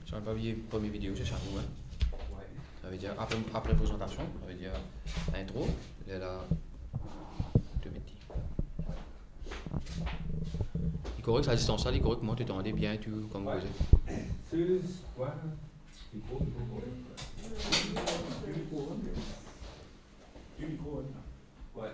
Sur la première vidéo, c'est Charles, hein? Ouais. Ça veut dire après présentation, ça veut dire intro, et là, tu mets. Il est correct, la distance, il est correct, moi tu t'entendais bien, tu comme vous êtes. C'est quoi? Micro, ouais,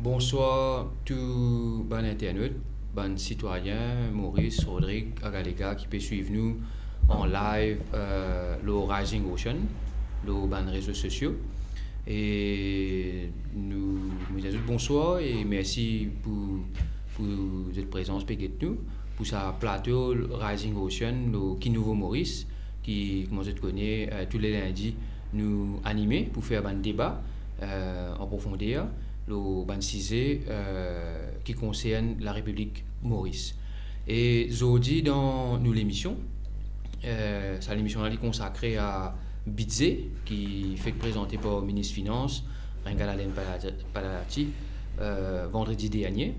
Bonsoir tout bon internaute, bon citoyen, Maurice, Rodrigue, Agalega qui peut suivre nous en live le Rising Ocean, le bon réseaux sociaux. Et nous disons bonsoir et merci pour votre présence avec nous pour ce plateau Rising Ocean, le qui nouveau Maurice qui, comme vous connaissez, tous les lundis nous animer pour faire un débat en profondeur. Le ban sujet qui concerne la République Maurice. Et aujourd'hui, dans nous l'émission, c'est l'émission est consacrée à Bidzé, qui fait présenter par le ministre des Finances, Rengaladen Palati, vendredi dernier.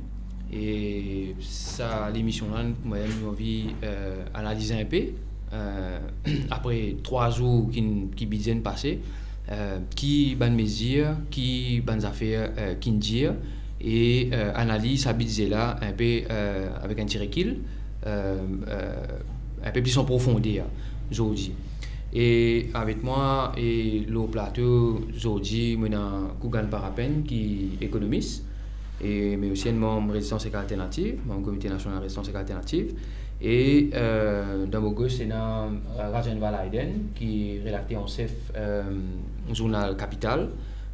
Et ça, l'émission-là, moi, j'ai envie d'analyser un peu. Après 3 jours qui Bidzé passé, qui ban mesures, qui ban affaires, qui dire et analyse à budget là un peu avec un tiré kill, un peu plus en profondeur aujourd'hui. Et avec moi et le plateau aujourd'hui, moi Kougan Parapen qui est économiste et mais aussi un membre Résistance et Alternative, membre comité national Résistance et Alternative. Et dans mon gauche, c'est Rajan Valaiden, qui est rédacteur en chef au journal Capital,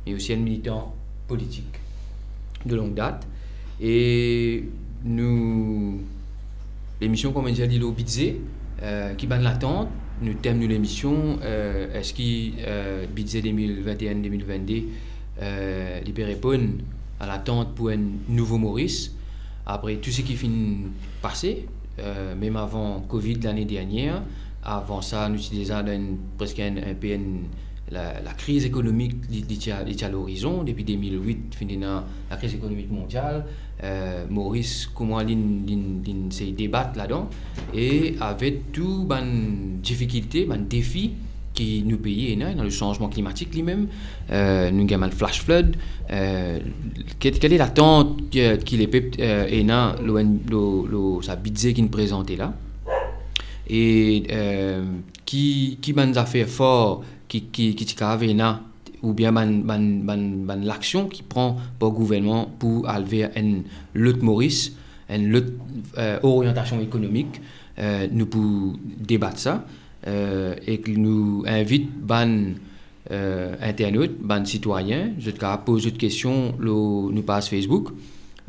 mais aussi un militant politique de longue date. Et nous, l'émission, comme on dit, dit l'Obidze, qui bat l'attente, nous terminons l'émission, est-ce que Bidze 2021-2022 répond à l'attente pour un nouveau Maurice, après tout ce qui finit passer. Même avant Covid l'année dernière, avant ça, nous utilisions presque un peu la crise économique qui est à l'horizon. Depuis 2008, finissant la crise économique mondiale, Maurice, comment il s'est débattu là-dedans, et avec tout les difficultés, les défis qui nous payent dans le changement climatique lui-même, nous avons le flash flood. Quelle est l'attente qu'il est sa budget qui nous présente là, et qui ban affaires fort qui ou bien l'action qui prend par le gouvernement pour élever un l'autre Maurice, une autre orientation économique, nous pour débattre ça. Et que nous invite ban internautes, ban citoyens, je te pose une question, nous passe Facebook,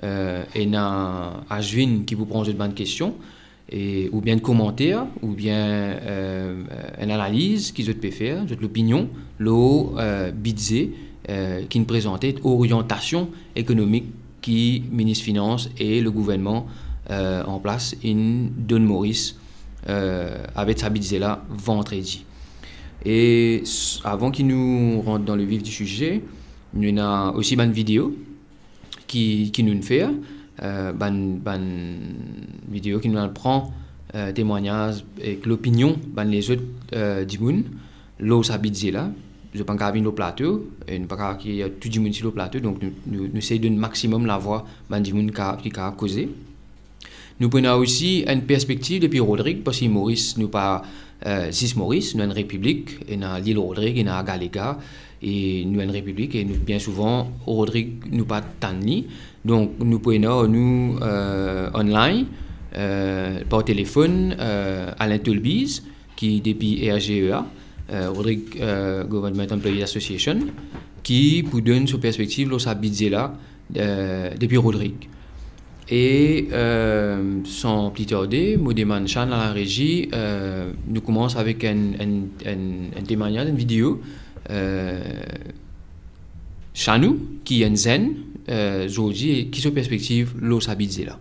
et na Ashwin qui vous prend une bonne question, et ou bien de commentaires, ou bien une analyse qui je peut faire, de l'opinion, Bidzé qui nous présentait orientation économique qui ministre des Finances et le gouvernement en place in Don Maurice. Avec sa Bidzé là vendredi. Et avant qu'il nous rentre dans le vif du sujet, nous avons aussi une vidéo qui nous fait ban vidéo qui nous prend témoignage avec l'opinion ban les autres du monde l'eau s'habite là je pense qu'à venir au plateau et ne pas qu'il y a tout du monde sur le plateau donc nous essayons de maximum la voix ban du monde qui a causé. Nous prenons aussi une perspective depuis Rodrigue, parce que Maurice, nous pas 6 Maurice, nous avons une république, et dans l'île Rodrigue, et dans Galega, et nous avons une république, et nous, bien souvent, Rodrigue, nous pas tanni. Donc, nous prenons, nous, online, par téléphone, Alain Tolbiz, qui depuis RGEA, Rodrigue Government Employees Association, qui nous donne cette perspective, là, budget là, depuis Rodrigue. Et sans plus tarder, je demande Chan à la régie, nous commençons avec un témoignage, une vidéo. Chanou, qui est un zen, aujourd'hui, qui se perspective, l'eau s'habite là.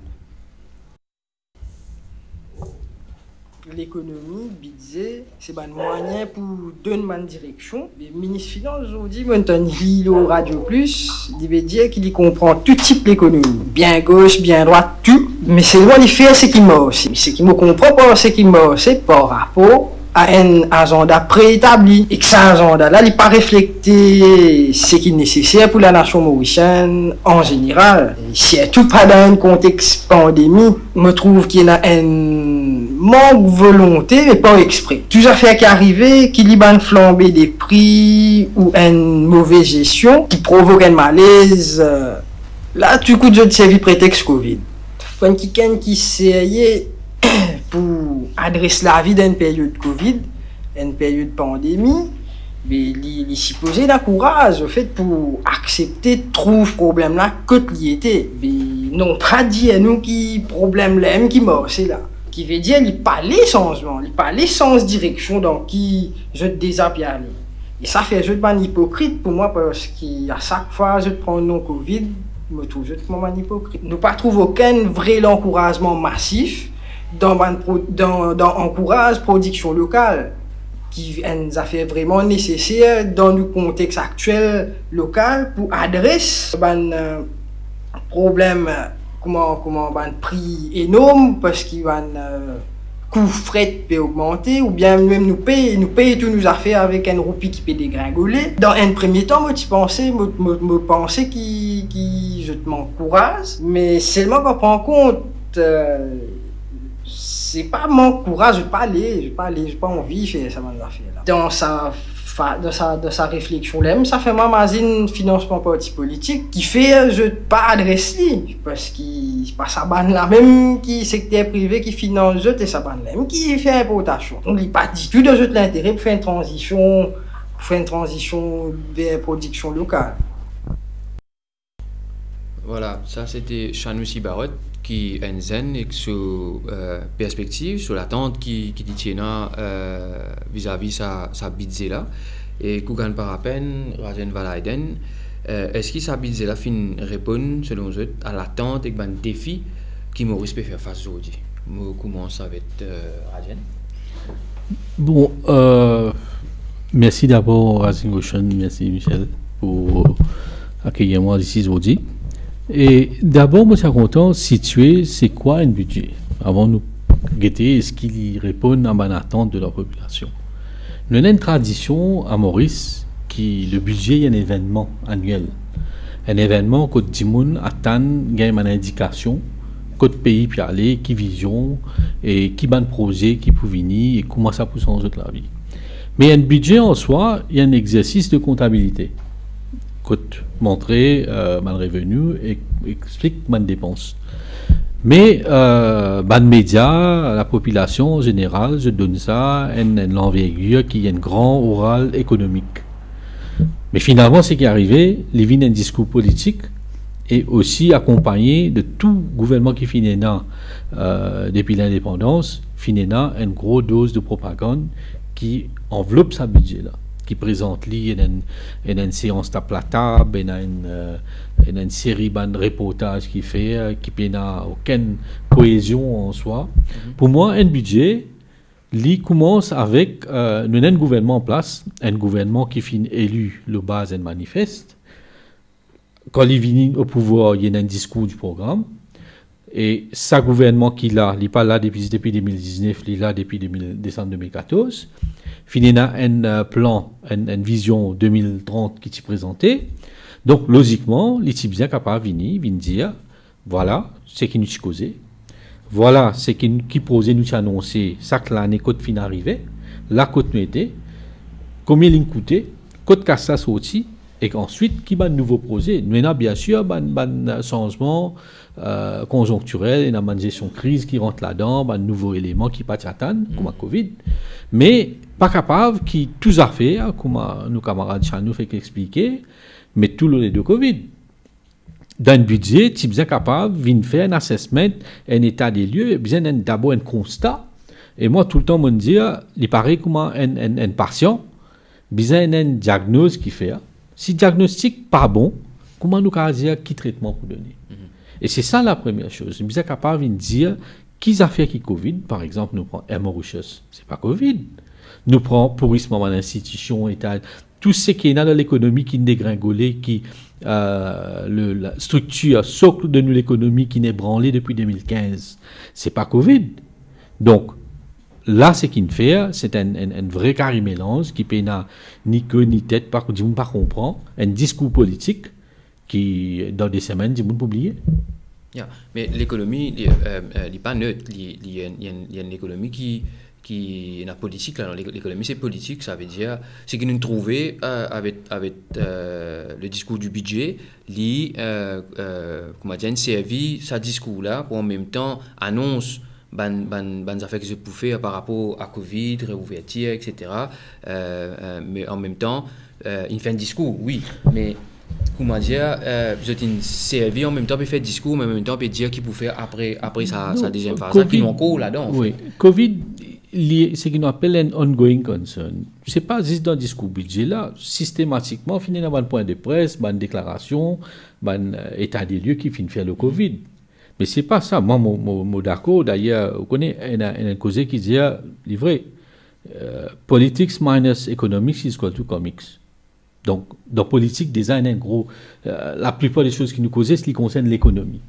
L'économie, budget, c'est un moyen pour donner une direction. Le ministre des Finances aujourd'hui, maintenant, il au Radio Plus, il veut dire qu'il comprend tout type d'économie, bien gauche, bien droite, tout. Mais c'est loin de faire ce qu'il m'a aussi. Ce qu'il me comprend pas, ce qu'il m'a aussi par rapport à un agenda préétabli. Et que cet agenda-là, il n'est pas reflété ce qui est nécessaire pour la nation mauricienne en général. Surtout pas dans un contexte pandémie, je me trouve qu'il y a un manque de volonté, mais pas exprès. Tout affaire qui arrive, qui libère une flambée des prix ou une mauvaise gestion, qui provoque un malaise. Là, du coup, je servi prétexte Covid. Quand quelqu'un qui essayait pour adresser la vie d'une période Covid, une période pandémie, mais il est supposé d'un courage au fait pour accepter tout ce problème là que il était. Mais non pas dire nous qui problème là qui mort c'est là. Qui veut dire il pas les changements, il pas les sens direction dans qui je désappuie aller. Et ça fait je suis hypocrite pour moi parce qu'à chaque fois je prends non Covid, je me trouve un hypocrite. Nous pas trouve aucun vrai encouragement massif dans encourage production locale qui est une affaire vraiment nécessaire dans le contexte actuel local pour adresser un problème comment un prix énorme parce qu'il va coût fret peut augmenter ou bien même nous payer tous nos affaires avec un roupie qui peut dégringoler. Dans un premier temps, moi, je pensais qui je m'encourage, mais seulement qu'on prend en compte c'est pas mon courage, je n'ai pas envie de faire ça affaire là. Dans sa réflexion là, ça fait un financement parti politique qui fait je pas adresser parce qu'il c'est pas ça ban là même qui secteur privé qui finance et ça ban là même qui fait importation. Donc il pas du tout de l'intérêt pour faire une transition vers production locale. Voilà, ça c'était Chanoussi Barot qui est un zen et sur perspective, sur l'attente qui tient vis-à-vis sa budget là. Et Kougan Parapen, Rajen Valaiden, est-ce que sa budget là fin répond selon eux à l'attente et un défi qui Maurice peut faire face aujourd'hui? Je commence avec Rajen. Bon, merci d'abord Racing Ocean, merci Michel pour accueillir moi ici aujourd'hui. Et d'abord, moi, je suis content de situer c'est quoi un budget. Avant de nous guetter, est-ce qu'il répond à une attente de la population. Nous avons une tradition à Maurice qui le budget est un événement annuel. Un événement que tout le monde attend, gagne une indication, que le pays peut aller, qui vision, et qui ban projet, qui peut venir, et comment ça peut changer la vie. Mais un budget en soi, il y a un exercice de comptabilité. Montrer mon revenu et explique ma dépense. Mais les médias, la population en général, je donne ça une envergure qui est un grand oral économique. Mais finalement, ce qui est arrivé, il vient un discours politique et aussi accompagné de tout gouvernement qui finit depuis l'indépendance, finit une grosse dose de propagande qui enveloppe sa budget là. Qui présente une séance tape la table, une série de reportages qui fait, qui n'a aucune cohésion en soi. Pour moi, un budget, il commence avec un gouvernement en place, un gouvernement qui finit élu le base et manifeste. Quand il vient au pouvoir, il y a un discours du programme. Et ça gouvernement qui l'a, il n'est pas là depuis 2019, il est là depuis décembre 2014. Il a un plan, une vision 2030 qui t'est présenté. Donc, logiquement, il est bien capable de venir dire, voilà, c'est qui nous a causé. Voilà, c'est qui posait nous annoncer, ça que l'année côte fin arrivée, la côte nous était, combien il coûtait, côte casse ça sorti, et ensuite, qui va un nouveau projet. Nous avons bien sûr un changement conjoncturel, il y a une gestion de crise qui rentre là-dedans, un nouveau élément qui peut attendre, comme la Covid. Mais pas capable, qui tous a fait, comme nos camarades chez nous fait expliquer, mais tout le de Covid. Dans le budget, tu es bien capable de faire un assessment, un état des lieux, bien d'abord un constat. Et moi, tout le temps, je me dis, il paraît comme un patient, bien un diagnostic qui fait. Si le diagnostic pas bon, comment nous allons dire qui traitement pour donner? Et c'est ça la première chose. Nous sommes capables de dire qui a fait qui Covid. Par exemple, nous prenons Mauritius, ce n'est pas Covid. Nous prenons pourrissement dans l'institution, État, tout ce qui est dans l'économie qui est dégringolé, qui la structure socle de l'économie qui n'est branlée depuis 2015. Ce n'est pas Covid. Donc, là, ce qu'il fait, c'est un vrai carré mélange qui n'a ni queue ni tête, par contre, pas comprendre, un discours politique qui, dans des semaines, dit pas oublier. Yeah. Mais l'économie, il n'est pas neutre. Il y a une économie qui est la politique. L'économie, c'est politique, ça veut dire, c'est que nous trouvons avec le discours du budget, comment dire, servi ce discours-là pour en même temps annonce ban affaires que je peux faire par rapport à Covid, réouverture, etc. Mais en même temps, il fait un discours, oui, mais comment dire, vous êtes servi en même temps, peut faire discours, mais en même temps, peut dire qu'il peut faire après sa deuxième phase. Ça qui est encore là-dedans. Oui, Covid, c'est ce qu'on appelle un ongoing concern. Ce n'est pas juste dans le discours budget là, systématiquement, finit dans un point de presse, une déclaration, un état des lieux qui finit faire le Covid. Mais ce n'est pas ça. Moi, mon d'accord, d'ailleurs, vous connaissez, il y a un causé qui dit, livré, politics minus economics is equal to comics. Donc, dans politique, déjà, il y a un gros, la plupart des choses qui nous causent, c'est ce qui concerne l'économie.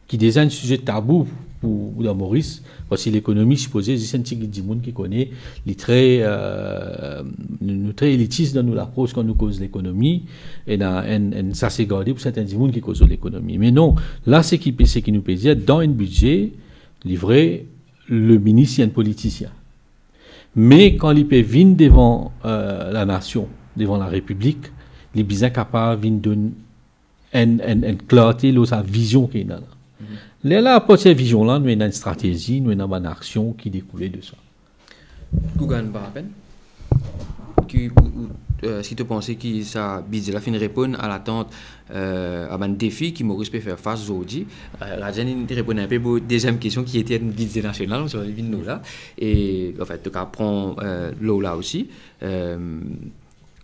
Qui déjà un sujet tabou pour Maurice, parce que l'économie, supposé, c'est un petit monde qui connaît, les très élitistes dans l'approche quand nous cause l'économie, et ça c'est gardé pour certains gens qui causent l'économie. Mais non, là, c'est qui nous peut dire, dans un budget, livré, le ministre est un politicien. Mais quand il peut venir devant la nation, devant la République, il est bien capable de donner une clarté, sa vision qu'il y a là. Là, pour cette vision-là, nous avons une stratégie, nous avons une action qui découle de ça. Gougan Barapen, si tu pensais que ça budget fin répondre à l'attente, à un défi qui Maurice peut faire face aujourd'hui, la Jeanne répond un peu à la deuxième question qui était une budget national sur les vignes là, et en fait, tu prends l'eau là aussi.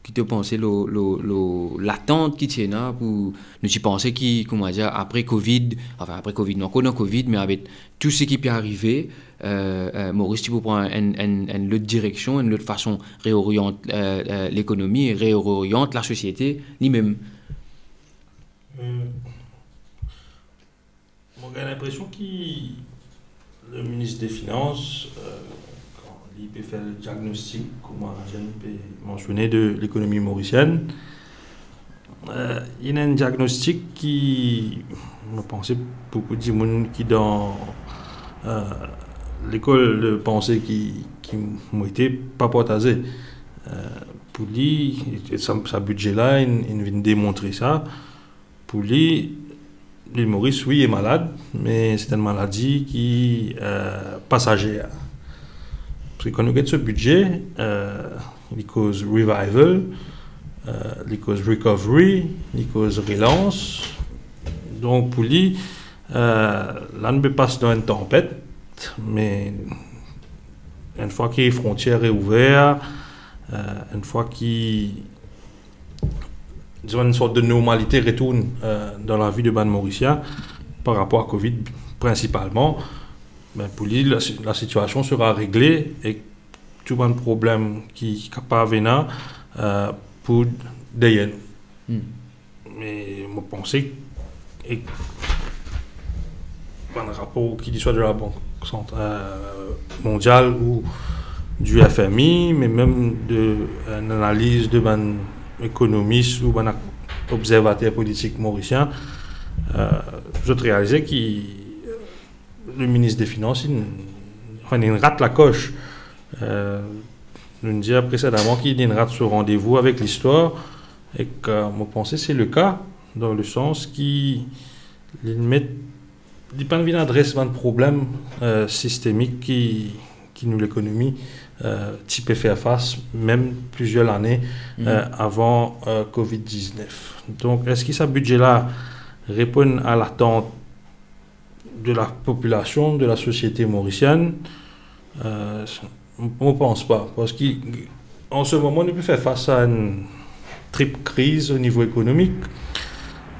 Qui te pensait l'attente qui tient là pour nous y penser qui comment dire après Covid non qu'on a Covid mais avec tout ce qui peut arriver Maurice tu peux prendre une autre direction une autre façon réoriente l'économie et réoriente la société lui-même. J'ai l'impression que le ministre des Finances il peut faire le diagnostic, comme je peux mentionner, de l'économie mauricienne. Il y a un diagnostic qui, je pense, beaucoup de gens qui dans l'école de pensée qui m'ont été pas partagé. Pour lui, sa budget-là, il vient démontrer ça. Pour lui, l'île Maurice, oui, est malade, mais c'est une maladie qui est passagère. Parce que quand nous regardons ce budget, il cause revival, il cause recovery, il cause relance. Donc pour lui, là on peut passer dans une tempête, mais une fois que les frontières sont ouvertes, une fois qu'il une sorte de normalité retourne dans la vie de ban mauricien par rapport à Covid principalement, ben pour lui, la situation sera réglée et tout un problème qui est pas venir pour derrière nous. Mais je pense que un rapport qui soit de la Banque mondiale ou du FMI, mais même d'une analyse de un économiste ou un observateur politique mauricien, je réalisais que le ministre des Finances, il rate la coche. Je me disais précédemment qu'il rate ce rendez-vous avec l'histoire, et que, je pensais que c'est le cas, dans le sens qu'il met des points de vue d'adresse un problème systémique qui nous l'économie type faire face, même plusieurs années avant Covid-19. Donc, est-ce que ce budget-là répond à l'attente de la population, de la société mauricienne? On ne pense pas, parce qu'en ce moment, on peut faire face à une triple crise au niveau économique.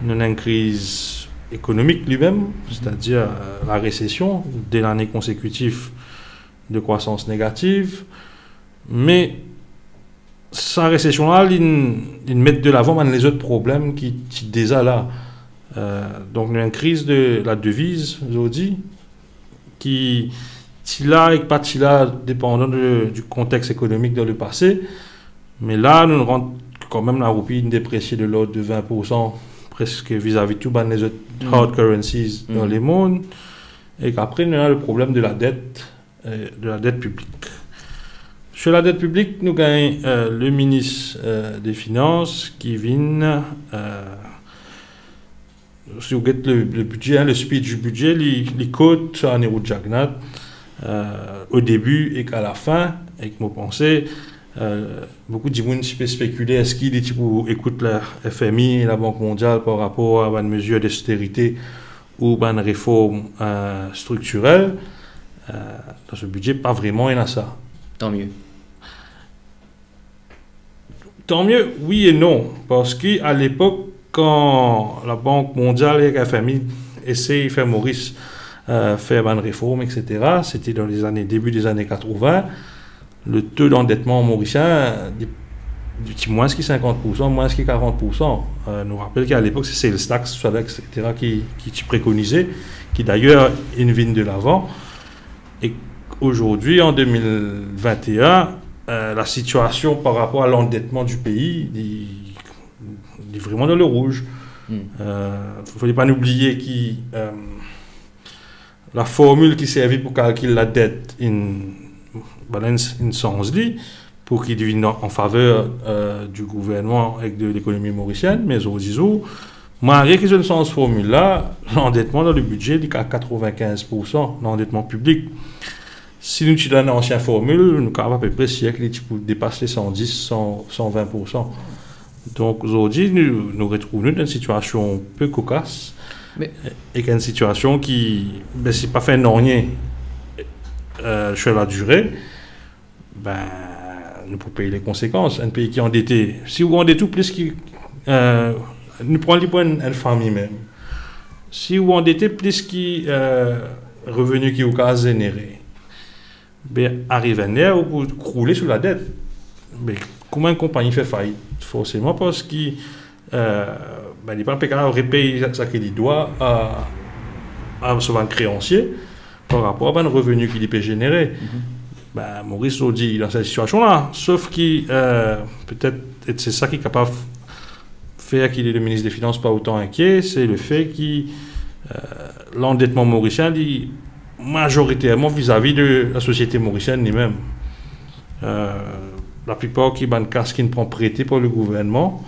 On a une crise économique lui-même, c'est-à-dire la récession, dès l'année consécutive de croissance négative, mais sa récession-là, il met de l'avant les autres problèmes qui déjà là. Donc, il y a une crise de la devise, aujourd'hui, qui là et pas là, dépendant du contexte économique dans le passé. Mais là, nous rentrons quand même la roupie dépréciée de l'ordre de 20%, presque vis-à-vis de tout les autres hard currencies dans le monde. Et qu'après, nous avons le problème de la dette publique. Sur la dette publique, nous gagnons le ministre des Finances qui vient. Si vous regardez le budget, le speech du budget, les cotes sur un euro de Jagnat au début et qu'à la fin, et que moi pensais, beaucoup de gens peuvent spéculer est-ce qu'ils écoutent la FMI et la Banque mondiale par rapport à une mesure d'austérité ou à une réforme structurelle. Dans ce budget, pas vraiment, il y en a ça. Tant mieux. Tant mieux, oui et non, parce qu'à l'époque, quand la Banque mondiale et la FMI essaient de faire Maurice faire une réforme, etc., c'était dans les début des années 80, le taux d'endettement mauricien dit moins que 50%, moins que 40%. Nous rappelle qu'à l'époque, c'est le tax, etc., qui préconisait, qui d'ailleurs une vigne de l'avant. Et aujourd'hui, en 2021, la situation par rapport à l'endettement du pays est vraiment dans le rouge. Il ne faut pas oublier que la formule qui servit pour calculer la dette balance une sens pour qu'il devienne en faveur du gouvernement et de l'économie mauricienne, mais aujourd'hui, malgré qu'ils ont une sens formule là, l'endettement dans le budget est à 95%, l'endettement public. Si nous utilisons une ancienne formule, nous sommes à peu près siècle qui dépasse les 110, 120%. Donc aujourd'hui, nous retrouvons dans une situation peu cocasse, et une situation qui, c'est pas fait rien sur la durée, nous pouvons payer les conséquences. Un pays qui est endetté, si vous endettez plus nous prenons les points une famille même. Si vous endettez plus qui revenus qui vous cas généré, arrive un air où vous croulez sous la dette. Mais comment une compagnie fait faillite? Forcément parce qu'il n'est pas capable de repayer ce qu'il doit à son créancier par rapport à un revenu qu'il peut générer. Maurice l'a dit dans cette situation-là, sauf que peut-être c'est ça qui est capable de faire qu'il est le ministre des Finances pas autant inquiet, c'est le fait que l'endettement mauricien dit majoritairement vis-à-vis de la société mauricienne elle-même. La plupart qui ont qui ne prend prêté par le gouvernement,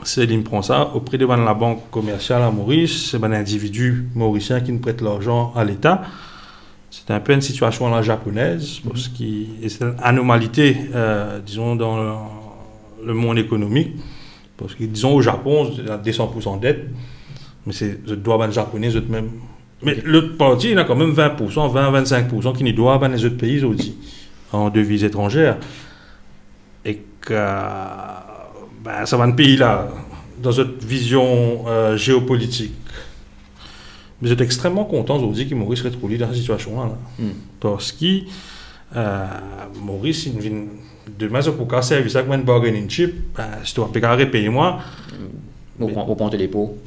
c'est qu'il prend ça auprès de la banque commerciale à Maurice, c'est un individu mauricien qui ne prête l'argent à l'État. C'est un peu une situation à la japonaise, parce que c'est une anomalité, disons, dans le monde économique. Parce que, disons, au Japon, il y a 200% de dette, mais c'est le droit japonais, même. Mais l'autre partie, il y a quand même 20%, 20-25% qui ne doivent pas les autres pays aussi, en devises étrangères. Et que ça va un pays là, dans cette vision géopolitique. Mais j'étais extrêmement content aujourd'hui que Maurice soit retrouvé dans cette situation-là. Parce que Maurice, il vient demain, pour casser service avec un bargaining chip, si tu vas payer moi. Au point de dépôt.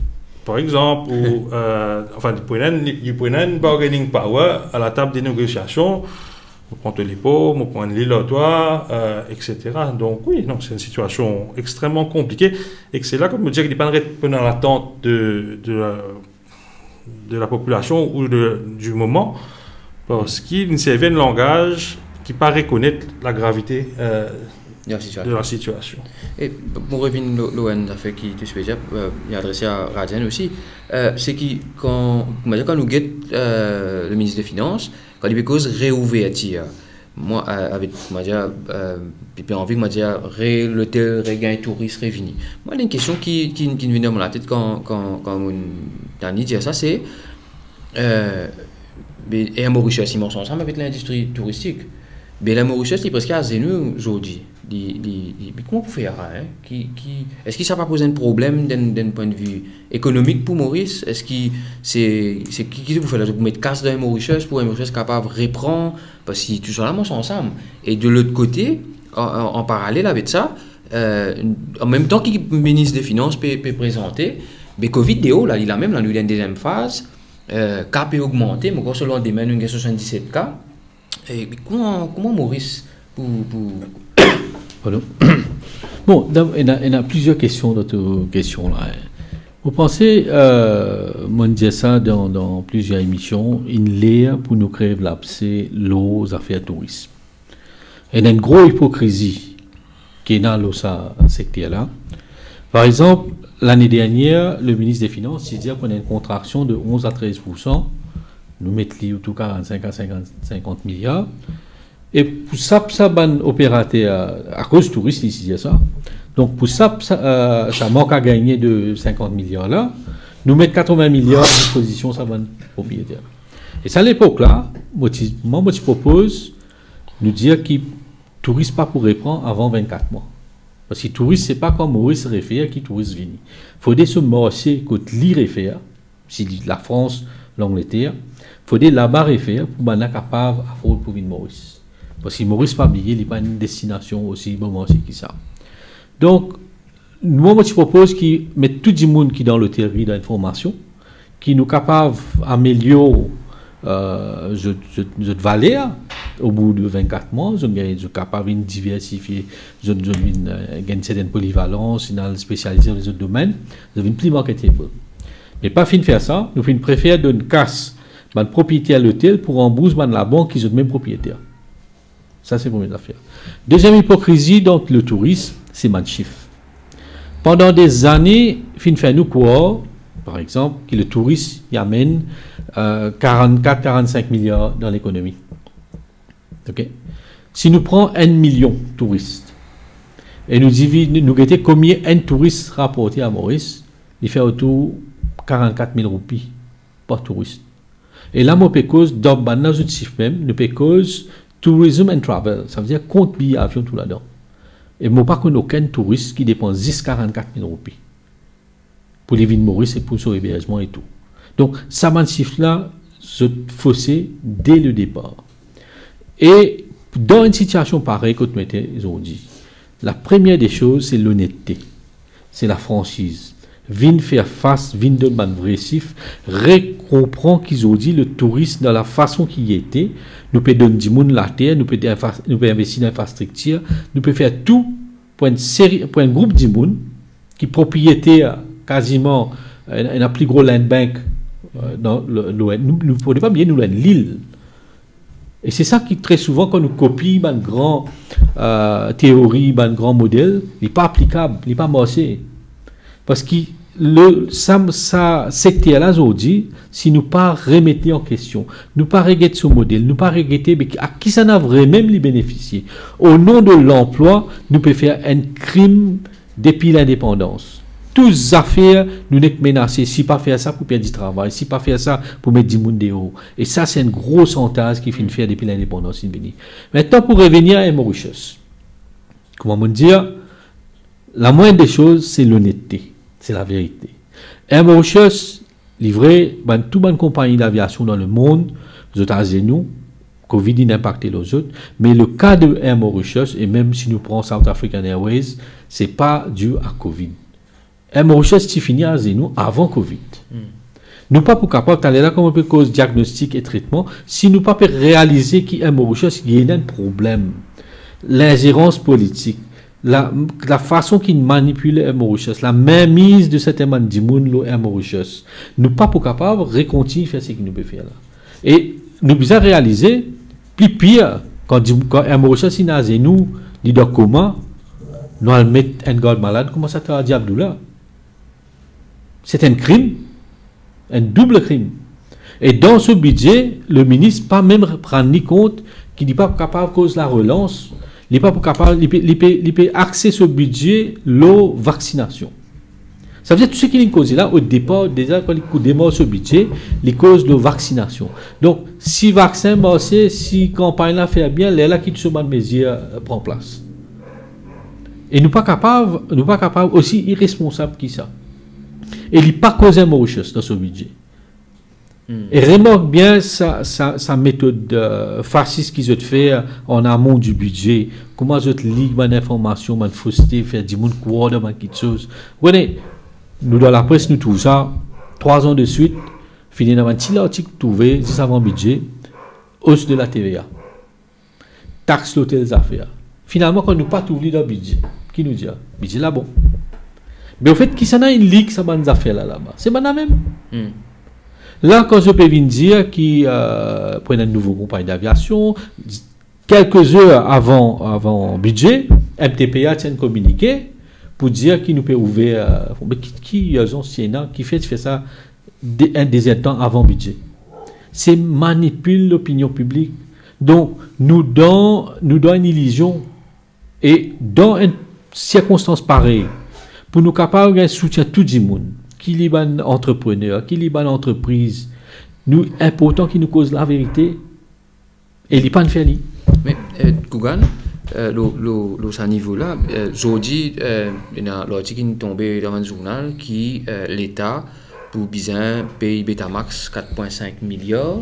par exemple, ou, enfin, ils prennent une bargaining power à la table des négociations. On prend les pots, on prend les lotoirs, etc. Donc oui, non, c'est une situation extrêmement compliquée et que c'est là, comme je disais, qu'il n'est pas dans l'attente de la population ou du moment, parce qu'il servait un langage qui paraît connaître la gravité de la situation. Et pour revenir à l'ON, qui est spécial, il est adressé à Radian aussi, c'est que quand nous guette le ministre des Finances, quand il cause réouverture, moi, avec j'ai envie que l'hôtel regagne touriste revenu. Moi, il y a une question qui me vient dans la tête quand on dit ça, c'est et à Mauritius, ils marchent ensemble avec l'industrie touristique. Mais la Mauritius, est presque à zéro aujourd'hui. Comment vous faire hein? Est-ce que ça va poser un problème d'un point de vue économique pour Maurice? Est-ce que c'est qui vous faites vous mettre casse dans Mauritius pour un Mauritius capable de reprendre? Parce que tout ça là, on ensemble. Et de l'autre côté, en parallèle avec ça, en même temps que le ministre des Finances peut présenter, mais Covid-19, là, il a même une deuxième phase, cas peut augmenter, mais selon des mains, il y a 77 cas. Et comment Maurice pour Pardon. Bon, il y a plusieurs questions dans cette question-là. Vous pensez, moi je dis ça dans plusieurs émissions, une lire pour nous créer l'abcès aux affaires touristes. Il y a une grosse hypocrisie qui est dans ce secteur-là. Par exemple, l'année dernière, le ministre des Finances disait qu'on a une contraction de 11 à 13%. Nous mettons tout 45 à 50 milliards. Et pour ça opérateur, à cause du tourisme, il disait ça. Donc pour ça manque à gagner de 50 milliards là. Nous mettons 80 milliards à disposition, ça va propriétaire. Et c'est à l'époque là, moi je propose nous dire que le tourisme pas pour reprendre avant 24 mois. Parce que le tourisme, c'est pas comme Maurice réfère qui touriste vini. Il faut se marcher côté l'y réfère, si la France, l'Angleterre, il faut là-bas réfère pour être capable à faire pour venir Maurice. Parce que Maurice pas billet, il n'est pas une destination aussi bon que ça. Donc, moi je propose qu'ils mettent tout le monde qui est dans l'hôtellerie d'information, qui nous capable d'améliorer notre valeur au bout de 24 mois, nous sommes capables de diversifier, nous avons une certaine polyvalence, nous spécialisé dans les autres domaines, nous avons plus marketable. Mais pas fin de faire ça, nous préférons donner une casse à propriétaire de l'hôtel pour rembourser la banque qui est le même propriétaire. Ça, c'est la première affaire. Deuxième hypocrisie, donc, le tourisme, c'est le chiffre. Pendant des années, fin fait nous quoi, par exemple, que le tourisme y amène 44-45 milliards dans l'économie. Ok? Si nous prenons 1 million de touristes et nous divisons, nous guettons combien un touriste rapporté à Maurice, il fait autour 44 000 roupies par touriste. Et là, moi, je cause, dans un chiffre même, nous cause tourism and travel, ça veut dire compte billet avion tout là-dedans. Et moi, pas qu'on aucun touriste qui dépense 10-44 000 roupies pour les villes Maurice et pour son hébergement et tout. Donc, ça m'a chiffre-là, se faussé dès le départ. Et dans une situation pareille, comme ils ont dit, la première des choses, c'est l'honnêteté, c'est la franchise. Vin faire face, vin de ban vrai chiffre, comprend qu'ils ont dit le tourisme dans la façon qu'il était, nous pouvons donner du monde la terre, nous pouvons investir dans l'infrastructure, nous pouvons faire tout pour un groupe de monde qui est propriétaire quasiment un plus gros land bank dans l'ON. Nous ne pouvons pas bien nous l'île. Et c'est ça qui très souvent quand nous copions une grande théorie, un grand modèle, il n'est pas applicable, il n'est pas marché. Parce que ça secteur-là, aujourd'hui, si nous pas remettre en question, nous pas regarder ce modèle, nous pas regarder à qui ça n'a vraiment les bénéficier. Au nom de l'emploi, nous pouvons faire un crime depuis l'indépendance. Toutes les affaires, nous n'sommes menacés. Si pas faire ça pour perdre du travail, si pas faire ça pour mettre du monde dehors. Et ça, c'est un gros chantage qui finit faire depuis l'indépendance. Maintenant, pour revenir à Mauritius, comment me dire, la moindre des choses, c'est l'honnêteté. C'est la vérité. Air Mauritius, livré, toute bonne compagnie d'aviation dans le monde, les États-Unis, Covid n'a impacté les autres, mais le cas de Air Mauritius, et même si nous prenons South African Airways, ce n'est pas dû à Covid. Mauritius qui finit à nous avant Covid. Nous pas pour capable d'aller là comme on peut cause diagnostic et traitement si nous pas peut réaliser qu'il y a Mauritius il y a un problème. L'ingérence politique, la façon qu'il manipule Mauritius, la mainmise de cet éman du monde Mauritius. Nous pas pour capable de continuer faire ce qu'il nous peut faire là. Et nous devons réaliser plus pire quand Mauritius il n'a nous dit dans comment nous allons mettre un gars malade comment ça t'a dit Abdullah. C'est un crime. Un double crime. Et dans ce budget, le ministre pas même prendre ni compte qu'il n'est pas capable de cause la relance, il n'est pas capable, il peut axer ce budget l'eau vaccination. Ça veut dire tout ce qui est causé là au départ déjà quand il démarre ce budget, les causes de vaccination. Donc si vaccin marche, si campagne là fait bien, là qui se met mesure prend place. Et nous pas capable aussi irresponsable qui ça. Et il n'est pas causé Mauritius dans ce budget. Et remarque bien sa méthode fasciste qu'ils ont fait en amont du budget. Comment ils ont lié l'information, man fausseté, faire du monde quoi, man quelque chose. Vous voyez, nous dans la presse, nous trouvons ça 3 ans de suite, fini dans un petit article trouvé, 10 avant budget, hausse de la TVA, taxe l'hôtel des affaires. Finalement, quand nous pas tout dans le budget, qui nous dit, budget là bon. Mais au fait, qui s'en a une ligue, ça va nous affaires là-bas. C'est maintenant même. Là, quand je peux venir dire qu'ils prennent une nouvelle compagnie d'aviation, quelques heures avant budget, MTPA tient un communiqué pour dire qu'il nous peut ouvrir. Mais qui anciens qui fait ça un deuxième temps avant budget. C'est manipuler l'opinion publique. Donc, nous donne une illusion. Et dans une circonstance pareille, pour nous capables de soutien tout le monde, qui est un entrepreneur, qui est une entreprise, nous important qui nous cause la vérité et il n'est pas une fait. Mais Kougan, à niveau là, aujourd'hui, il y a un article qui est tombé dans un journal qui l'État pour bien payer Betamax 4,5 milliards.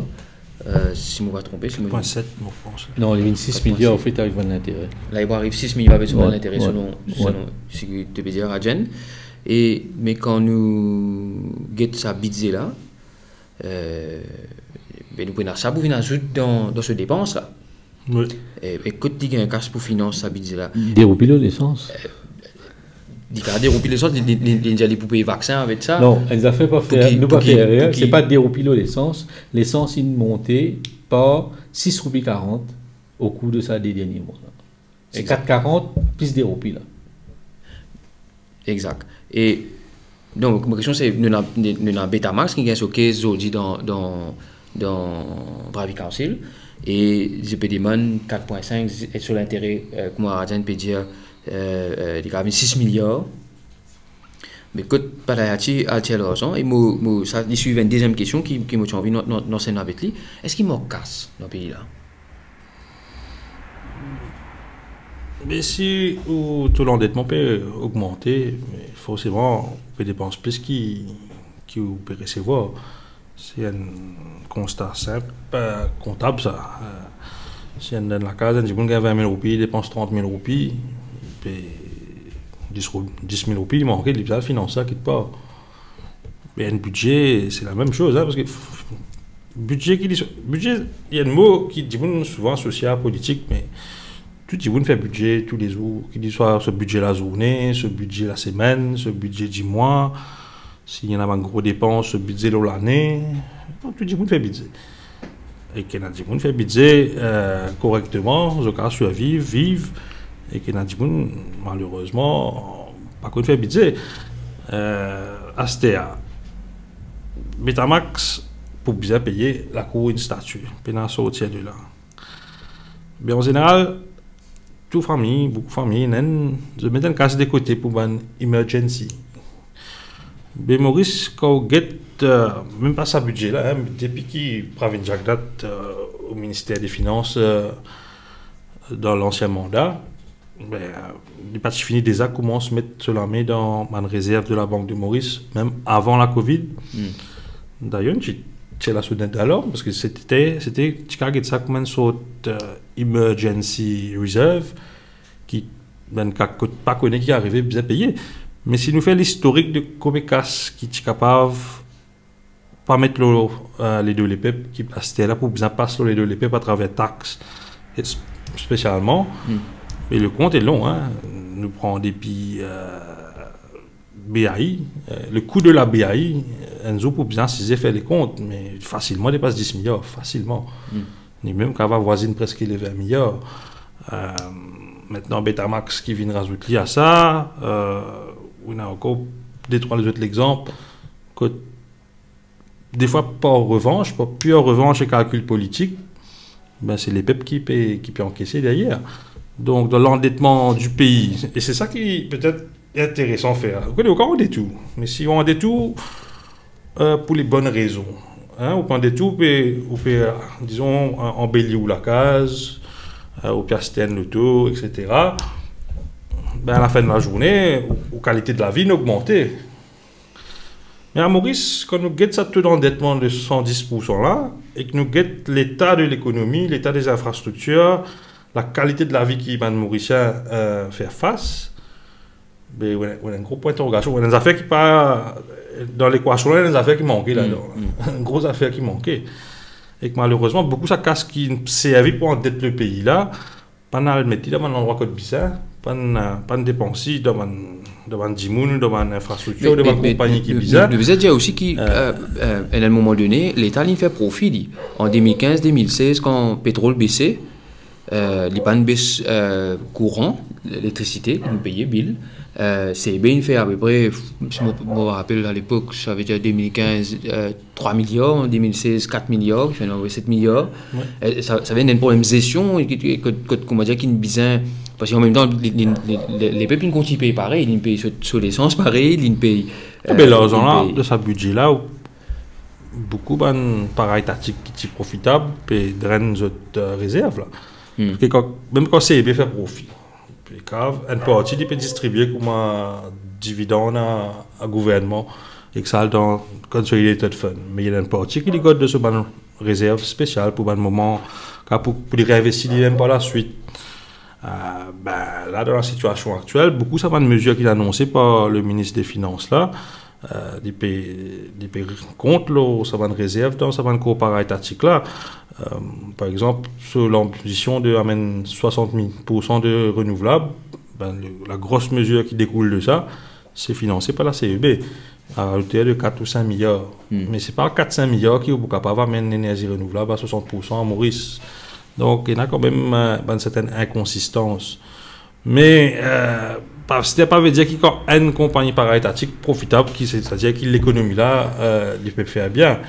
Si je ne me trompe pas, 4,7, je pense. Non, il y a 6 milliards au fait avec l'intérêt. Là, il arrive 6 milliards avec l'intérêt selon ce que tu peux dire à Jen. Mais quand nous guettons sa budget là, nous prenons ça pour venir ajouter dans ce dépense là. Oui. Et quand il y a un casse pour financer sa budget là. Dérouper l'essence. Il y a dérouper l'essence, il y a des poupées vaccins avec ça. Non, elles n'ont pas fait, nous pas fait rien. C'est pas dérouper l'essence. L'essence est montée par 6,40 roupies au cours de ça des derniers mois. C'est 4,40 plus dérouper là. Exact. Et donc, ma question c'est, nous avons Betamax qui est choqué aujourd'hui dans Bravi Council et je peux demander 4,5 et sur l'intérêt, comme Radjan peut dire, il y a 6 milliards. Mais quand Palayati a tiré l'argent, et ça il suit une deuxième question qui m'a envie d'enseigner avec lui. Est-ce qu'il m'en casse dans le pays là? Mais si tout l'endettement peut augmenter, mais forcément, on peut dépenser plus qui peut recevoir. C'est un constat simple, comptable ça. Si on est dans la case, on dit qu'on gagne 20 000 roupies, il dépense 30 000 roupies, puis 10 000 roupies, il manque, il va financer ça, quitte pas. Mais un budget, c'est la même chose, hein, parce que budget, il y a un mot qui dit souvent associé à la politique, mais tout le monde fait budget tous les jours, qu'il dit soit ce budget la journée, ce budget la semaine, ce budget du mois, s'il y en a une grosse dépense, ce budget de l'année, tout le monde fait budget. Et qu'il y a des gens qui fait budget correctement, je cas survivre, vivre, et qu'il y a des gens malheureusement pas qu'on fait budget. Astea, Betamax, pour bien payer la cour une statue, puis sortir de là. Mais en général, beaucoup de familles, je mets un casse de côté pour une emergency. Mais Maurice, quand on get, même pas sa budget là, depuis qu'il prend une Jagdat au ministère des Finances dans l'ancien mandat, il pas fini déjà comment se mettre sur la main dans une réserve de la Banque de Maurice, même avant la Covid. D'ailleurs, c'est la soudaine alors, parce que c'était ça comme une sorte emergency reserve qui pas connu qui arrivait bien payé. Mais si nous faisons l'historique de Comecas qui est capable pas mettre les deux LPEP qui c'était là pour bien passer les deux LPEP à travers taxes spécialement. Et le compte est long, hein. Nous prenons des pays BAI, le coût de la BAI, Enzo pour bien faire les comptes, mais facilement dépasse 10 milliards, facilement. Ni même qu'elle va voisine presque les 20 milliards. Maintenant, Betamax qui vient rajouter à ça, on a encore des trois autres exemples que des fois pas en revanche, pas pure revanche et calcul politique, ben c'est les PEP qui peut encaisser derrière. Donc dans l'endettement du pays, et c'est ça qui peut-être est intéressant à faire. Vous connaissez encore un détour, mais si on a un détour pour les bonnes raisons, hein, ou pas un détour, ou disons embellir la case, ou piaster l'auto, etc. Ben à la fin de la journée, la qualité de la vie n'augmentait. Mais à Maurice, quand nous guettons ce taux d'endettement de 110% là, et que nous guettons l'état de l'économie, l'état des infrastructures, la qualité de la vie qui va Mauricien faire face, ben, on a un gros point d'interrogation. On a des affaires qui pas dans l'équation, il y a des affaires qui manquaient là-dedans. Une grosse affaire qui manquait. Et que malheureusement, beaucoup de casse qui servait pour endetter le pays là, pas dans le métier, dans un endroit comme Bissin, pas de dépenser dans un Djimoun, dans une infrastructure, dans une compagnie qui est bizarre. Vous avez dit aussi qu'à un moment donné, l'État il fait profit. En 2015-2016, quand le pétrole baissait, les pannes baissent courant, l'électricité, nous payait bill. C'est bien fait à peu près, je me rappelle à l'époque, ça avait été 2015 3 milliards, en 2016 4 milliards, je vais 7 milliards. Ouais. Ça vient d'un problème de gestion, comment dire, qui est bizarre. Parce qu'en même temps, les peuples ne continuent pas payer pareil, ils payent sur l'essence pareil, ils payent. Mais l'argent de ce budget-là, beaucoup de pareil tactique qui est profitable, et drainent notre réserve. Même quand c'est fait profit. Une partie peut distribuer comme un dividende à gouvernement et que ça dans consolidated fund. Mais il y a une partie qui est de ce réserve spéciale pour un moment pour les réinvestir même par la suite. Là, dans la situation actuelle, beaucoup de mesures qui sont annoncées par le ministre des Finances là, des pays contre ça va une réserve dans ça va une coopération étatique là. Par exemple, sur l'ambition de amener 60% de renouvelables, la grosse mesure qui découle de ça, c'est financé par la CEB, à hauteur de 4 ou 5 milliards. Mais ce n'est pas 4-5 milliards qui sont capables d'amener l'énergie renouvelable à 60% à Maurice. Donc, il y a quand même une certaine inconsistance. Mais, ce n'est pas veut dire qu'il y a une compagnie para-étatique profitable, c'est-à-dire que l'économie là, il peut faire bien.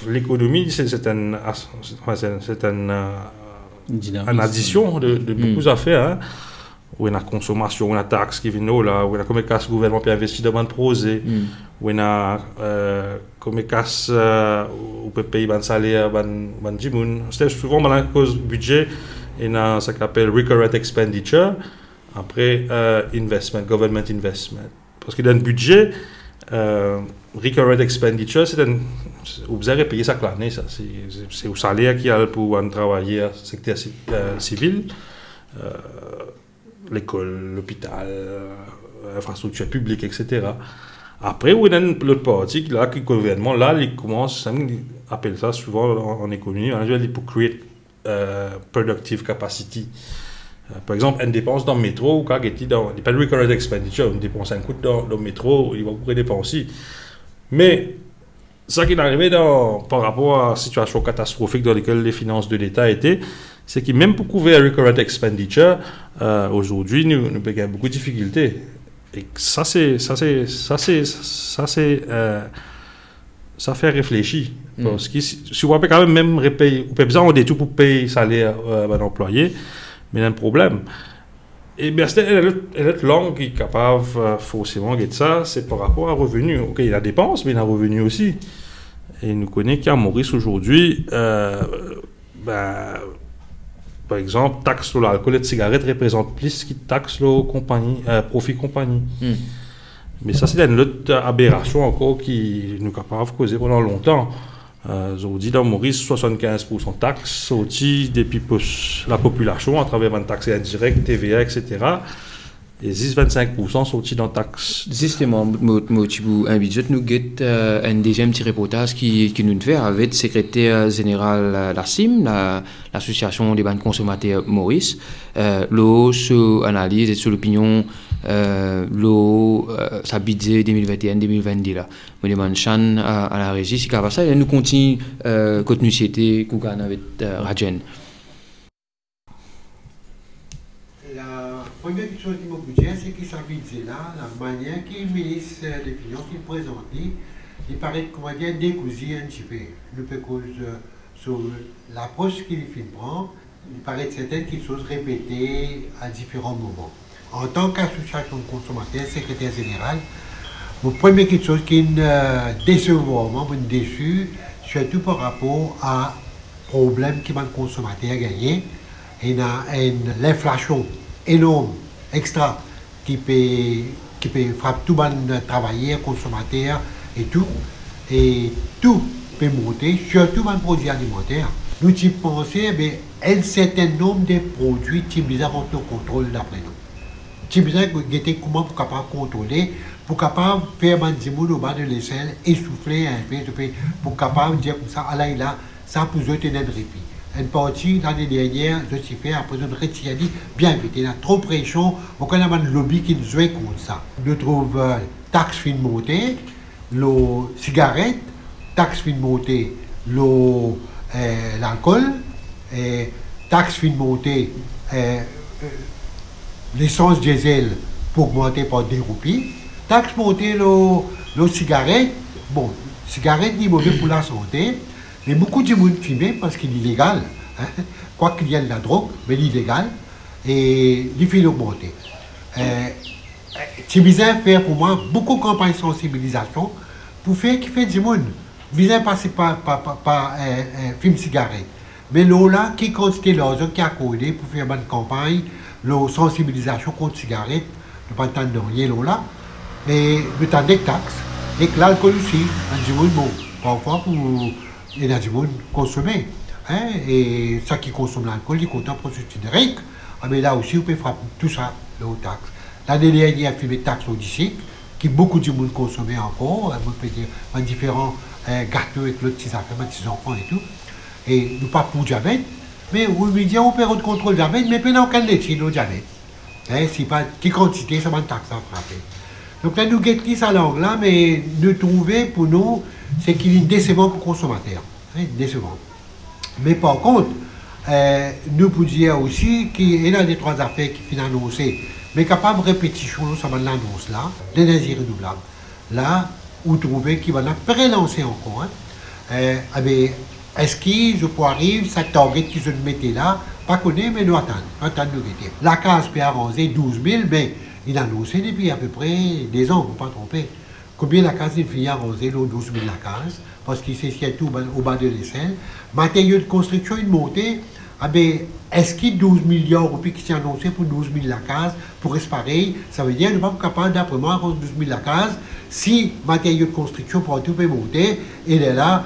L'économie, c'est une addition de beaucoup d'affaires. Hein, où il y a la consommation, où il y a la taxe qui vient là, où il y a comme le gouvernement peut investir dans un projet, où il y a comme où peut payer un salaire, un djimoun. C'est souvent à cause du budget, il y a ce qu'on appelle recurrent expenditure, après investment, government investment. Parce qu'il y a un budget, recurrent expenditure, vous avez payé ça l'année, c'est au salaire qui a pour un travailleur secteur civil, l'école, l'hôpital, l'infrastructure publique, etc. Après, il y a l'autre partie, là, que le gouvernement, là, il commence, on appelle ça souvent en économie, pour créer productive capacity. Par exemple, une dépense dans le métro, quand il n'y a pas de recurrent expenditure, une dépense un coût dans le métro, il va pouvoir dépenser. Mais, ça qui est arrivé par rapport à la situation catastrophique dans laquelle les finances de l'État étaient, c'est que même pour couvrir la recurrent expenditure, aujourd'hui, nous avons beaucoup de difficultés. Et ça fait réfléchir. Parce que si on peut quand même repayer, on peut besoin de tout pour payer le salaire à l'employé, mais il y a un problème. Et bien, c'est une autre langue qui est capable forcément de ça, c'est par rapport à revenus. Ok, il y a des dépenses, mais il y a revenus aussi. Et nous connaissons qu'à Maurice aujourd'hui, par exemple, taxe sur l'alcool et de cigarettes représente plus que taxe sur profit compagnie. Mais ça, c'est une autre aberration encore qui nous est capable de causer pendant longtemps. Aujourd'hui, dans Maurice, 75% de taxes sorties depuis la population à travers une taxe indirecte, TVA, etc. Et 10-25% sortis dans taxes. Justement, un budget nous guette un deuxième petit reportage qui nous fait avec le secrétaire général la CIM, l'association des banques consommateurs Maurice, l'eau sur analyse et sur l'opinion l'eau sa budget 2021-2022 là. Je demande Chan à la régie si capable ça et nous continue contenu c'était Koukan avec Rajen. La première chose qui m'a dit, c'est qu'il s'habille là, la manière que le ministre des Finances qui présente, il paraît comment dire décousu un petit peu. Nous peut cause sur l'approche qu'il prend, il paraît certaines qui sont répétées à différents moments. En tant qu'association de consommateurs, secrétaire général, la première chose qui me déçoit, me déçu, surtout par rapport à problème que le consommateur a gagné, et l'inflation énorme, extra, qui peut frapper tout le monde, travailleurs, consommateurs et tout peut monter, surtout dans les produits alimentaires. Nous pensons un certain nombre de produits qui sont bizarres contre le contrôle d'après nous. Qui sont bizarres comment pour capable contrôler, pour capable faire des mots au bas de l'aisselle, essouffler un peu, pour capable dire comme ça, là et là, ça pour eux tenir de répit. Une partie l'année dernière, je suis fait après une retirée bien vite. Il y a trop de pression, on a un lobby qui nous joue contre ça. Nous trouvons taxe fin montée, le cigarette, taxe fin montée, l'alcool, taxe fin montée, l'essence diesel pour augmenter par 2 roupies, taxe montée, le cigarette, bon, cigarette ni mauvais pour la santé. Mais beaucoup de monde fument parce qu'il est illégal. Hein? Quoi qu'il y ait de la drogue, mais illégal. Et il fait augmenter. C'est bizarre de faire pour moi beaucoup de campagnes de sensibilisation pour faire qu'il fait du monde. Bizarre passer par film cigarette. Mais là, qui quantité l'argent qui a accordé pour faire une campagne, la sensibilisation contre cigarette, ne pas entendre rien là. Mais le temps des taxes. Et que l'alcool aussi, un du monde, bon, parfois pour. Il y a du monde consommé. Hein? Et ceux qui consomment l'alcool, ils sont contents pour se générique. Mais là aussi, on peut frapper tout ça, les taxes. L'année dernière, il y a fait des taxes audiciques, qui beaucoup de monde consommait encore. On peut dire, différents gâteaux avec les petits affaires, les petits enfants et tout. Et nous pas pour le diabète. Mais on veut dire, on peut de contrôle diabète, mais pas aucun laitier le diabète. Hein? Si pas, quelle quantité, ça va une taxe à frapper. Donc là, nous guettons ça langue-là, mais nous trouver pour nous, c'est qu'il est décevant pour le consommateur. Hein, décevant. Mais par contre, nous pouvons dire aussi qu'il y a des 3 affaires qui sont annoncées, mais capable de répétition, ça va l'annonce là, l'énergie renouvelable. Là, vous trouvez qu'il va la relancer encore. Hein. Est-ce qu'il je peux arriver, cette target qui se mettait là, pas connaître, mais nous attendons. La case peut arranger 12 000, mais il a annoncé depuis à peu près des ans, il ne faut pas tromper. Combien la case il finit arrosée, l'eau 12 000 la case, parce qu'il s'est tout au bas de l'aisselle. Matériaux de construction, une montée, est-ce qu'il y a 12 milliards de roupies qui sont annoncés pour 12 000 la case, pour rester pareil, ça veut dire qu'il n'est pas capable d'après moi arroser 12 000 la case, si matériaux de construction pour tout peut monter, il est là,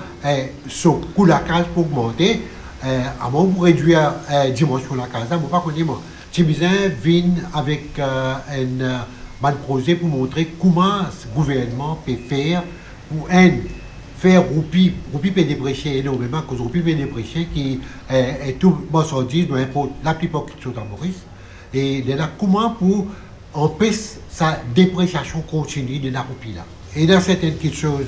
sur coût la case pour augmenter, à moins pour réduire la dimension de la case, je ne sais pas connaître moi. C'est bizarre, vient avec un projet pour montrer comment ce gouvernement peut faire pour faire roupie peut déprécier énormément, parce que roupie peut déprécier qui est tout marchandise, la plupart qui sont à Maurice. Et là, comment pour empêcher sa dépréciation continue de la roupie là. Et il y a certaines choses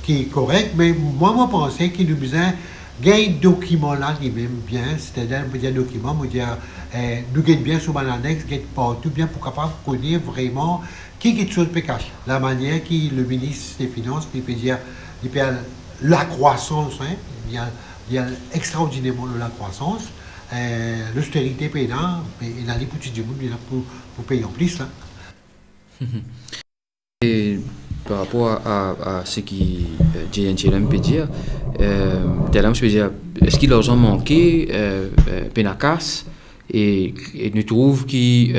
qui sont correctes, mais moi, je pense qu'il y a besoin d'un document là, lui-même bien, c'est-à-dire un document, nous gagnons bien sur l'annexe, gagnons partout bien pour capable connaître vraiment quelque chose de caché. La manière que le ministre des Finances peut dire la croissance, hein, il y a extraordinairement la croissance, l'austérité payant, il y a les petits du monde pour payer en plus. Là. Et par rapport à ce qui JNTLM peut dire, je peux dire, est-ce qu'il l'argent manqué, pénacasse, et nous trouve qu'il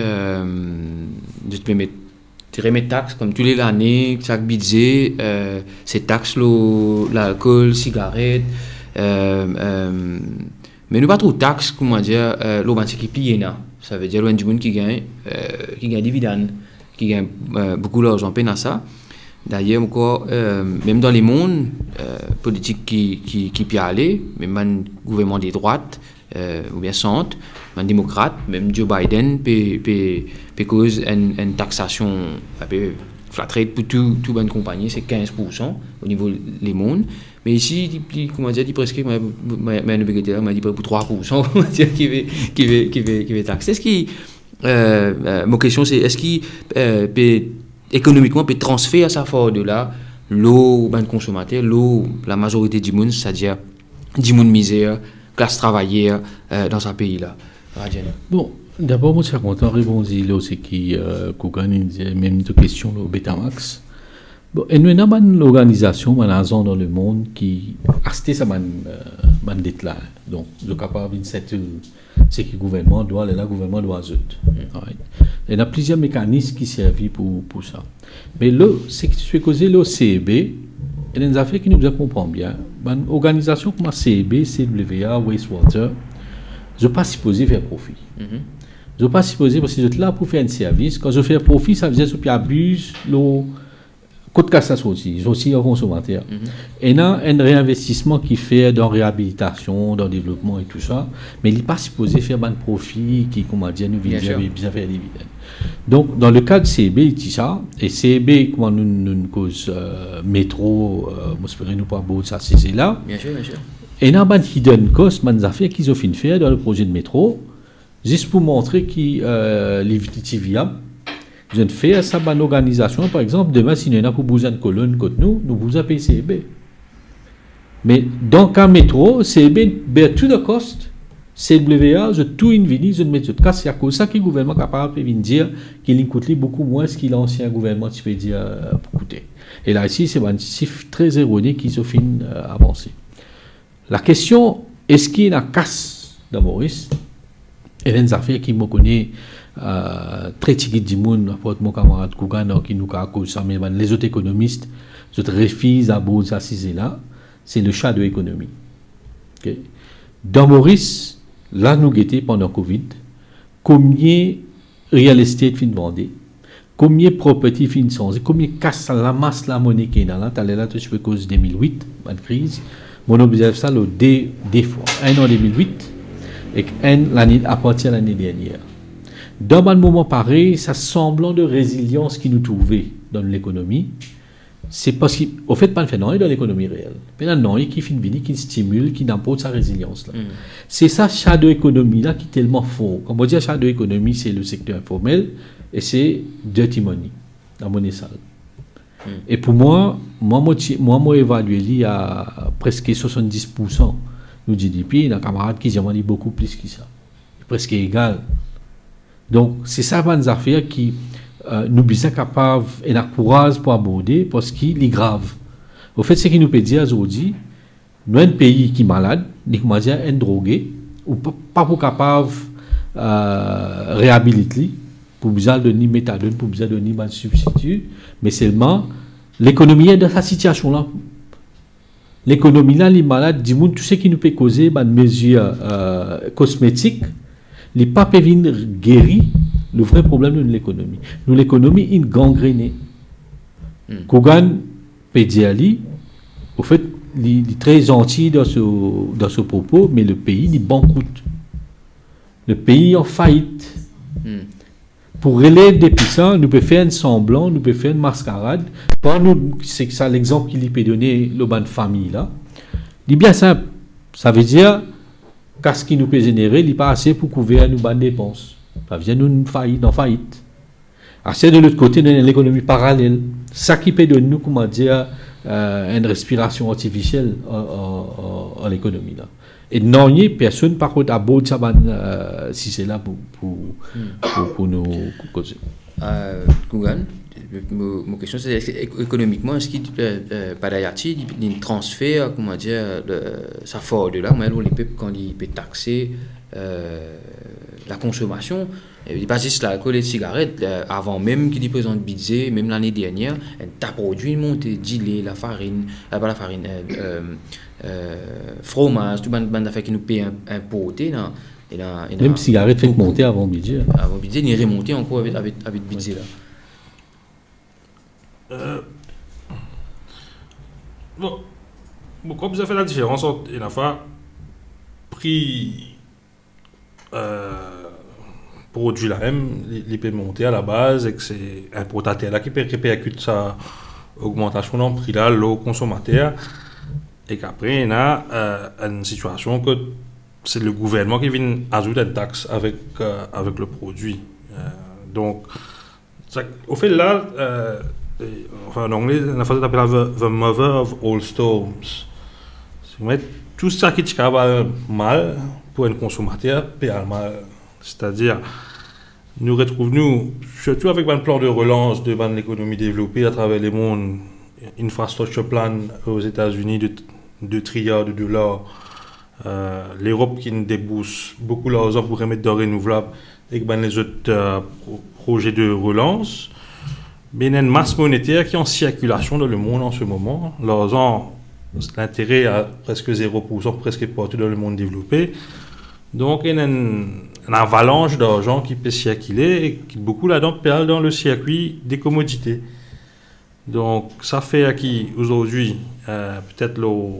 remet taxes comme tous les années, chaque budget, c'est taxes l'alcool, cigarette, mais nous pas trop taxes, comment dire, l'eau qui plie là. Ça veut dire du monde qui gagne dividendes, qui gagne beaucoup d'argent peine à ça. D'ailleurs, encore, même dans les mondes politiques qui peuvent aller, même un gouvernement des droites, ou bien centre, un démocrate, même Joe Biden, peut cause une taxation, flat rate pour toute bonne compagnie, c'est 15% au niveau des mondes. Mais ici, comment dire, il presque, m'a dit pour 3%, qui va taxer. Est-ce qui, ma question c'est, est-ce qu'il peut économiquement peut transférer à sa force de là l'eau ben consommateur, l'eau la majorité du monde, c'est-à-dire du monde misère, classe travaillère dans ce pays-là. Bon, d'abord, moi, je suis content de répondre là, c'est qui Koukan, même une question au Betamax. Bon, et nous avons une organisation, une zone dans le monde qui a acheté sa dette là. Donc, je suis capable de cette c'est que le gouvernement doit, le gouvernement doit ajouter. Il y a plusieurs mécanismes qui servent pour ça. Mais là, c'est que tu fais causer le CEB, et des affaires qui nous comprennent bien. Une organisation comme la CEB, CWA, Wastewater, je ne suis pas supposé faire profit. Je ne suis pas supposé parce que je suis là pour faire un service. Quand je fais profit, ça veut dire que je abuse le côté cassation aussi. Je suis aussi un consommateur. Et il y a un réinvestissement qui fait dans la réhabilitation, dans le développement et tout ça. Mais il n'est pas supposé faire un profit qui, comment dire, nous vient faire des dividendes. Donc, dans le cas de CEB, il dit ça. Et CEB, comment nous cause métro, j'espère nous pas beau ça, c'est là. Bien sûr, bien sûr. Et il y a un hidden cost, des affaires qu'ils ont fait faire dans le projet de métro, juste pour montrer qu'il est viable. Ils ont fait ça dans l'organisation, par exemple, demain, si nous avons pour besoin de colonne contre nous, nous vous payé CEB. Mais dans le cas métro, CEB bear tout le cost. CWA, je tout invini, je ne mets tout cas, c'est à cause de ça que le gouvernement est capable de dire qu'il coûte beaucoup moins que l'ancien gouvernement, tu peux dire, pour coûter. Et là, ici, c'est un chiffre très erroné qui se finit avancer. La question, est-ce qu'il y a une casse dans Maurice? Et les affaires qui me connaissent très ticket du monde, mon camarade Kougan, qui nous a causé ça, mais les autres économistes, je refuse à bout ça, c'est là, c'est le chat de l'économie. Okay? Dans Maurice, là, nous guettons pendant Covid, combien real estate fin vendé, combien property fin sans, combien casse la masse la monnaie qui est là, tu là, tu peux cause 2008, une crise, mon observe ça le deux fois, un en 2008 et un l'année à partir de l'année dernière. Dans un moment pareil, ça semblant de résilience qui nous trouvait dans l'économie, c'est parce qu'au fait, pas le phénomène dans l'économie réelle. Mais là, non, qui fait une vie, qui stimule, qui n'importe sa résilience. C'est ça, shadow économie là, qui est tellement fort. Quand on dit shadow économie, c'est le secteur informel et c'est dirty money, la monnaie sale. Et pour moi, évalué à presque 70% du GDP, il y a un camarade qui dit beaucoup plus que ça. Presque égal. Donc, c'est ça, une affaire qui nous sommes capables et nous courage pour aborder parce qu'il est grave. Au fait, ce qui nous peut dire aujourd'hui, nous sommes un pays qui est malade, nous sommes un drogué, ou pas pour capable réhabiliter, pour besoin de ni méthadone, pour besoin de ni substitut, mais seulement l'économie est dans cette situation-là. L'économie là, les malades, du monde, tout ce qui nous peut causer des mesures cosmétiques, les pas peuvent guérir le vrai problème de l'économie. Nous, l'économie est gangrénée. Kougan peut dire, au fait, il est très gentil dans ce propos, mais le pays est banqueroute. Le pays est en faillite. Pour relèver des puissants, nous pouvons faire un semblant, nous pouvons faire une mascarade. Pour nous, c'est ça l'exemple qu'il peut donner le ban de famille là. Il est bien simple. Ça veut dire qu'est-ce qui nous peut générer, il n'est pas assez pour couvrir nos bonnes dépenses. Ça veut dire nous une faillite, en faillite. Assez de l'autre côté, dans l'économie parallèle. Ça qui peut donner nous, comment dire, une respiration artificielle en l'économie là. Et non, il n'y a personne par contre à bout de ça, si c'est là pour nous causer. Kougan, ma question c'est économiquement, est-ce qu'il y a un transfert, comment dire, ça fort de là, mais les peuples quand ils peuvent taxer la consommation, il pas juste l'alcool et les cigarettes, avant même qu'il y présente budget, même l'année dernière, un produit monté, dilé, la farine, pas la farine, fromage, tout le monde qui nous paye importer, Même cigarette fait monter avant budget. Avant budget, il est remonté encore avec budget là. Bon, comme ça fait la différence entre une fois prix produit là même, il peut monter à la base et que c'est un importateur là qui répercute sa augmentation dans le prix là, au consommateur, et qu'après il y a une situation que c'est le gouvernement qui vient ajouter une taxe avec le produit. Donc, ça, au fait là, enfin, en anglais, la phrase s'appelle the mother of all storms. Tout ça qui va mal pour un consommateur, peut mal. C'est-à-dire, nous retrouvons, surtout avec un plan de relance de l'économie développée à travers le monde, infrastructure plan aux États-Unis de $2 trilliards, l'Europe qui nous débourse beaucoup d'argent pour remettre dans renouvelable et les autres projets de relance. Mais il y a une masse monétaire qui est en circulation dans le monde en ce moment. L'argent, l'intérêt à presque 0%, presque partout dans le monde développé. Donc, il y a une avalanche d'argent qui peut circuler et qui, beaucoup là-dedans, perd dans le circuit des commodités. Donc, ça fait à qui, aujourd'hui, peut-être les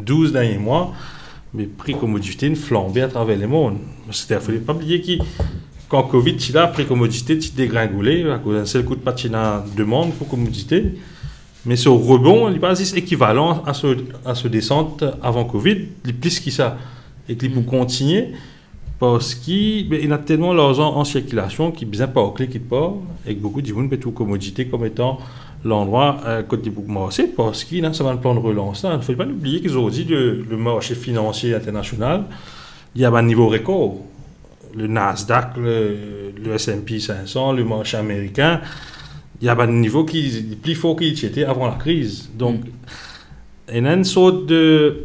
12 derniers mois, les prix commodités flambé à travers le monde. C'est-à-dire qu'il ne faut pas oublier que quand Covid, il a prix commodité, il dégringolé, à cause d'un seul coup de patina demande pour commodité. Mais ce rebond, il n'est pas équivalent à ce descente avant Covid, il est plus que ça. Et qu'il peut continuer parce qu'il y a tellement d'argent en circulation qui est bien pas au clé qui part, et que beaucoup de gens mettent tout commodité comme étant l'endroit côté pour commencer parce qu'il y a un plan de relance. Il ne faut pas oublier qu'aujourd'hui, le marché financier international, il y a un niveau record. Le Nasdaq, le S&P 500, le marché américain, il y a un niveau qui est plus fort qu'il était avant la crise. Donc, il y a une sorte de...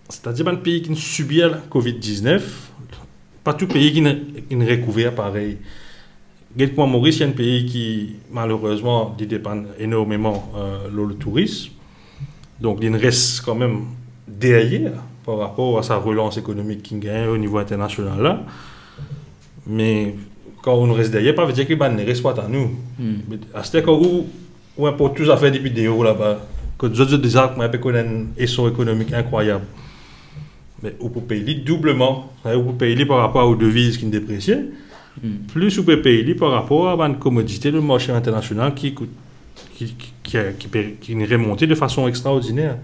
c'est-à-dire un pays qui subit la Covid-19, pas tout pays qui ne recouvert pareil. Quelquefois, Maurice, il y a un pays qui, malheureusement, dépend énormément le tourisme. Donc, il reste quand même derrière par rapport à sa relance économique qui gagne au niveau international là. Mais quand on reste derrière, pas veut dire qu'il ne reste pas à nous. C'est-à-dire qu'on importe tous à faire des vidéos là-bas, que nous autres déjà qu'on a un essor économique incroyable. Mais on peut payer doublement, on peut payer par rapport aux devises qui ne déprécient, plus on peut payer par rapport à une commodité du marché international qui est remontée de façon extraordinaire.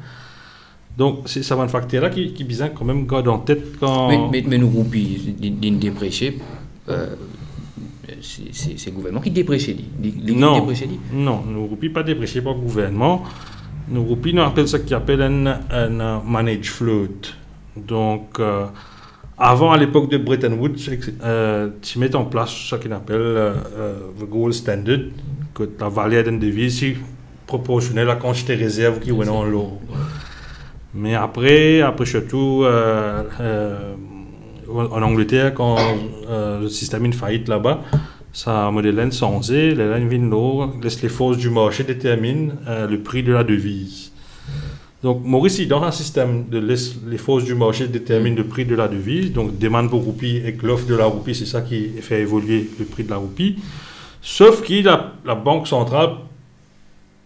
Donc, c'est ça un facteur-là qui bizarre quand même garde en tête quand... Mais nous, d'une dépréciée, c'est le gouvernement qui déprécie. Non, nous ne pas déprécier par le gouvernement. Nous appelons ça qu'on appelle un managed float. Donc, avant, à l'époque de Bretton Woods, tu mets en place ce qu'on appelle le gold standard, que la valeur d'une devise est proportionnelle à la quantité de réserve qui est dans l'eau. Mais après surtout, en Angleterre, quand le système est faillite là-bas, ça modèle changé, laisse les forces du marché déterminent le prix de la devise. Donc, Maurice, dans un système de les forces du marché déterminent le prix de la devise, donc demande pour roupie et que l'offre de la roupie, c'est ça qui fait évoluer le prix de la roupie. Sauf que la Banque centrale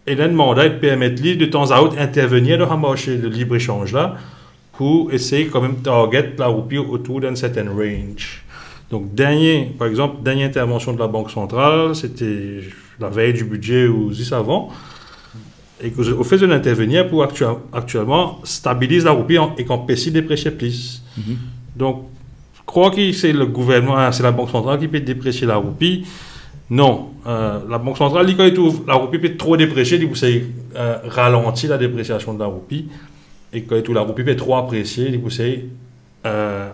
a un mandat de permettre de temps à autre intervenir dans un marché de libre-échange là pour essayer quand même de target la roupie autour d'un certain range. Donc, par exemple, dernière intervention de la Banque centrale, c'était la veille du budget ou 10 avant. Et qu'au fait de l'intervenir pour actuellement stabiliser la roupie et qu'empêcher de déprécier plus. Donc, je crois que c'est le gouvernement, c'est la Banque centrale qui peut déprécier la roupie. Non, la Banque centrale, quand la roupie peut trop déprécier, vous savez, ralentir la dépréciation de la roupie. Et quand la roupie peut trop apprécier, vous savez,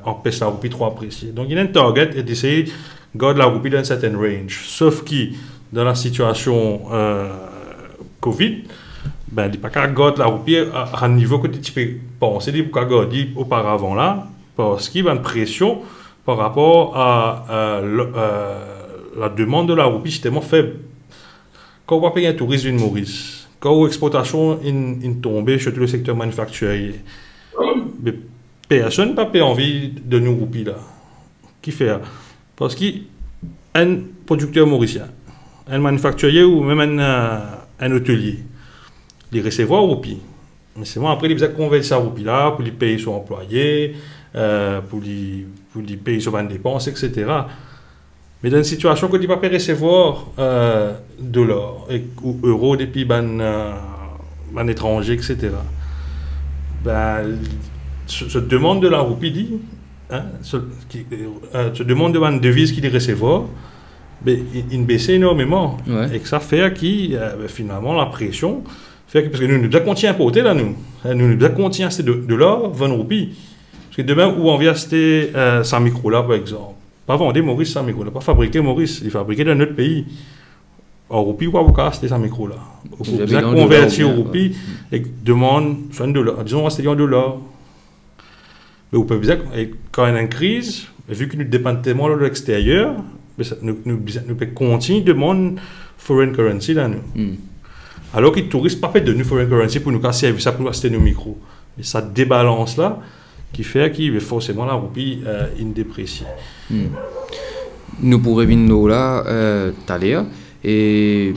empêcher la roupie trop apprécier. Donc, il y a un target d'essayer de garder la roupie dans un certain range. Sauf que dans la situation Covid, ben, il n'y a pas qu'à garder la roupie à un niveau que tu peux penser, il faut garder auparavant là, parce qu'il y a une pression par rapport à la demande de la roupie justement faible. Quand on va payer un tourisme d'une Maurice, quand l'exportation est tombée, surtout le secteur manufacturier, personne n'a pas envie de nous roupies là. Qui fait? Parce qu'un producteur mauricien, un manufacturier ou même un hôtelier, il recevoir roupies. Mais c'est moi après, il a convertir sa roupie là pour lui payer son employé, pour lui payer son dépenses, etc. Mais dans une situation que tu ne peux pas recevoir dollars ou euros depuis un étranger, etc. Ben, se demande de la roupie dit, se demande de la devise qu'il recevoir, ben, il baisse énormément. Ouais. Et que ça fait finalement la pression. Fait que, parce que nous avons continué à importer là, nous avons continué à acheter de l'or, 20 roupies. Parce que demain, où on vient acheter 100 micros là, par exemple. Pas vendre Maurice 100 micros là, pas fabriquer Maurice, il fabriquer dans notre pays. En roupies, ou pas acheter 100 micros là. Vous avez convertir en roupies et demande soit $1. Disons, c'est $1. Mais vous pouvez dire, quand il y a une crise, vu que nous dépendons tellement de l'extérieur, nous pouvons continuer de demander foreign currency là, nous. Alors que les touristes ne pas fait de nous foreign currency pour nous casser ça pour acheter nos micros. Et ça débalance là qui fait qu'il forcément la roupie indépréciée. Nous pourrions venir là tout à l'heure et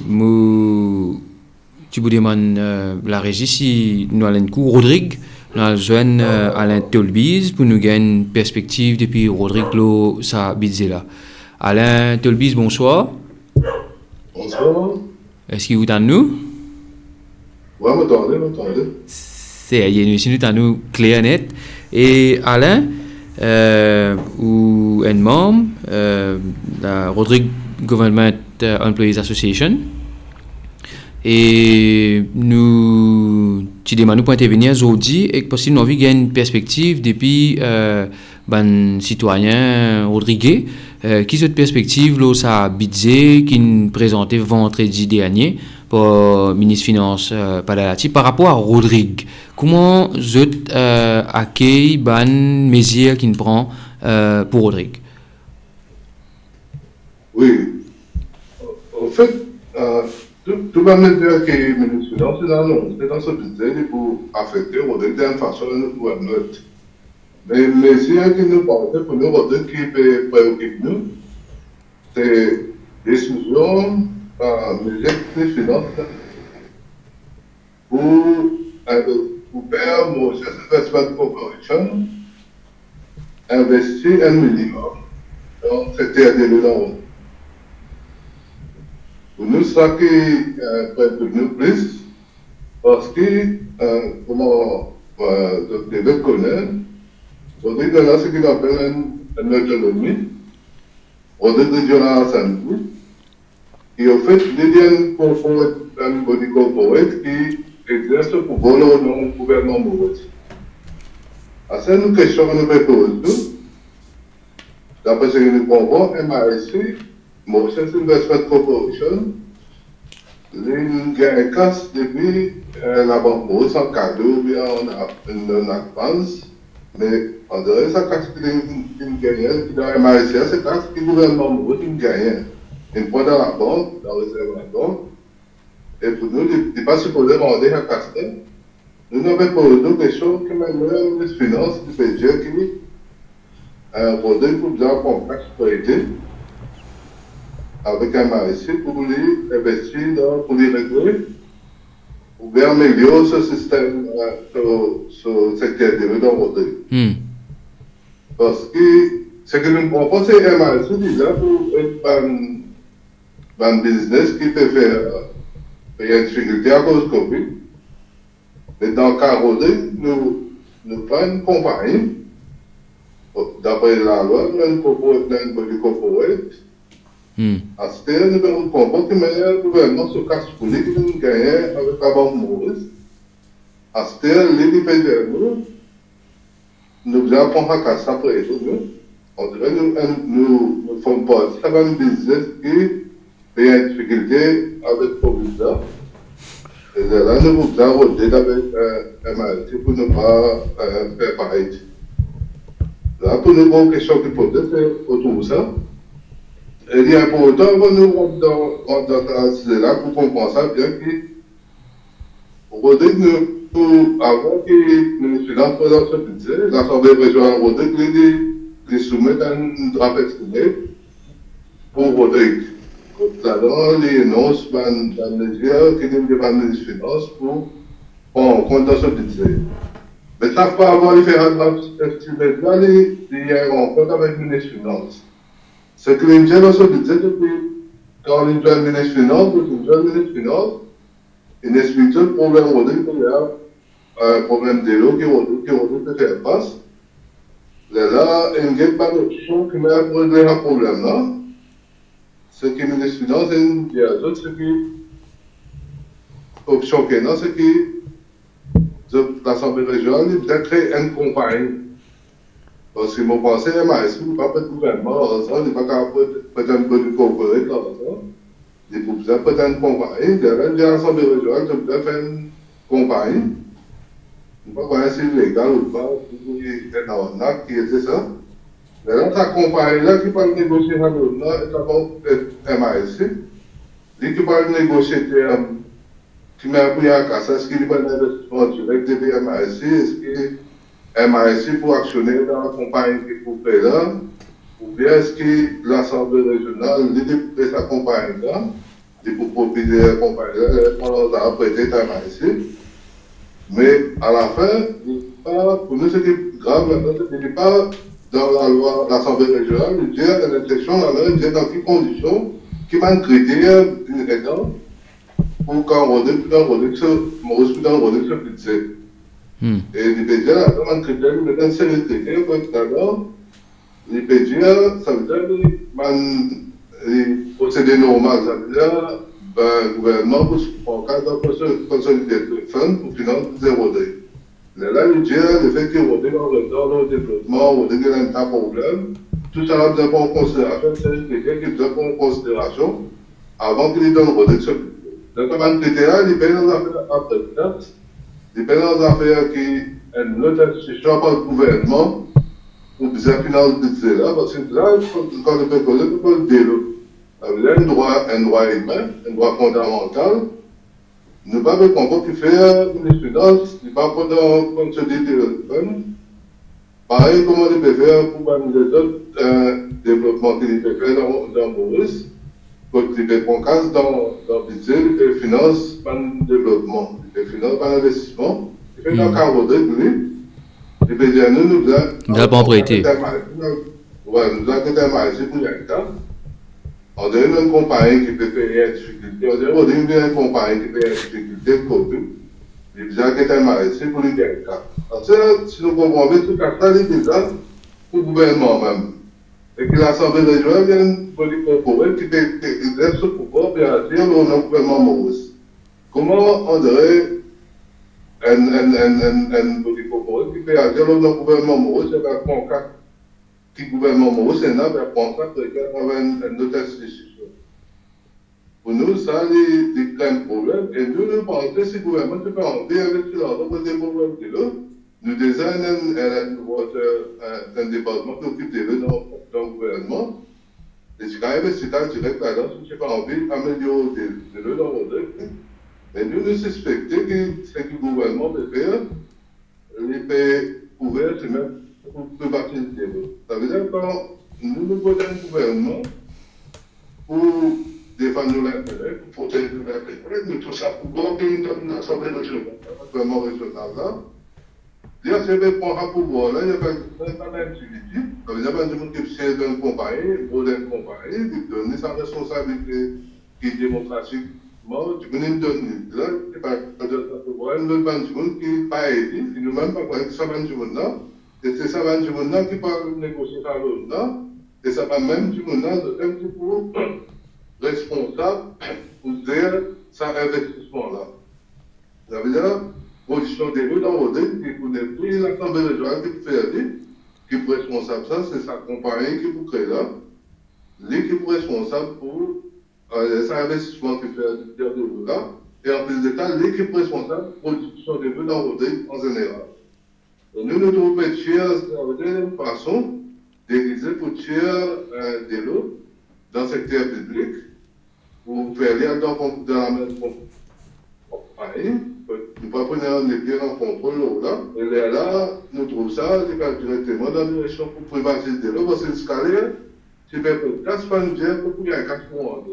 tu me demandes la régie si nous allons coup Rodrigue nous allons Alain Tolbiz pour nous gagner une perspective depuis Rodrigue lo sa budget là. Alain Tolbiz, bonsoir. Bonsoir. Est-ce que vous entendez nous? Oui, m'entendez. C'est nous entendons clair et net. Et Alain, ou un membre de la Rodrigue Government Employees Association, et nous demandons pour intervenir aujourd'hui et que possible nous avons une perspective depuis citoyen Rodrigue qui cette perspective là ça budget qui nous présentait vendredi dernier par ministre Finance Padalati par rapport à Rodrigue. Comment vous accueillez les mesures qu'il prend pour Rodrigue? Oui. En fait, tout va me dire que le ministre Finance c'est dans ce budget pour affecter Rodrigue d'une façon ou d'une autre. Mais les mesures qui nous parlent pour nous, Rodrigue qui préoccupe nous, c'est décision des finances pour faire mon Investment Corporation investir $1 million dans le secteur de l'eau. Pour nous, ça qui préoccupe nous plus, parce que, comment le Québec connaît, Rodrigue a ce qu'il appelle une autonomie, Rodrigue régional à Saint-Louis. Et en fait, l'idée pour un body corporate qui exerce le pouvoir au nom du gouvernement maurice. À cette une question que nous posons, d'après ce que nous comprenons, MASC, Mauritius Investment Corporation, il y a un cas depuis la banque maurice en cadeau ou bien en avance, mais en dehors de ça, quand il gagne, dans la MASC, c'est quand le gouvernement maurice gagne. Il prend dans la banque, dans le réserve de la banque, et pour nous, il n'est pas supposé demander à Castel. Nous avons posé une question que maintenant, le ministre des Finances du budget qui Rodrigue pour bien comprendre ce avec un MASC pour lui investir pour les régler, ou bien améliorer ce système, ce secteur de l'eau dans Rodrigue. Parce que ce que nous comprenons, c'est un MASC déjà pour un business qui peut faire une difficulté à cause de Covid. Mais dans le cas Rodrigue, nous prenons une compagnie, d'après la loi, nous avons une body corporate. À ce stade, nous avons compris que le gouvernement se casse pour lui, que nous gagnons avec la banque Maurice. À ce stade, les pays nous avons prendre la casse après nous. On dirait que nous ne faisons pas un business qui a une difficulté avec le provisoire. Et là, nous vous avons rodé avec un MASC pour ne pas faire pareil. Là, pour nous, une question qui peut être autour de ça. Et il est important que nous rentrons dans ce là pour comprendre ça bien que Rodrigue, avant que le finance présente ce budget, l'Assemblée régionale Rodrigue les soumet à une draft exprimé pour Rodrigue. Là-dedans, les énonce dans les mesures qui viennent devant les finances pour prendre en compte dans ce budget. Mais ça, pas avoir les faire draft exprimé, là, il y a une rencontre avec le ministre des Finances. Ce que les gens dans ce budget, depuis quand les gens le ministre des Finances, il explique le problème Rodrigue, il y a un problème de l'eau qui peut faire face. Là, il n'y a pas d'option qui m'a pour régler un problème là. Ce qui est le ministre des Finances, il y a d'autres, ce qui option qu'il y a, c'est que l'Assemblée régionale, il a créé une compagnie. Parce que mon pensée, MAS, il n'y a pas de gouvernement, il n'y a pas peut-être de corporate là, il faut peut-être une compagnie, il y a l'Assemblée régionale, il peut faire une compagnie. Je ne sais pas si c'est légal ou pas, il y a un acte qui était ça. Mais là, ta compagnie-là qui parle de négocier avec l'autre, ça va être MASC. Lui qui parle de négocier, qui met un peu à casse, est-ce qu'il y a un investissement direct depuis MASC? Est-ce que MASC pour actionner dans la compagnie qui est faire là? Ou bien est-ce que l'Assemblée régionale, lui, depuis sa compagnie-là, il pour proposer la compagnie-là, on a prêté à MASC. Mais à la fin, pour nous, ce qui est grave maintenant, c'est qu'il n'est pas dans la loi de l'Assemblée régionale, il dit à l'intention, il dit dans quelles conditions, qui va un critère, une exemple, pour qu'on redonne ce budget. Et il peut dire, dans un critère, il met un seul critère, comme tout à l'heure, il peut dire, ça veut dire, le procédé normal, ça veut dire, le gouvernement, pour consolider le fonds pour financer Rodrigue. Là, il dit, le fait que Rodrigue dans le développement, Rodrigue a un problème, tout ça là, besoin prendre en considération, c'est quelqu'un qui doit prendre en considération avant qu'il donne Rodrigue ce budget. Donc, comme un critère, il paye dans affaires après il paye dans affaires qui est une autre institution par le gouvernement pour bien financer le budget là, parce que là, quand le fait causer, il faut le délo. Ça veut dire un droit humain, un droit fondamental. Ne pas me comprendre qu'il fait une finance, il ne pas prendre comme se dit téléphone. Pareil, comment il peut faire pour les autres développements qu'il peut faire dans Maurice, quand il peut prendre casse dans le budget, il peut financer par le développement, il peut financer par l'investissement, il fait dans le cadre de lui, il peut dire nous avons pas prêté. Ouais, nous avons été marché pour l'État. On dirait une compagnie qui peut payer en difficulté. On dirait une compagnie qui paye en difficulté pour tout. Il y a quelqu'un marché pour les cas. Si nous comprenons bien, tout ça, c'est déjà pour le gouvernement même. Et que l'Assemblée régionale vient pour les corporate qui exerce ce pouvoir pour agir dans le gouvernement Maurice. Comment on dirait un politique corporate qui peut agir dans le gouvernement Maurice et va prendre qui gouvernement Maurice et n'a pas prendre avec une autre institution. Pour nous, ça, les grands problèmes. Et nous pensons que si le gouvernement peut enlever avec l'argent pour des problèmes de l'eau, nous désignons un département qui occupe de l'eau dans le gouvernement. Et si quand même, c'est un direct là-dedans, si je n'ai pas envie d'améliorer de l'eau dans le domaine. Mais nous suspectons que ce que le gouvernement peut faire, il peut couvrir, c'est même pour bâtir de l'eau. Ça veut dire que quand nous votons un gouvernement pour défendre l'intérêt, pour protéger l'intérêt, mais tout ça pour bloquer l'Assemblée régionale, vraiment régionale là. Dire que c'est pour un pouvoir là, il n'y a pas d'activité. Ça veut dire que les gens qui siègent dans une compagnie, ou dans une compagnie, ils donnent sa responsabilité qui est démocratiquement, tu peux nous donner. Là, c'est pas de pouvoir, nous avons des gens qui ne sont pas aidés, qui ne même pas connaître ça, et c'est ça, des gens qui peuvent négocier par l'autre, et ça va même du monde de un petit peu responsable pour dire ça investissement-là. Ça veut dire, position des rues dans Rodrigue, qui pour plus l'Assemblée régionale qui peut faire, qui est responsable ça, c'est sa compagnie qui peut créer là, lui qui est responsable pour cet investissement qui fait de rues là, et en plus de ça, lui qui est responsable pour la position des rues dans Rodrigue en général. Donc nous nous trouvons cher, ça veut dire une façon d'ériger pour tirer de l'eau dans le secteur public, pour faire lien dans la même compagnie, nous pas prendre un équipe en contrôle là, et là, nous trouvons ça directement dans la direction pour privatiser l'eau, parce que le scalaire, tu fais podcast, pas nous dire que pour y avoir 4 mois.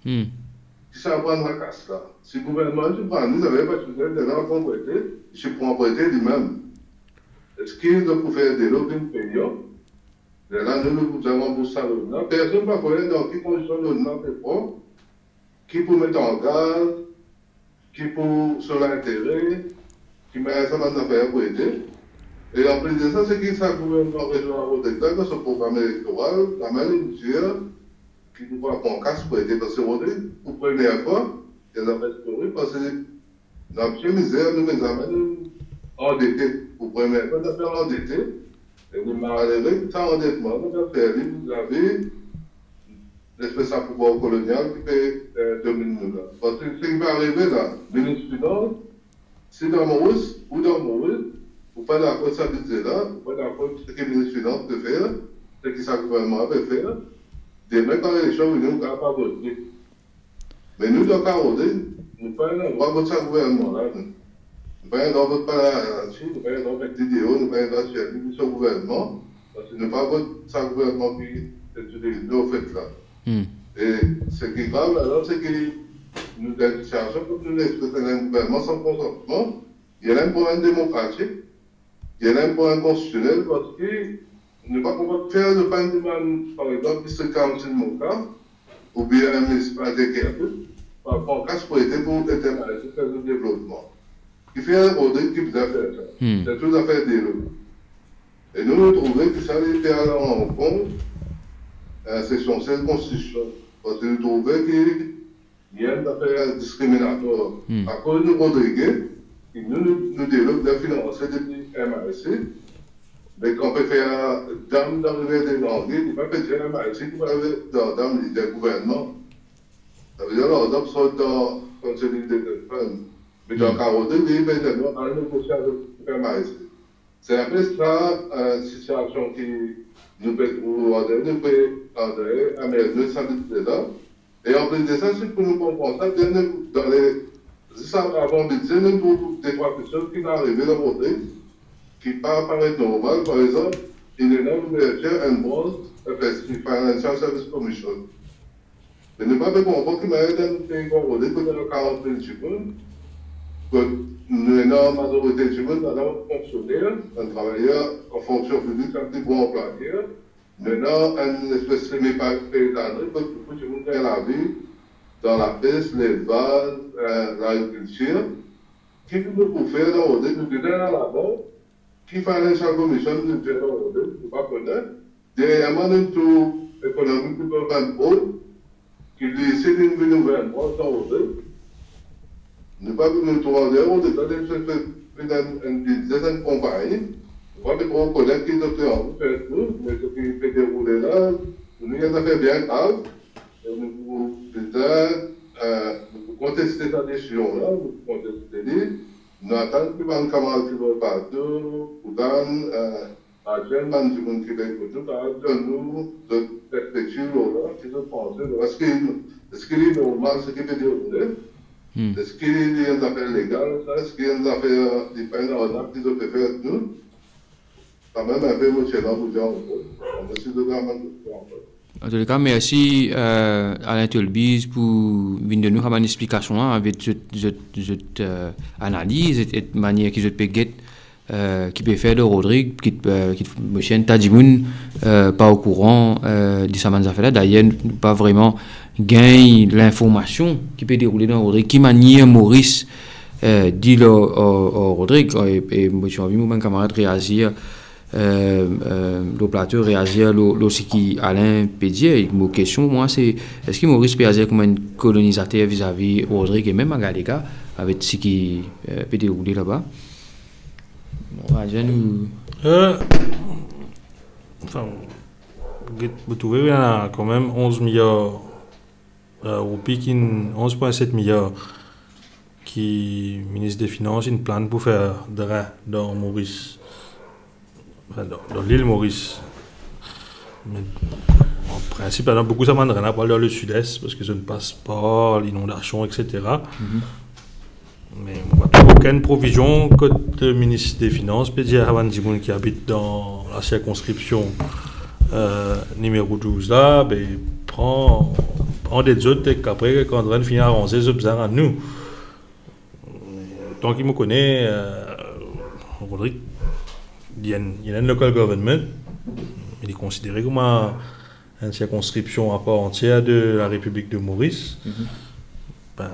Si ça prend la casse là, si le gouvernement, tu prends, nous n'avons pas besoin de l'argent pour prêter, je prends prêter lui-même. Est-ce qu'il doit faire des lots d'une payant? Là, nous avons pour ça là. Personne ne va connaître dans quelles conditions nous n'avons pas, qui peut mettre en garde, qui peut sur l'intérêt, qui met un certain nombre d'affaires pour aider. Et en plus de ça, c'est qu'il s'agit du gouvernement régional dans ce programme électoral, la même mesure qui nous va prendre casse pour aider. Parce que aujourd'hui, pour la première fois, il y a des affaires parce que la petite misère nous amène endettés. Pour la première fois, nous avons endettés. Et nous malheureux, sans endettement, nous avons fait vous avez l'espèce de pouvoir colonial qui fait dominer nous là. Parce que ce qui va arriver là, le ministre des Finances, c'est dans Maurice ou dans Maurice, vous pas d'accord avec ça là, vous pas d'accord avec ce que le ministre des Finances peut faire, ce que le gouvernement peut faire. Demain, quand l'élection est venue, nous ne pouvons pas voter. Mais nous, dans le cas où nous pas un droit de ce gouvernement là. Nous ne pouvons pas voter par la hiérarchie, nous ne pouvons pas mettre d'idéaux, nous ne pouvons pas faire ce gouvernement, parce que nous ne pouvons pas voter ce gouvernement qui est utilisé au fait là. Et ce qui est grave alors, c'est que nous avons une situation pour nous exprimer un gouvernement sans consentement. Il y a un problème démocratique, il y a un problème constitutionnel, parce que nous ne pouvons pas faire de pas une demande, par exemple, qui se calme sur mon cas, ou bien un municipalité qui a pu, par rapport à ce pour aider pour internaliser le développement. Qui fait un audit qui vous a fait ça. C'est tout à fait développé. Et nous, nous trouvons que ça allait faire en compte. C'est censé la Constitution. Parce que nous trouvons qu'il y a une affaire discriminatoire. À cause de Rodriguez, qui nous développe des finances depuis MASC, mais qu'on peut faire dame dans le des langues, il ne peut pas faire MASC qui va aller dans le gouvernement. Ça veut dire que l'ordre sort dans le conseil de femmes. Mais dans le cas où il y a un négociateur pour MASC. C'est un peu ça, une situation qui nous peut amener ça là. Et en plus de ça, c'est pour nous comprendre ça, dans les ça avant de dire, nous des trois personnes qui sont arrivées dans le monde, qui pas paraître normal, par exemple, il est là l'ouverture un board, Financial Service Commission. Mais ne pas comprendre qu'il m'a aidé à nous faire comprendre que dans le 40 000 secondes, que nous avons la majorité du monde, nous avons fonctionnaire, un travailleur en fonction publique, un petit bon employeur. Maintenant, une espèce de semi-paysannerie, que tout le monde a la vie, dans la pêche, l'élevage, l'agriculture, qui peut nous faire dans le monde, nous donnons là-bas, qui fait une chaque commission, nous donnons dans le monde, nous ne pas connaître. Derrière, nous tout économique, nous avons un pôle, qui décide de nous gouvernement dans le monde. Nous ne pouvons pas nous trouver on est une dizaine de compagnies. On va reconnaître qu'ils ont fait en fait tout, mais ce qui fait dérouler là, nous avons fait bien grave. Nous pouvons contester cette décision-là, nous pouvons contester. Nous attendons que les camarades qui vont partout, pour gagner, à Germain, du monde qui va écouter, nous, de perspective là, qui se pensent. Est-ce qu'il est normal ce qui peut dérouler? Est-ce qu'il y a une affaire légale? Est-ce qu'il y a une affaire qui peut faire nous? Quand même un peu émotionnel pour dire merci de en tout cas, merci Alain Tolbiz pour venir nous avoir une explication avec cette analyse et manière qu'ils peut qui peut faire de Rodrigue, qui monsieur Tadimoun pas au courant de sa affaire. D'ailleurs, pas vraiment gagne l'information qui peut dérouler dans Rodrigue, qui manière Maurice dit le Rodrigue et monsieur envie mon camarade réagir. Le plateau réagir lorsque Alain Pédier. Mon question, moi, c'est est-ce que Maurice peut agir comme un colonisateur vis-à-vis Rodrigue et même à Galega avec ce qui peut dérouler là-bas? Enfin, vous trouvez qu'il y a quand même 11 milliards roupies, 11,7 milliards qui ministre des Finances une plane pour faire de rien dans Maurice. Dans l'île Maurice. Mais en principe, beaucoup ça m'en pas dans le sud-est parce que je ne passe pas l'inondation, etc. Mais on n'a aucune provision que le ministre des Finances peut dire à Djimoun qui habite dans la circonscription numéro 12 là, ben, prend des autres et qu'après, quand on finit à arranger, c'est besoin à nous. Tant qu'il me connaît, Rodrigue, il y a un local government, il est considéré comme une circonscription à part entière de la République de Maurice. Ben,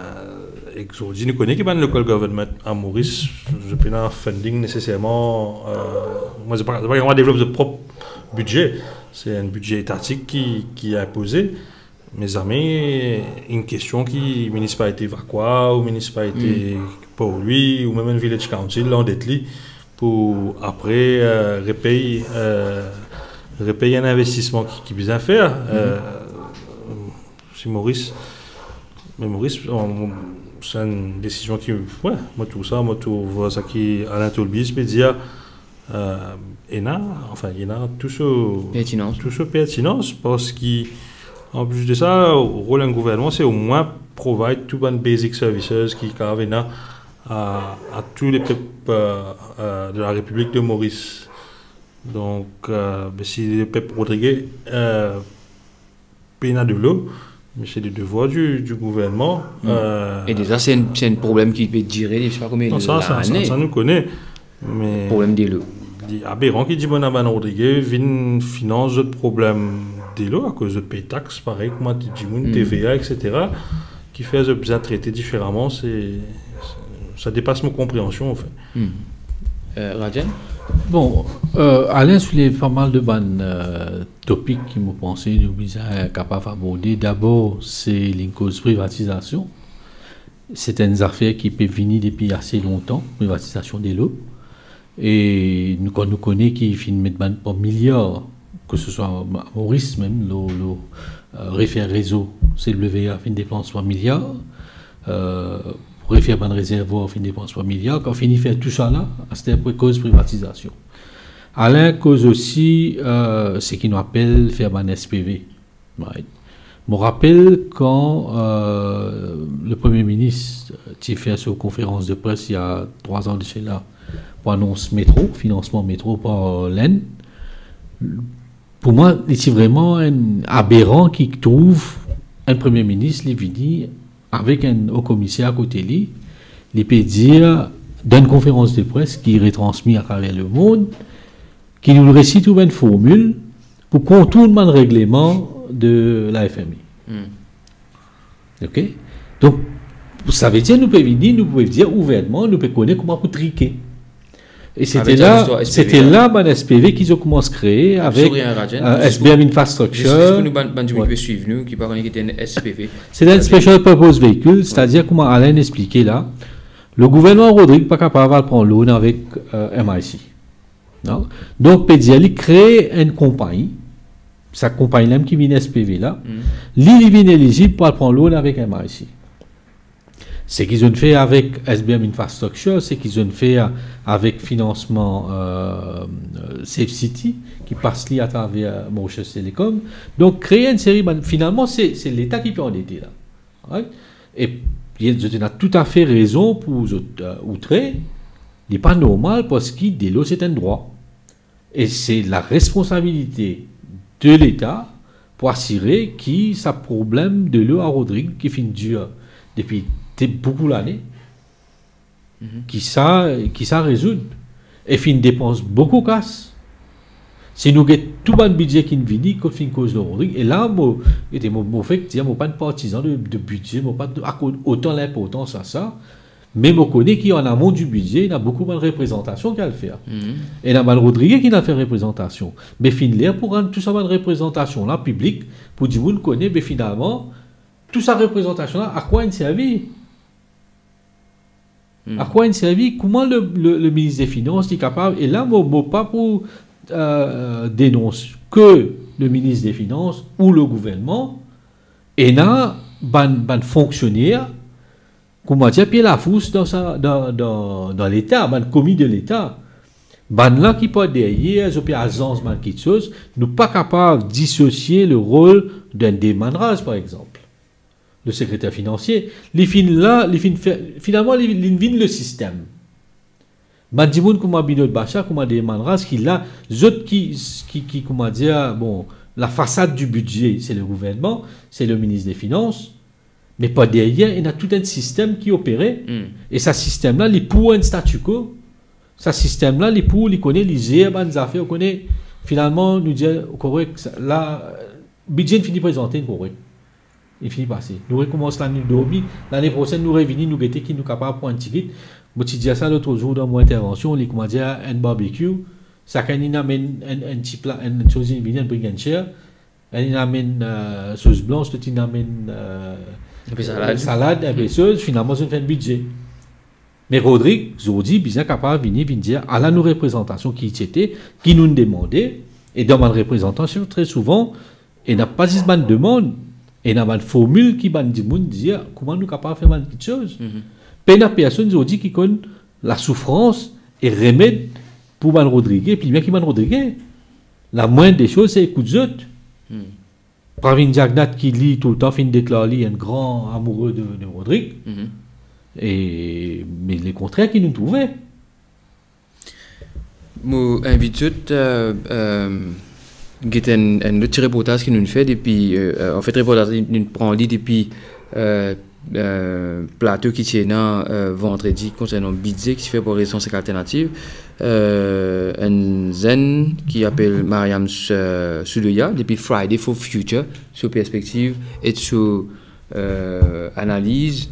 et que je ne connais pas le local government à Maurice, je n'ai pas de funding nécessairement. Moi, je ne sais pas comment développer de propre budget. C'est un budget étatique qui est imposé. Mes amis, une question qui municipalité Vacois ou municipalité pour lui ou même une village council en détli pour après repayer un investissement qui vise à faire. C'est Maurice. Mais Maurice, c'est une décision qui, ouais, moi tout ça, moi tout ça qui Alain Tolbis peut dire, il y a tout ce pertinence parce qu'en plus de ça, le rôle d'un gouvernement, c'est au moins provide tout les basic services qui carvent à tous les peuples de la République de Maurice. Donc, si le peuple Rodriguez peine de l'eau, mais c'est le devoir du gouvernement. Et déjà, c'est un problème qui peut durer, je ne sais pas combien d'années. Ça nous connaît. Mais problème de l'eau. Aberrant qui dit bon à Rodriguez vient finance d'autres problèmes de l'eau à cause de paye taxes, pareil, comme TVA, etc., qui fait besoin de traiter différemment. Ça dépasse ma compréhension, en fait. Rajan? Bon, Alain soulève pas mal de bonnes topics qui me pensaient nous capables d'aborder. D'abord, c'est une cause privatisation. C'est une affaire qui peut venir depuis assez longtemps, privatisation de l'eau. Et nous connaissons qui finit mettre par milliards, que ce soit à Maurice même, le référent réseau CWA fin dépense 3 milliards. Refaire un réservoir, fin dépense 3 milliards. Quand on finit faire tout ça là, c'était pour cause privatisation. Alain cause aussi ce qu'il nous appelle faire un SPV. Right. Je me rappelle quand le Premier ministre a fait sa conférence de presse il y a 3 ans de cela pour annoncer métro, financement métro par l'EN. Pour moi, c'est vraiment un aberrant qui trouve un Premier ministre, il dit avec un haut commissaire à côté de lui, il peut dire, dans une conférence de presse qui est retransmise à travers le monde, qui nous récite une formule pour contourner le règlement de la FMI. Ok? Donc, ça veut dire, nous pouvons dire ouvertement, nous pouvons connaître comment pour triquer. Et c'était là, ben SPV qu'ils ont commencé à créer avec SBM Infrastructure. Est-ce que nous suivre nous qui parlent qui était un SPV? C'est un Special Purpose Vehicle, c'est-à-dire comment Alain expliquait là, le gouvernement Rodrigue pas capable de prendre l'eau avec MIC. Non? Donc, Pédiali crée une compagnie, sa compagnie-là qui vient SPV là, il vient éligible pour prendre l'eau avec MIC. C'est qu'ils ont fait avec SBM Infrastructure, c'est qu'ils ont fait avec financement Safe City, qui passe à travers Mauritius Telecom. Donc, créer une série, finalement, c'est l'État qui peut endetter là. Right? Et il a tout à fait raison pour outrer. Il n'est pas normal parce que de l'eau, c'est un droit. Et c'est la responsabilité de l'État pour assurer qu'il y a problème de l'eau à Rodrigue qui finit dur depuis beaucoup d'années, qui ça résout et fin dépense beaucoup casse. Si nous avons tout le budget qui nous vient, quand fin cause de Rodrigue, et là, je ne suis pas un partisan de budget, je ne pas autant l'importance à ça, mais je connais qu'il y en amont du budget, il y a beaucoup de représentation qu'à le faire. Et il y a Rodrigue qui a fait représentation. Mais finalement, pour rendre toute cette représentation là publique, pour dire que nous connaissons, mais finalement, toute cette représentation là, à quoi elle servi? À quoi il servit? Comment le ministre des Finances est capable? Et là, je pas pour dénoncer que le ministre des Finances ou le gouvernement et là, ban fonctionnaire, comment dire, pied la fousse dans l'État, ban commis de l'État. Ban là qui peut derrière, les agence ban quelque chose, nous pas capable de dissocier le rôle d'un démandrage, par exemple. le secrétaire financier, finalement, il vient le système. Madimoun comme Binod Bacha, comme des manras, qui là, comment dire, bon, la façade du budget, c'est le gouvernement, c'est le ministre des Finances, mais pas derrière, il y a tout un système qui opérait, et ce système-là, il pour un statu quo, ce système-là, il pour, il connaît, il gère les affaires, il connaît, finalement, nous dire, correct, là, le budget finit présenter, correct. Il finit passer. Nous recommençons l'année 2000, l'année prochaine, nous revenons, nous guetter qui nous capable pour un ticket. Je te disais ça l'autre jour dans mon intervention, on comment dire, un barbecue, ça quand il amène un petit plat, une chose, il vient de une chair, il amène sauce blanche, il amène salade, un peu sauce, finalement, ça fait un budget. Mais Rodrigue, Zodi, bien capable de venir dire à la nous représentation qui était, qui nous demandait, et dans ma représentation, très souvent, il n'a pas juste une demande, il y a une formule qui va dire comment nous sommes capables de faire une petite chose. Puis il y a personne qui dit connaît la souffrance et remède pour Man Rodrigue, puis bien qui Man Rodrigue. La moindre des choses, c'est écoute zot. Pravin Jagnat qui lit tout le temps, fin déclarer un grand amoureux de Rodrigue. Mais les contraires qui nous trouvaient. Je invite un autre reportage qui nous fait depuis en fait reportage nous prend depuis plateau qui tient vendredi concernant budget qui se fait pour raison alternative un zen qui appelle Mariam Sudoya depuis Friday for Future sur perspective et sur analyse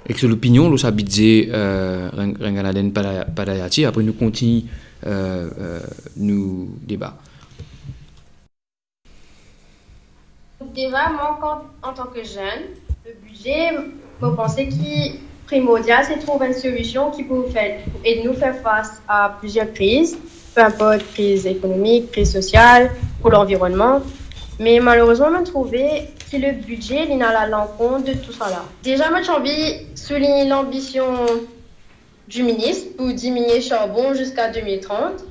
et sur l'opinion de sa budget Renganaden Padayati. Après nous continuons nous débat. Déjà, moi, en tant que jeune, le budget, je pensais qu'il primordial, c'est de trouver une solution qui peut aider nous faire face à plusieurs crises, peu importe crise économique, crise sociale, pour l'environnement. Mais malheureusement, je trouvais que le budget il n'a à l'encontre de tout ça là. Déjà, j'ai envie de souligner l'ambition du ministre pour diminuer le charbon jusqu'à 2030.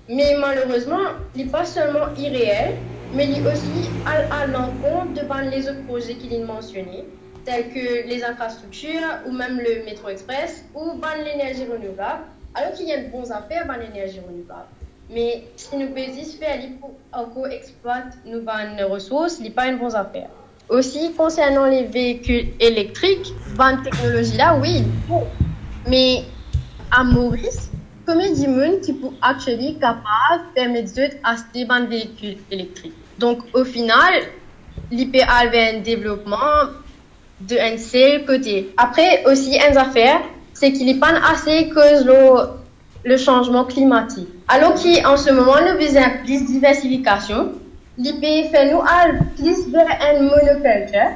Mais malheureusement, il n'est pas seulement irréel, mais il est aussi à l'encontre de les autres projets qu'il a mentionnés, tels que les infrastructures ou même le métro express ou l'énergie renouvelable, alors qu'il y a de bonnes affaires dans l'énergie renouvelable. Mais si nous faisons faire pour encore exploiter nos ressources, ce n'est pas une bonne affaire. Aussi, concernant les véhicules électriques, cette technologie-là, oui, bon. Mais à Maurice, combien de monde qui peut actuellement capable de permettre d'acheter un véhicule électrique? Donc, au final, l'IPA avait un développement d'un seul côté. Après, aussi, une affaire, c'est qu'il n'est pas assez cause le changement climatique. Alors qu'en ce moment, nous visons plus de diversification, l'IPA fait nous aller plus vers une monoculture.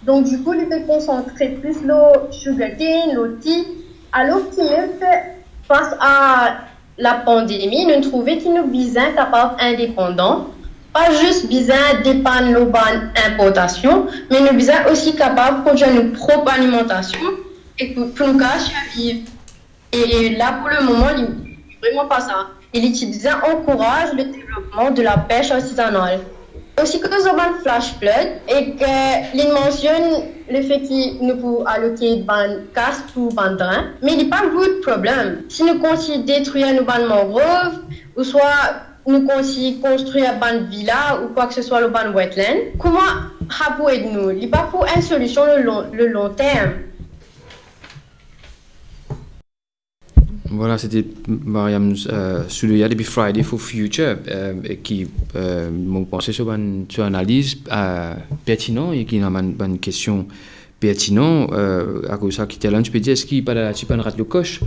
Donc, du coup, l'IPA concentrer plus le sugarcane, le tea, alors qu'il même fait face à la pandémie, nous trouvons que nous sommes capables indépendants. Pas juste besoin de dépendre de l'importation, mais nous sommes aussi capables de produire notre propre alimentation et pour nous survivre. Et là, pour le moment, il n'est vraiment pas ça. Il encourage le développement de la pêche artisanale. Aussi que nous avons un flash flood et qu'il mentionne le fait que nous pouvons alloquer de casse pour de drain, mais il n'y a pas beaucoup de problème. Si nous continuons de détruire nos mangroves, ou soit nous continuons de construire une villa ou quoi que ce soit le wetland, comment nous? Il n'y a pas pour une solution le long terme. Voilà, c'était Mariam Sudoya depuis Friday for Future qui m'a pensé sur une analyse pertinente et qui a une question pertinente à cause de ça qui était là. Tu peux dire, est-ce qu'il n'y a pas de radio coche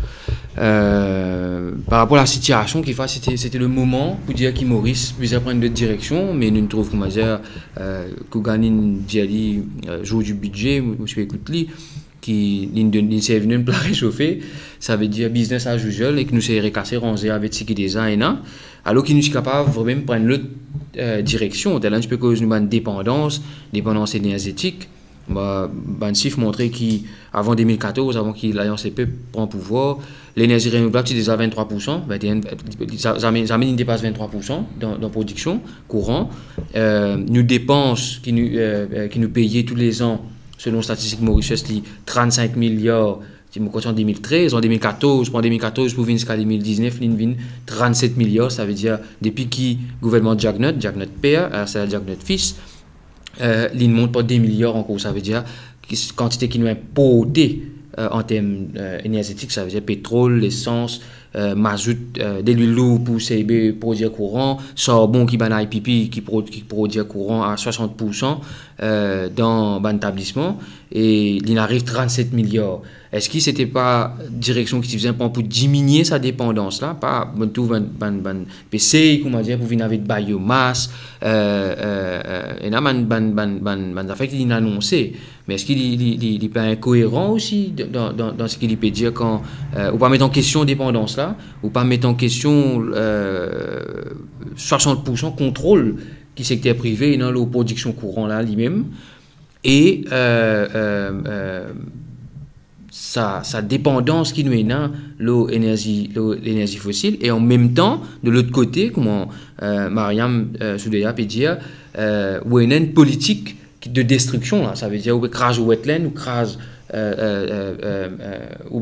par rapport à la situation qui fait, c'était le moment pour dire qu'il Maurice puisse prendre d'autres directions, mais nous trouvons comment dire que Ganin dit jour du budget, je vais écouter qui nous servent une plat réchauffé, ça veut dire business as usual et que nous sommes cassés, ranger avec ce qui déjà est là, alors qu'il nous est capable vraiment de prendre l'autre direction. Tel un peu cause nous une dépendance énergétique. Un chiffre montré qu'avant 2014, avant que l'Alliance EP prend pouvoir, l'énergie renouvelable c'est déjà 23%, jamais il dépasse 23% dans la production courant. Nos dépenses qui nous payaient tous les ans selon Statistique Mauritius, 35 milliards. En 2013, en 2014, pour 2014, pour jusqu'à 2019, il y a 37 milliards. Ça veut dire, depuis que le gouvernement Jagnot père, c'est Jagnot fils, il monte pas 2 milliards encore. Ça veut dire, quantité qui nous est importée en termes énergétiques, ça veut dire pétrole, l'essence, mazout, de l'huile lourde pour CB, produire courant, charbon qui ban IPP qui produit courant à 60% dans l'établissement, et il arrive 37 milliards. Est-ce que c'était pas direction qui faisait pour diminuer sa dépendance là, pas tout PC comment dire pour venir avec biomasse et là ban affaire qu'il a annoncé, mais est-ce qu'il est pas incohérent aussi dans ce qu'il peut dire quand ou pas mettre en question dépendance là, ou pas mettre en question 60% contrôle qui secteur privé dans la production courant là lui-même, et sa dépendance qui nous est dans l'énergie fossile, et en même temps de l'autre côté, comment Mariam Soudeya peut dire, où il y a une politique de destruction là, ça veut dire où crase wetland ou crase ou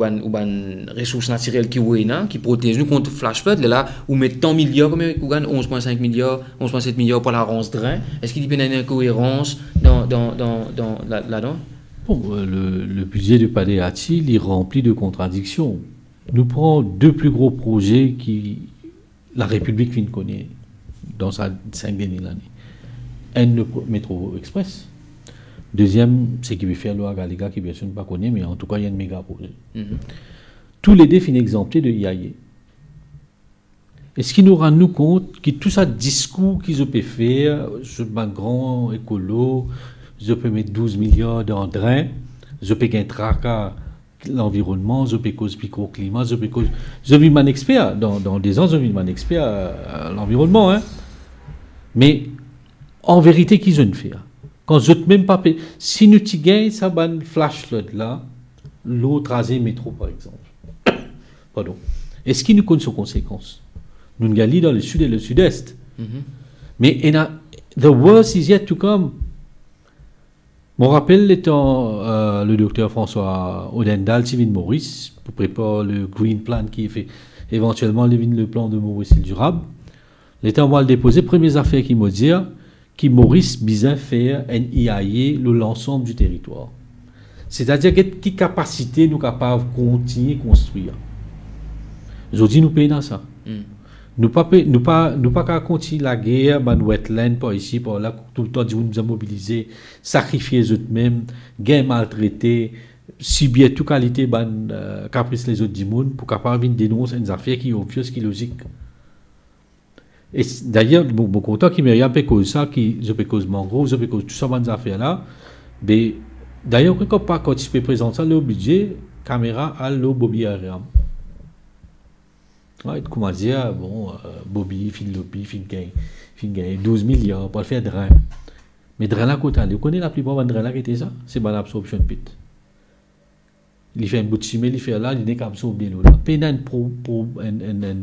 ressources naturelles qui protègent nous contre flash flood là où met tant milliards comme on gagne 11,5 milliards 11,7 milliards pour la ronce drain. Est-ce qu'il y a une incohérence là-dedans? Bon, le budget de Paléati, il est rempli de contradictions. Nous prenons deux plus gros projets qui la République vient de connaître dans sa 5 dernières années. Un, le métro express. Deuxième, c'est qu'il veut faire le Galiga, qui bien sûr ne pas connaît, mais en tout cas, il y a un méga projet. Tous les deux finissent exemptés de IAE. Est-ce qu'ils nous rendent compte que tout ça discours qu'ils ont pu faire, je suis un grand écolo, je peux mettre 12 milliards dans le drain, je peux gagner tracas l'environnement, je peux cause microclimat, je vis un expert, dans des ans, je vis un expert à l'environnement, hein. Mais en vérité, qu'ils ont fait. Quand je ne même pas si nous gagnons ça ban flash flood là, l'eau tracée métro par exemple. Pardon. Est-ce qu'il nous compte ses conséquences? Nous nous gagnons dans le sud et le sud-est. Mais the worst is yet to come. Mon rappel étant le docteur François Odendal, Sylvain Maurice, pour préparer le Green Plan qui est fait éventuellement le plan de Maurice durable. L'état moi le déposer, premières affaires qui m'a dit qui Maurice bien faire un IAE l'ensemble du territoire. C'est-à-dire quelle capacité nous capables de continuer à construire. Aujourd'hui, nous payons dans ça. Nous pas continuer la guerre, wetland, par ici, par là, tout le temps, nous avons mobilisé, sacrifier eux-mêmes, gain maltraité, subir toute qualité, caprice les autres du monde, pour capable de dénoncer une affaire qui est obvious, qui est logique. Et d'ailleurs, bon content qui me peut cause ça, qui je peux cause mangrove, je peux cause tout ça, ces affaires-là. Mais d'ailleurs, quand tu peux présenter ça, le budget, caméra à l'eau Bobby Ariam. Ouais, comment dire, bon, Bobby, fin gagne 12 milliards pour le faire drain. Mais drain là, côté, vous connaissez la plupart de drain là qui était ça? C'est une absorption pit. Il fait un bout de chimie, il fait là, il n'est qu'à absorber l'eau là. Puis il y a un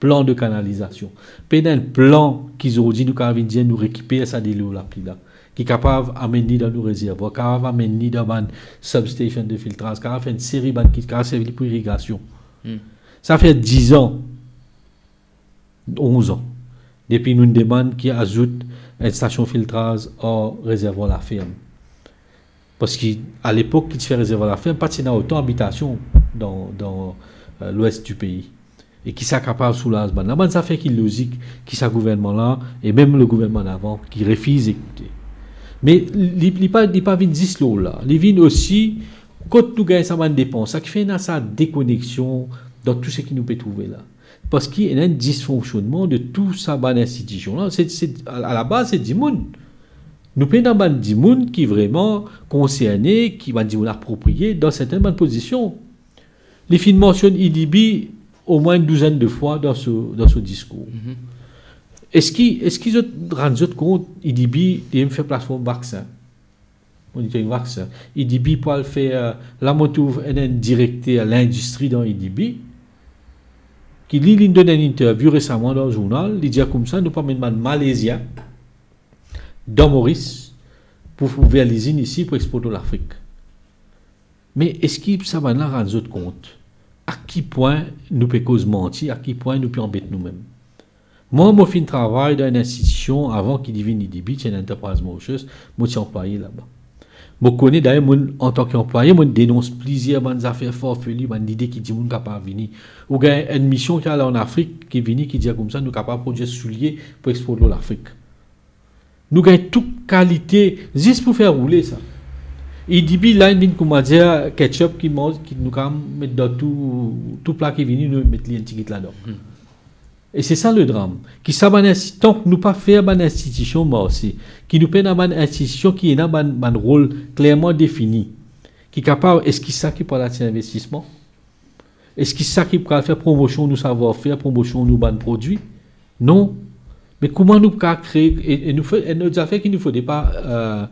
plan de canalisation. Puis il y a un plan qu'ils ont dit, nous récupérer ça de l'eau là, qui est capable d'amener dans nos réservoirs, capable d'amener dans une substation de filtrage, capable de faire une série qui a servi pour l'irrigation. Ça fait 10 ans, 11 ans, depuis nous demandons qui ajoute une station de filtrage au réservoir la ferme. Parce qu'à l'époque, qui fait réservoir la ferme, pas de autant d'habitations dans l'ouest du pays. Et qui s'est capable sous l'asban. Là, ça fait qu'il est logique, qui ce gouvernement-là, et même le gouvernement d'avant, qui refuse d'écouter. Mais il n'est pas venu 10 lots là. Il vient aussi, quand nous gagnons sa dépense, ça fait une déconnexion dans tout ce qui nous peut trouver là. Parce qu'il y a un dysfonctionnement de tout ça, bonne institution là. À la base, c'est du monde. Nous payons dans des gens qui sont vraiment concernés, qui sont appropriés dans certaines bonnes positions. Les films mentionnent IDB au moins une douzaine de fois dans ce discours. Est-ce qu'ils se rendent compte IDB, il fait plateforme vaccin? Monitoring vaccin. IDB peut le faire, la moto est directée à l'industrie dans IDB. Qui lui donne une interview récemment dans le journal, il dit comme ça, nous pas mettre Malaisie, dans Maurice, pour ouvrir les usines ici pour exporter l'Afrique. Mais est-ce que ça va là rendre compte à quel point nous pouvons mentir, à quel point nous pouvons embêter nous-mêmes? Moi, je fais un travail dans une institution avant qu'il devienne IDB, c'est une entreprise mauricieuse, je suis employé là-bas. Je connais d'ailleurs, en tant qu'employé, je dénonce plusieurs affaires farfelues, des idées qui disent que nous ne sommes pas venir. Ou il y a une mission qui est en Afrique qui est venue, qui dit comme ça, nous sommes capables de produire souliers pour exporter l'Afrique. Nous avons toute qualité, juste pour faire rouler ça. IDB, là, il vient dire ketchup qui nous met dans tout plat qui est venu, nous mettre les tickets là-dedans. Et c'est ça le drame. Tant que nous pas faire une institution, moi aussi, qui nous prenne une institution qui a un rôle clairement défini, qui est capable, est-ce qu'il ça qui peut attirer l'investissement? Est-ce qu'il ça qui peut faire promotion de savoir-faire, promotion de nos produits? Non. Mais comment nous pouvons créer, et nos affaires qu'il ne faudrait pas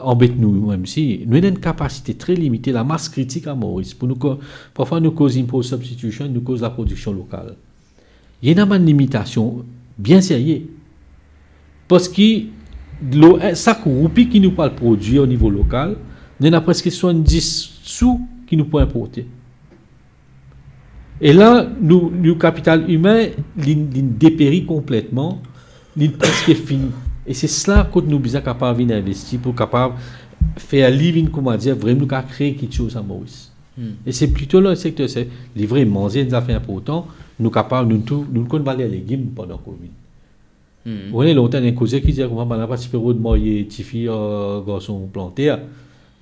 embêter nous, même si nous avons une capacité très limitée, la masse critique à Maurice, pour nous, parfois nous cause impôt substitution, nous cause la production locale. Il y a une limitation bien sérieuse. Parce que chaque roupi qui nous parle produit au niveau local, il y a presque 70 sous qui nous peut importer. Et là, le capital humain, il dépérit complètement, il est presque fini. Et c'est cela que nous sommes capables d'investir pour capable faire living, comment dire, vraiment créer quelque chose à Maurice. Et c'est plutôt le secteur, c'est livrer, manger des affaires importantes. Nous capables, nous connaissons les légumes pendant Covid. On est longtemps un causé qui dit comment on n'a pas si peu de moyens, Tifi, garçon planté,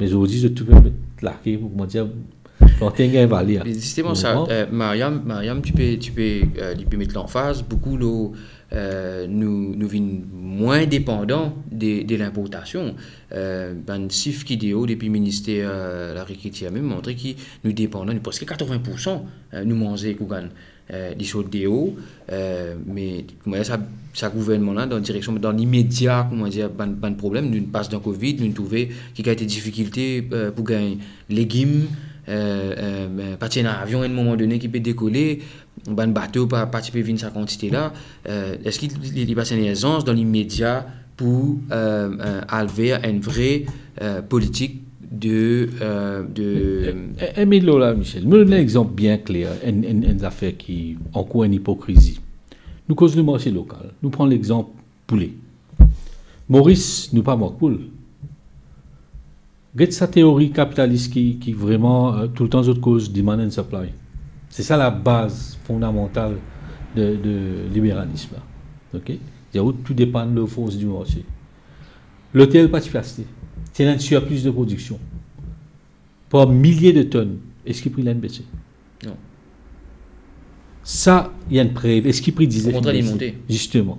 mais aujourd'hui je tout mettre laqué pour comment dire planter un vallée. Justement ça, Mariam, tu peux mettre l'emphase. Beaucoup nous venons moins dépendants de l'importation. Un chiffre qui dit depuis le ministère de l'Agriculture a même montré que nous dépendons presque 80% nous manger Kougan. Des choses de haut, mais comment dire, ça gouvernement-là, dans la direction, dans l'immédiat, comment dire, pas de problème, nous passe dans Covid, nous trouvons qu'il y a des difficultés pour gagner légumes, partir dans l'avion à un moment donné qui peut décoller, un bateau partir peut venir sa quantité là. Est-ce qu'il y a une aisance dans l'immédiat pour enlever une vraie politique Emilio là, Michel, nous donnons un exemple bien clair, une affaire qui encore une hypocrisie. Nous causons le marché local. Nous prenons l'exemple poulet. Maurice, nous pas manque poule. Regarde sa théorie capitaliste qui vraiment tout le temps autre cause demand and supply. C'est ça la base fondamentale de libéralisme. Ok? Tout dépend de la force du marché. L'hôtel pas de plastique. C'est un surplus de production. Pour milliers de tonnes, est-ce qu'il prit l'NBC? Non. Ça, il y a une preuve. Est-ce qu'il prit 10 monté. Justement.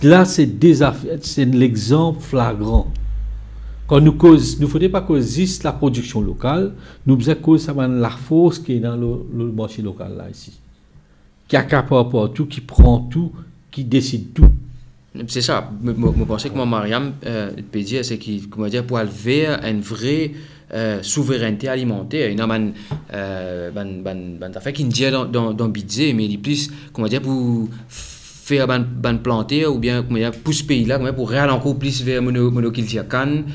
Là, c'est l'exemple flagrant. Quand nous cause, nous ne faudrait pas cause juste la production locale, nous faisons cause la force qui est dans le marché local là ici. Qui accapare partout, qui prend tout, qui décide tout. C'est ça. Je pense que Mariam peut dire, c'est qu'il, comment dire, pour vers une vraie souveraineté alimentaire. Il y a une affaire qui dit dans le budget, mais il est plus, comment dire, pour faire ban planter ou bien comment dire, pour ce pays là pour réaller encore plus vers monoculture canne,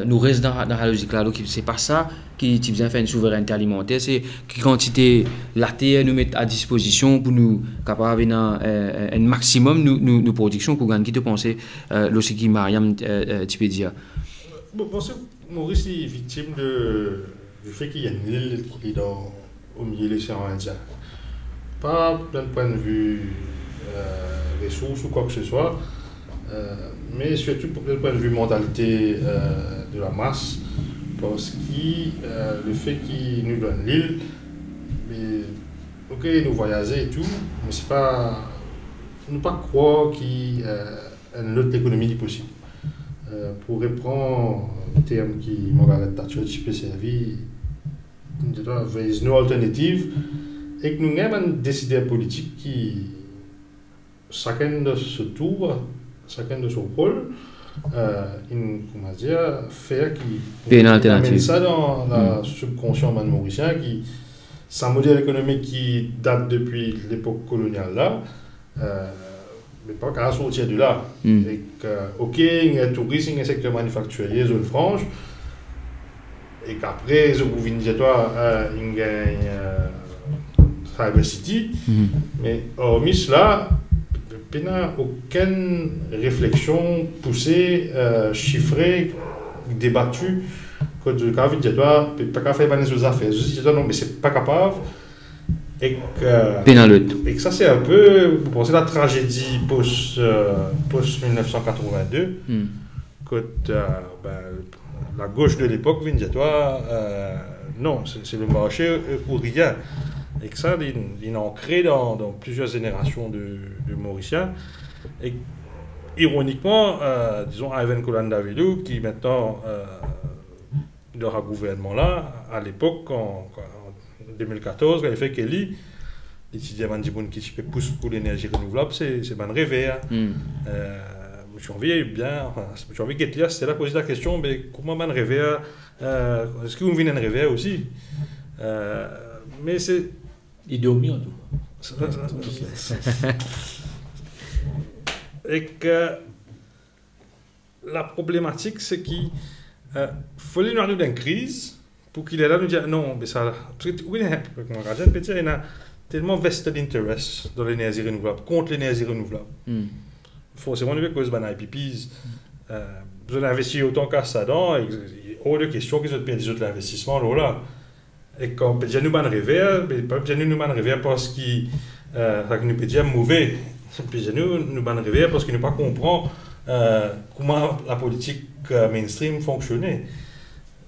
nous reste dans la logique là. Donc c'est pas ça qui vient faire une souveraineté alimentaire, c'est quelle quantité la terre nous mettre à disposition pour nous capable un maximum nous production pour gagner. Qui te pensez lorsque Mariam tu peux dire? Bon, pensez Maurice est victime du fait qu'il y a une île qui est au milieu de l'océan Indien. Pas d'un point de vue ressources ou quoi que ce soit, mais surtout pour le point de vue mentalité de la masse, parce que le fait qu'il nous donne l'île, mais ok, nous voyager et tout, mais c'est pas, ne pas croire qu'il y a une autre économie possible. Pour reprendre le terme qui Margaret Thatcher peut servir, there is no alternative, et que nous avons un décideur politique qui chacun de ce tour, chacun de son rôle, comment dire, faire qui amène ça dans la subconscient mauricien, qui c'est un modèle économique qui date depuis l'époque coloniale là, mais pas qu'à sortir de là. Et que, ok, il y a un tourisme, il y a un secteur manufacturier, zone franche, et qu'après, ils ont vu toi, il y a Cyber City, mais hormis cela, il n'y a aucune réflexion poussée, chiffrée, débattue, que tu as vu toi, pas qu'à faire des affaires. Je dis, non, mais c'est pas capable. Et que ça, c'est un peu, vous pensez, la tragédie post-1982, que la gauche de l'époque, toi, non, c'est le marché ou rien. Et que ça, il est ancré dans plusieurs générations de Mauriciens. Et ironiquement, disons, Ivan Colan-Davidou, qui maintenant, dans le gouvernement là, à l'époque, en 2014, quand il fait Kelly, il dit que qui pousse pour l'énergie renouvelable, c'est un rêve. J'ai envie bien, j'ai envie de dire, c'était là poser la question, mais comment man rêve, est-ce que vous venez de rêver aussi? Mais c'est. Il dormit en tout cas. Et que la problématique, c'est qu'il faut aller dans une crise pour qu'il est là nous dire non, mais ça. Parce que oui, il y a tellement vested interest dans l'énergie renouvelable, contre l'énergie renouvelable. Forcément, nous cause des IPPs, vous investi autant qu'à ça dedans, et hors de question qu'ils ont payé des autres investissements là. Et quand on peut dire nous ban rêver, mais pas dire nous ban rêver parce qu'il nous peut dire mauvais. Puis nous ban rêver parce qu'il ne pas comprend comment la politique mainstream fonctionnait.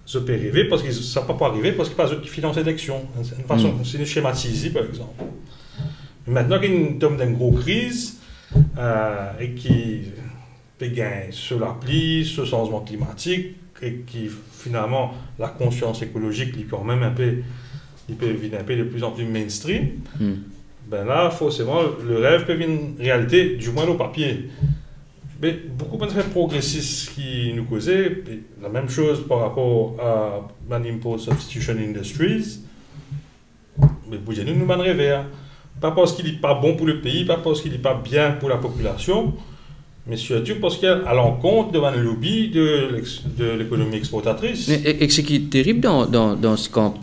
Ça peut arriver parce que ça ne peut pas arriver parce qu'il n'y a pas d'autres qui financent l'élection. C'est une schématisée par exemple. Mais maintenant qu'il y a une grosse crise et qui gagne sur la pluie, sur le changement climatique, et qui finalement la conscience écologique lui quand même un peu, il peut devenir un peu de plus en plus mainstream. Ben là forcément le rêve peut devenir une réalité, du moins au papier. Mais beaucoup de choses progressistes qui nous causaient la même chose par rapport à Import Substitution Industries. Mais pour nous nous rêver, pas parce qu'il n'est pas bon pour le pays, pas parce qu'il n'est pas bien pour la population, mais surtout parce qu'il est à l'encontre de un lobby de l'économie exportatrice. Et ce qui est terrible dans ce camp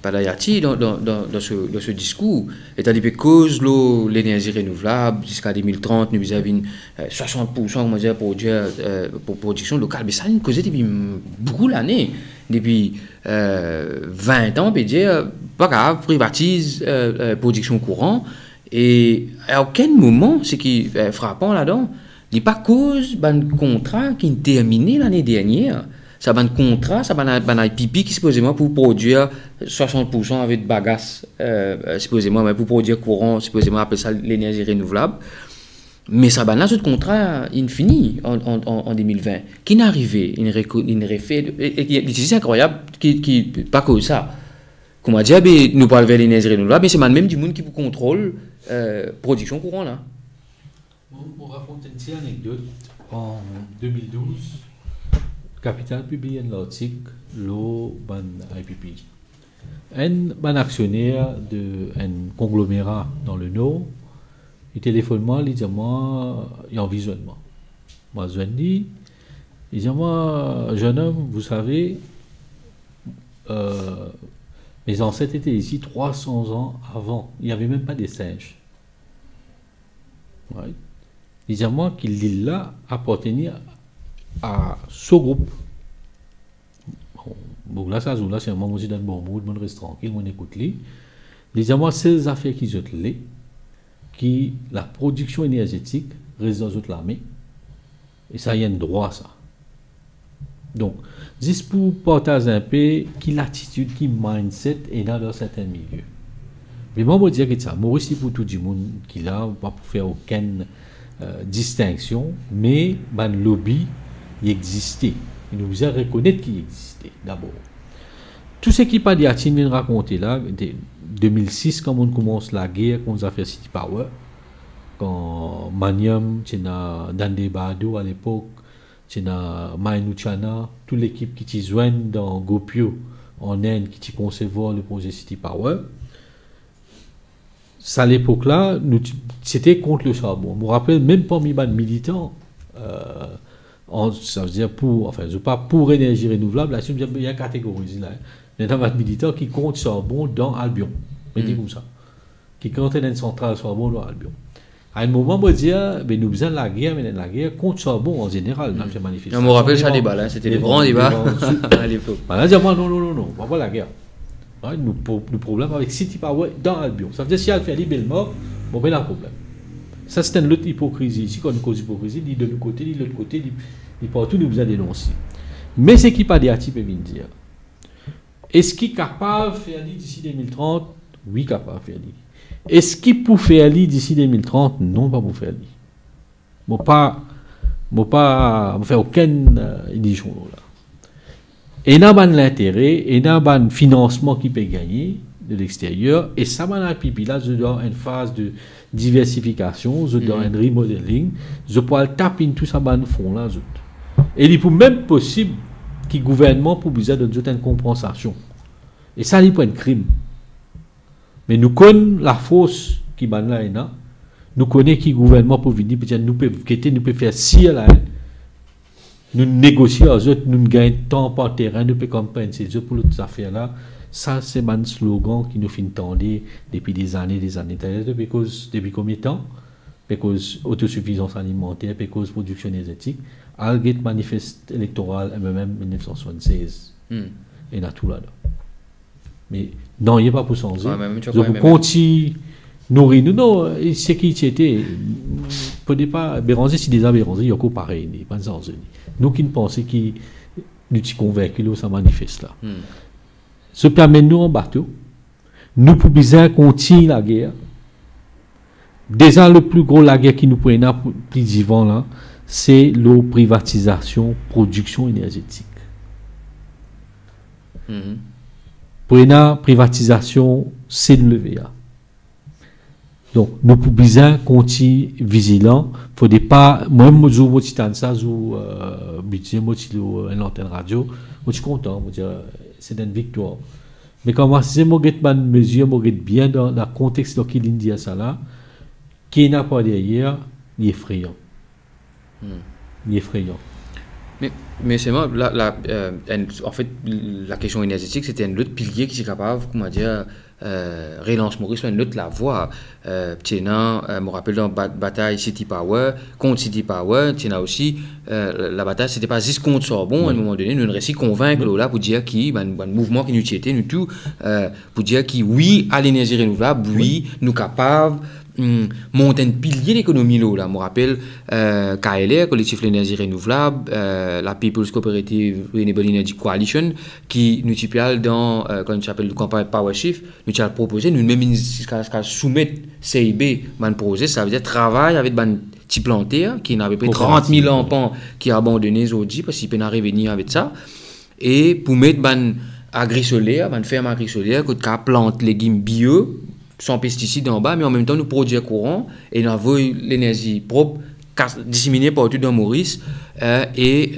Padayati, dans ce discours, c'est-à-dire que cause l'énergie renouvelable, jusqu'à 2030, nous avons 60% pour production locale. Mais ça nous causait depuis beaucoup d'années. Depuis 20 ans, on peut dire, pas grave, privatise production courante. Et à aucun moment, ce qui est frappant là-dedans, il n'y a pas cause d'un contrat qui est terminé l'année dernière. Ça va un contrat, ça va un IPP qui supposément pour produire 60% avec bagasse, supposément, mais pour produire courant, supposément, appelle ça l'énergie renouvelable. Mais ça va un autre contrat infini en 2020, qui n'est arrivé, il refait, et c'est incroyable, qui pas que ça. Comme on a dit, nous parlons de l'énergie renouvelable, mais c'est même du monde qui contrôle production courant là. On raconte une petite anecdote. En 2012, Capital publie un article, l'eau ban IPP. Un actionnaire d'un conglomérat dans le Nord, il téléphone moi, il dit moi, il y a un visionnement. Moi, je dis, il dit moi, jeune homme, vous savez, mes ancêtres étaient ici 300 ans avant. Il n'y avait même pas des singes. Ouais. Il dit à moi qu'il l'île là appartenait à ce groupe. Bon, là, ça, c'est un moment où je suis dans le bon mood, je reste tranquille, je écoute lui. Il dit à moi, c'est les affaires qui sont là, qui la production énergétique reste dans l'armée. Et ça, il y a un droit, ça. Donc, juste pour partager un peu qui l'attitude, qui mindset est dans certains milieux. Mais moi, je veux dire que ça, moi aussi pour tout le monde qui est là, pas pour faire aucune distinction, mais le lobby, il existait. Il nous faisait reconnaître qu'il existait, d'abord. Tout ce qui pas dit à vient raconter là, 2006, quand on commence la guerre contre les affaires City Power, quand Maniam, Dande Bado à l'époque, Maïnou Chana, toute l'équipe qui t'y joignent dans Gopio en Inde, qui t'y concevoir le projet City Power. ça à l'époque-là, c'était contre le charbon. Je me rappelle, même parmi les militants, ça veut dire je pas pour énergie renouvelable, là, il y a une catégorie là. Il y a des militants qui comptent charbon dans Albion. Mettez comme ça. Qui comptent une centrale charbon dans Albion. À un moment, on dit, mais nous faisons la guerre, mais la guerre contre charbon en général, dans ces manifestations. Je me rappelle ça débat là, c'était des grands débats à l'époque. Voilà, dire non, on va pas la guerre. Ouais, le problème avec City Power dans Albion. Ça veut dire si elle fait libéralement, bon, ben, il y a un problème. Ça, c'est une autre hypocrisie. Si on a une cause d'hypocrisie, ni de l'autre côté, ni de l'autre côté, ni partout, nous besoin dénoncer. Mais c'est qui pas des type et dire. Est-ce qu'il est capable de faire d'ici 2030? Oui, capable de faire. Est-ce qu'il peut faire d'ici 2030? Non, pas pour faire. Je ne pas faire aucune illusion là. Et il y a l'intérêt, et il y a un financement qui peut gagner de l'extérieur, et ça va dans pipi là, je dois une phase de diversification, je dois un remodeling, je peux taper tout ça dans le fond là. Et il est même possible que le gouvernement pour besoin de une compensation. Et ça, il peut être un crime. Mais nous connaissons la force qui est là, nous connaissons que le gouvernement peut venir, nous pouvons faire si là. Nous négocions, nous gagnons temps par terrain, nous pouvons compenser pour les affaires là. Ça, c'est un slogan qui nous fait entendre depuis des années. Depuis combien de temps? Parce que autosuffisance alimentaire, parce que production énergétique, Algate manifeste électoral MMM 1976. Et là, tout là. Mais non, il n'y a pas pour changer. Je continue nourrir. Non, c'est qui c'était. Peut-être pas Béranger, si déjà Béranger, il y a encore pareil, pas de changer. Nous qui pensons que nous sommes convaincus que ça manifeste là. Se permet nous en bateau. Nous pouvons bien continuer la guerre. Déjà, le plus gros la guerre qui nous prend plus vivant là, c'est la privatisation, production énergétique. Pour la privatisation, c'est le lever. Donc, nous pouvons bien continuer vigilants. Il ne faut pas, moi, je suis ça, je suis une antenne radio, je suis content, c'est une victoire. Mais quand je suis une mesure, je suis bien dans le contexte de qu'il dit ça là, qui n'a pas derrière, il est effrayant. Il est effrayant. Mais c'est moi, en fait, la question énergétique, c'était un autre pilier qui est capable, comment dire, relance Maurice, une autre la voie. Je me rappelle dans la bataille City Power, contre City Power, tu as aussi, la bataille, c'était pas juste contre Sorbonne, à un moment donné, nous avons réussi à convaincre là pour dire qu'il y a un mouvement qui nous était, nous tout, pour dire qu'il oui à l'énergie renouvelable, oui, nous capables. Monter un pilier d'économie là. Je me rappelle KLR, collectif l'énergie renouvelable, la People's Cooperative Renewable Energy Coalition, qui nous parle dans, quand nous appelle le campagne Power Shift, nous avons proposé, nous même soumettre CIB, un projet, ça veut dire travail avec un petit planteur qui n'avait pas 30 000 enfants qui a abandonné aujourd'hui parce qu'il peut revenir avec ça, et pour mettre un agri-solaire, une ferme agri-solaire qui plante légumes bio, sans pesticides en bas, mais en même temps nous produisons courant et nous avons l'énergie propre disséminée partout dans Maurice et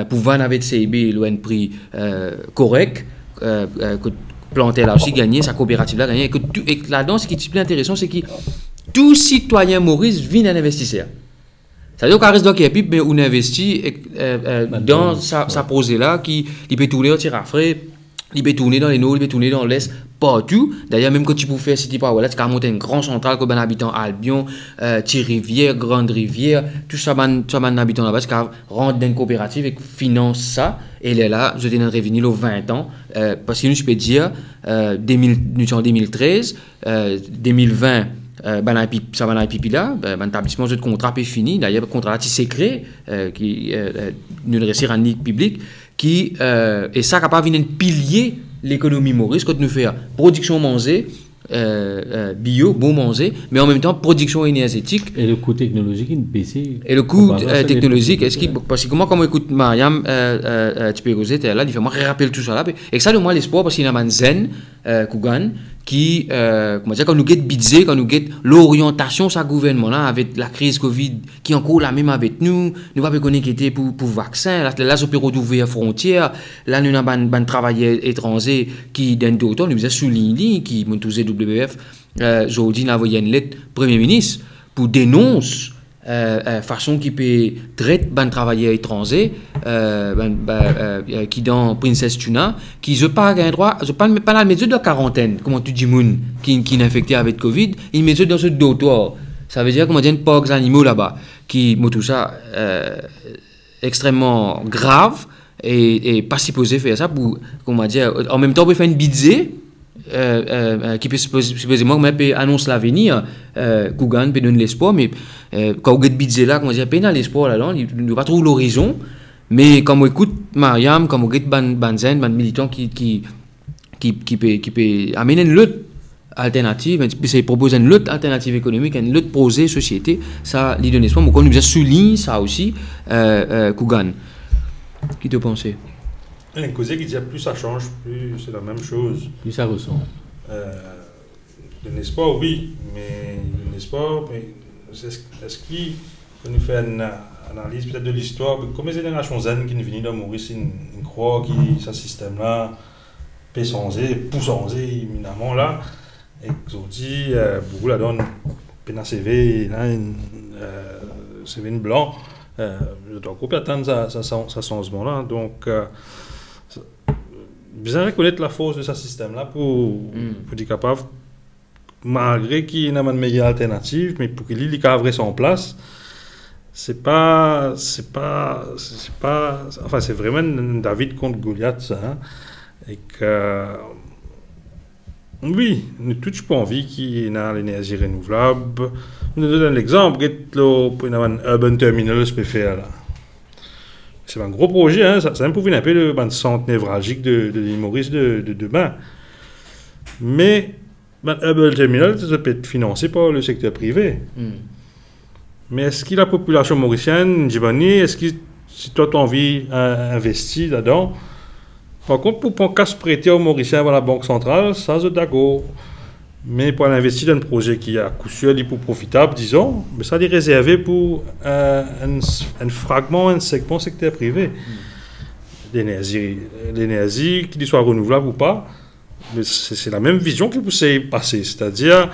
pour vendre avec CIB un prix correct, que planter là aussi gagné, sa coopérative là gagné, et là-dedans ce qui est plus intéressant c'est que tout citoyen Maurice vient un investisseur. C'est-à-dire qu'on reste dans le pipe, mais on investit dans sa projet là qui peut tourner au tir à frais. Il peut tourner dans les nord, il peut tourner dans l'est, partout. D'ailleurs, même quand tu peux faire City Power, tu peux monter une grande centrale comme un habitant Albion, Rivière, Grande Rivière, tout ça, un habitant là-bas, tu rentre dans une coopérative et finance ça. Et là, je t'ai revenu le 20 ans, parce que nous, je peux dire, nous sommes en 2013, 2020, ça va dans pipi là, l'établissement de contrat est fini. D'ailleurs, le contrat est secret, qui nous réussir en public. Et ça capable de pilier l'économie Maurice quand nous faisons production manger bio bon manger mais en même temps production énergétique et le coût technologique il baissé et le coût technologique est-ce qu'il parce que comment écoute Mariam tu peux causer là il fait moi rappelle tout ça là et ça de moi l'espoir parce qu'il y a un zen Kougan qui, comment dire, quand nous guette budget, quand nous guette l'orientation sa gouvernement là avec la crise Covid qui est encore la même avec nous pas connecter pour vaccin, là ça peut ouvrir frontières, là nous avons ban travailleurs étrangers qui d'un d'autres nous souligné qui m'ont tous WF aujourd'hui n'a envoyé une lettre premier ministre pour dénoncer façon qui peut traiter ban travailleurs étrangers qui dans Princess Tuna qui je pas un droit je pas la mesure de quarantaine comment tu dis moun qui est infecté avec Covid il mesure dans ce dortoir ça veut dire comment dire pas animaux là-bas qui tout ça extrêmement grave et pas supposé faire ça pour comment dire en même temps on peut faire une budget qui peut supposément annonce l'avenir Kougan peut donner l'espoir mais quand on regarde budget là comment dire peine l'espoir là il ne pas trouver l'horizon mais quand on écoute Mariam quand on regarde Banzen ban militant qui peut amener une lutte alternative puis proposer une lutte alternative économique une lutte projet société ça lui donne espoir mais quand nous souligne ça aussi Kougan qui te pensez un causé qui dit plus ça change, plus c'est la même chose. Plus ça ressent. De l'espoir, oui, mais de l'espoir, est-ce qu'il nous fait une analyse peut-être de l'histoire, comme les générations zen qui nous viennent de Maurice, une croix qui, ce système-là, peut changer, pour changer éminemment là, et qu'ils ont dit, beaucoup là donne, peine à CV, là, CV blanc, je dois couper attendre ça changement-là, donc. Bien reconnaître la force de ce système-là pour être capable, malgré qu'il y ait une meilleure alternative, mais pour qu'il y ait son place, c'est vraiment David contre Goliath, ça. Hein, et que, oui, nous tous pas envie qu'il y ait l'énergie renouvelable. Nous donnons l'exemple, pour un urban terminal, je peux faire là. C'est un gros projet, hein, ça me prouve un peu le centre névralgique de l'île Maurice de demain. Mais Urban Terminal, ça peut être financé par le secteur privé. Mais est-ce que la population mauricienne, est-ce que si toi tu as envie d'investir là-dedans, par contre, pour ne pas se prêter aux Mauriciens par la Banque centrale, ça c'est d'accord. Mais pour investir dans un projet qui est à coup sûr pour profitable, disons, mais ça est réservé pour un fragment, un segment secteur privé. L'énergie, qu'il soit renouvelable ou pas, mais c'est la même vision qui poussait passer. C'est-à-dire,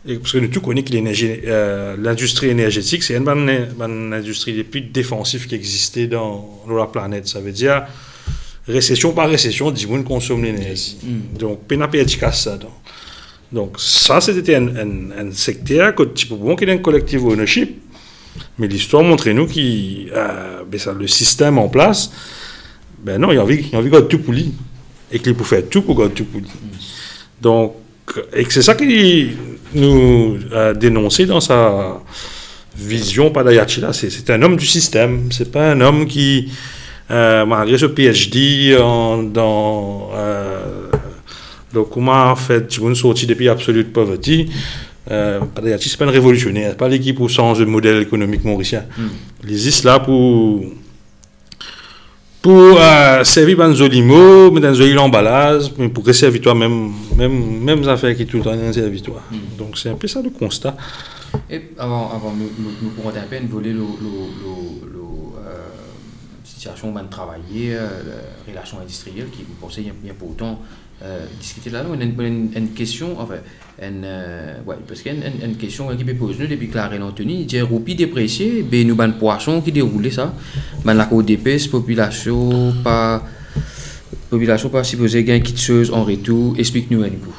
parce que nous tous connaissons que l'industrie énergétique, c'est une industrie des plus défensives qui existait dans la planète. Ça veut dire, récession par récession, du monde consomme l'énergie. Donc, peine à perdre ça. Donc ça, c'était un secteur qui est un collective ownership, mais l'histoire montre nous que le système en place, ben non, il y a envie de tout pour lui, et qu'il peut faire tout pour garder tout pour lui. Donc, et c'est ça qu'il nous a dénoncé dans sa vision, Padayachi là, c'est un homme du système, c'est pas un homme qui, malgré ce PhD donc, comment fait une sortie depuis Absolute Poverty, c'est pas un révolutionnaire, pas l'équipe pour changer le modèle économique mauricien. Ils existent là pour servir dans les mots, dans les emballages, mais pour servir toi même affaires qui tout le temps servir toi. Donc, c'est un peu ça le constat. Et avant nous pourrons un peu voler la situation de travailler, la relation industrielle qui vous pensez bien pour autant. Discuter là, on a une question, enfin, parce qu'il y a une question qui peut poser depuis Claire et Anthony, il dit roupi déprécié, ben nous ban poisson qui déroule ça, ban la côte d'épaisse, population pas supposée gain quitteuse en retour, explique-nous un coup.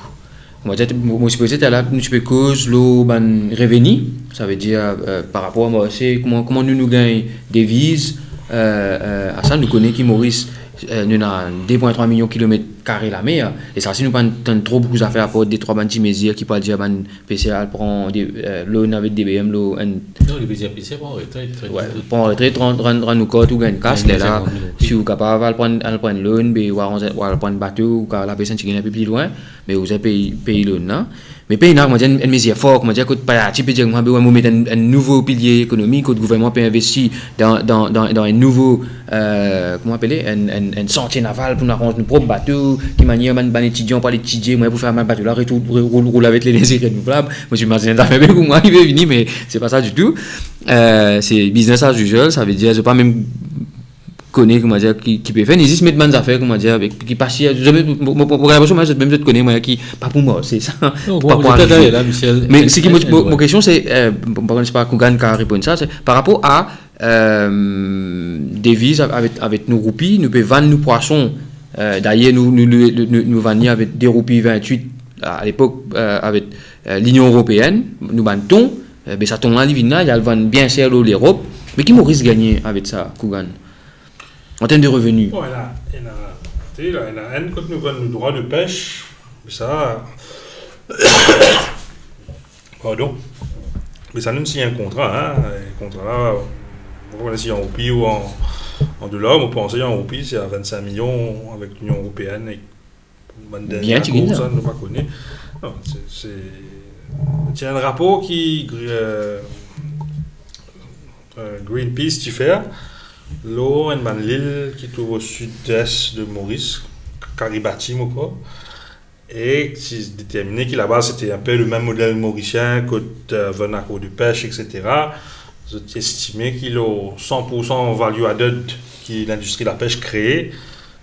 Moi supposé là, nous peux cause l'eau ban revenu, ça veut dire par rapport à moi, c'est comment nous gagnons des devises, à ça nous connaissons qui Maurice. Nous avons 2,3 millions de kilomètres carrés la mer. Et ça, si nous avons trop beaucoup d'affaires à part des 3 petits mesures qui parlent de PCA, prend l'eau avec DBM, l'eau. Non, les PCA prend en retraite. Ouais, prend en retraite, rendre nous côte ou gagne casse. Là, si vous êtes capable de prendre l'eau, ou de prendre bateau, ou la personne qui est un peu plus loin, mais vous avez payé l'eau. Mais pays n'a pas une mesure forte, comment dire que tu peux dire que mettre un nouveau pilier économique, que le gouvernement peut investir dans un nouveau comment appeler un sentier naval pour nous arranger nos propres bateaux, qui manière un étudiant pour l'étudier, moi pour faire ma bateau là, rouler avec les énergies renouvelables. Moi je m'imagine ça fait bien pour moi, il veut venir, mais c'est pas ça du tout. C'est business as usual, ça veut dire, je pas même connais comment dire qui peut faire n'existe mettre des affaires comment dire avec qui passe pour la prochaine je même connais moi qui pas pour moi c'est ça pas pour là Michel mais ce qui mon question c'est par exemple pas Kougan qui répond ça c'est par rapport à devises avec nos roupies nous pouvons vendre nos poissons d'ailleurs nous vendons avec des roupies 28 à l'époque avec l'Union européenne nous vendons mais ça tombe là il y a le vend bien cher l'Europe mais qui risque gagner avec ça Kougan en termes de revenus. Bon, il y a un quand nous avons le droit de pêche, ça. Pardon. Mais ça nous signe un contrat. Hein. Un contrat là, on va essayer en roupies ou en dollars. On peut penser en roupies, c'est à 25 millions avec l'Union européenne. Et bien, tu dis ça. Ne pas connaître. Non, c'est un rapport qui. Greenpeace, tu fais. L'eau, l'île qui trouve au sud-est de Maurice, Caribati, et c'est déterminé que là-bas c'était un peu le même modèle mauricien que Venaco de pêche, etc. J'ai estimé qu'il a 100% value added que l'industrie de la pêche créée.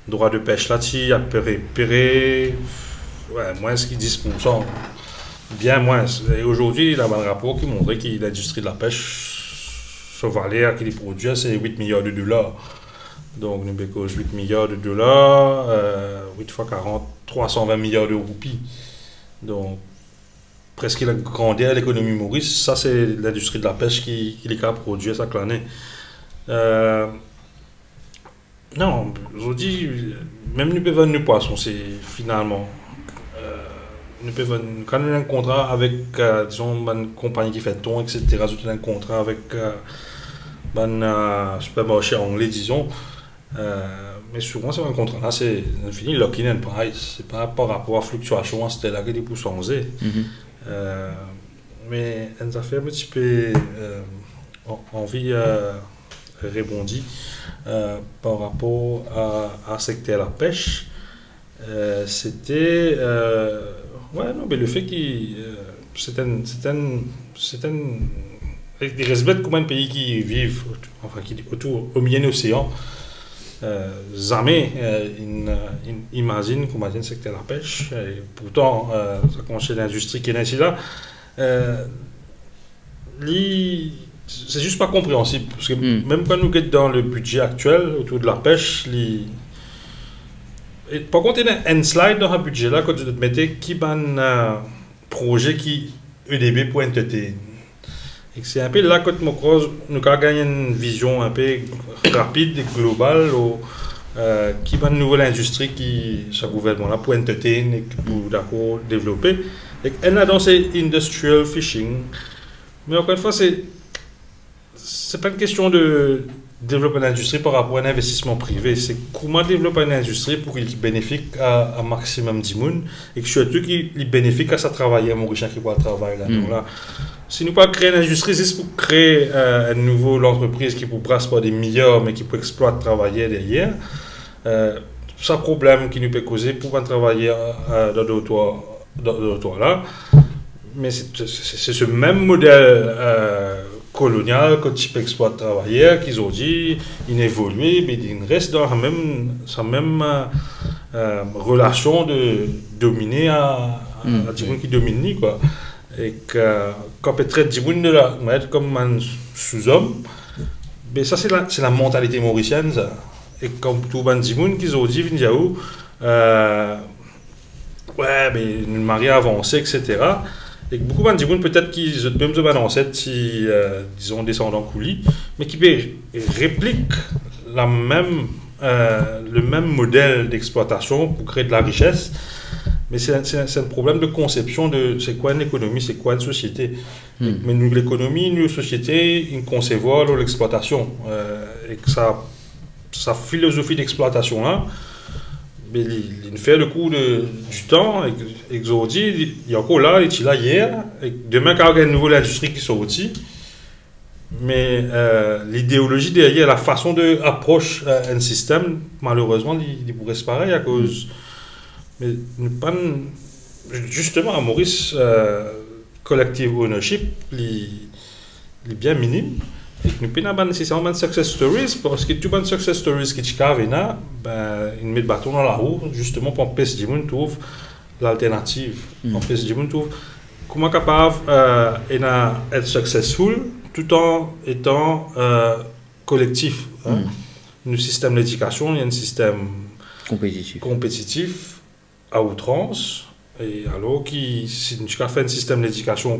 Droit de pêche là-dessus, à peu près moins que 10%, bien moins. Et aujourd'hui, il y a un rapport qui montrait que l'industrie de la pêche sa valeur qu'il produit, c'est 8 milliards de dollars. Donc, nous avons 8 milliards de dollars, 8 fois 40, 320 milliards de roupies. Donc, presque la grandeur de l'économie Maurice, ça c'est l'industrie de la pêche qui est capable de produire chaque année. Non, aujourd'hui, même nous pouvons vendre nos poissons, c'est finalement. Nous pouvons, quand on a un contrat avec, disons, une compagnie qui fait thon, etc., nous avons un contrat avec un supermarché anglais, disons. Mais souvent, c'est un contrat là, c'est fini lock-in and price. C'est pas par rapport à la fluctuation, c'était là que des pouces changés. Mais une affaire un petit peu envie rebondir par rapport à secteur de la pêche. C'était mais le fait que c'est un il reste bête combien de pays qui vivent autour au milieu de l'océan jamais imagine comment le secteur de la pêche et pourtant ça concerne l'industrie qui est ici là c'est juste pas compréhensible parce que même quand nous sommes dans le budget actuel autour de la pêche et par contre, il y a un slide dans le budget là, quand tu te mettais qui est un projet qui EDB pour entité. Et c'est un peu là que nous avons gagné une vision un peu rapide et globale qui est une nouvelle industrie qui ce gouvernement là pour entité et pour d'accord développer. Et elle a dans ces industrial fishing. Mais encore une fois, c'est pas une question de développer une industrie par rapport à un investissement privé. C'est comment développer une industrie pour qu'il bénéficie à un maximum de monde et que surtout qu'il bénéficie à sa travailler, à Maurice qui va travailler là. Donc là, si nous pas créer une industrie, c'est pour créer une nouvelle entreprise qui pour brasser pas des milliards mais qui peut exploiter travailler derrière. C'est un problème qui nous peut causer pour pas travailler dans d'autres là. Mais c'est ce même modèle colonial quand tu peux exploiter travailleurs qu'ils ont dit ils évoluent mais ils restent dans sa même relation de dominer à du monde qui domine quoi et que quand peut traiter du monde de la mettre comme un sous-homme mais ça c'est la mentalité mauricienne ça. Et comme tout le monde qu'ils ont dit mais une mariée avancée etc. Et beaucoup de gens peut-être qu'ils ont même des ancêtres si disons descendants coulis mais qui répliquent le même modèle d'exploitation pour créer de la richesse mais c'est un problème de conception de c'est quoi une économie, c'est quoi une société. Mais nous l'économie, nous société, ils concevoir l'exploitation et que sa philosophie d'exploitation là mais il fait le coup du temps et que dit il y a encore là, il est là hier et demain quand il y a une nouvelle industrie qui sort aussi mais l'idéologie derrière la façon d'approcher un système malheureusement il pourrait se pareil à cause Mais nous pas justement à Maurice, collective ownership, est bien minime. Et nous n'avons pas nécessairement de success stories, parce que tout les success stories qui sont là, ils mettent le bâton dans la roue, justement pour empêcher les gens trouver l'alternative. Empêcher les gens trouver comment capable d'être successful tout en étant collectif. Hein. Nous système d'éducation, il y a un système compétitif à outrance. Et alors, si nous fait un système d'éducation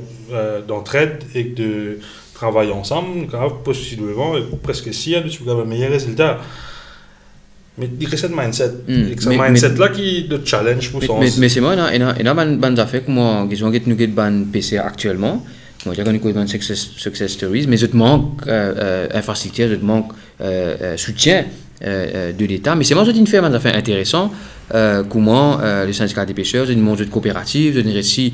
d'entraide et de travail ensemble, possiblement, et presque si, nous avons un meilleur résultat. Mais il y a cette mindset. C'est ce mindset-là qui est le challenge pour ça. Mais c'est moi, il y a des affaires comme nous avons des PC actuellement. Moi, j'ai connu des success stories, mais je manque infrastructure, je manque soutien de l'État. Mais c'est moi, je dis une affaire intéressante. Comment les syndicats des pêcheurs, je dis une coopérative, je dirais si.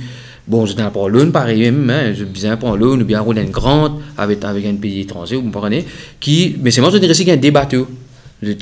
Bon, je n'ai pas l'eau, pareil, hein, je bien prendre l'eau, nous bien rouler une grande avec un pays étranger, vous comprenez, mais c'est moi, je dirais qu'il y a un débat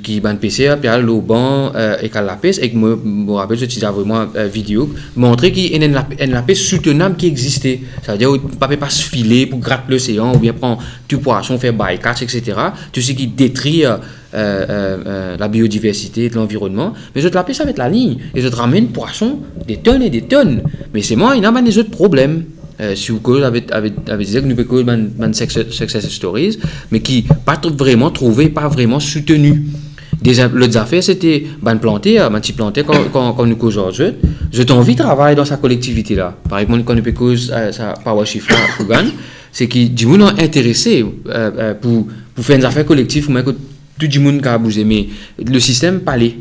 qui ban PC, puis l'eau ban et qu'à la pêche, et que me rappelle, je disais vraiment vidéo, montrer qu'il y a une pêche soutenable qui existait. Ça veut dire, on ne peut pas se filer pour gratter l'océan, ou bien prendre du poisson, faire bycatch, etc. Tout ce qui détruit la biodiversité de l'environnement, mais je te la pêche avec la ligne, et je te ramène poisson des tonnes et des tonnes. Mais c'est moi, il y a des autres problèmes. Si vous cause avec des nous pouvons cause success stories, mais qui pas vraiment trouvé, pas vraiment soutenu. L'autre affaire, c'était planter, petit planter quand nous cause aujourd'hui. Je t'envie de travailler dans sa collectivité là. Par exemple, quand nous cause sa power shift là, c'est qui du monde intéressé pour faire une affaire collective, pour tout le monde qui a bougé, mais le système palais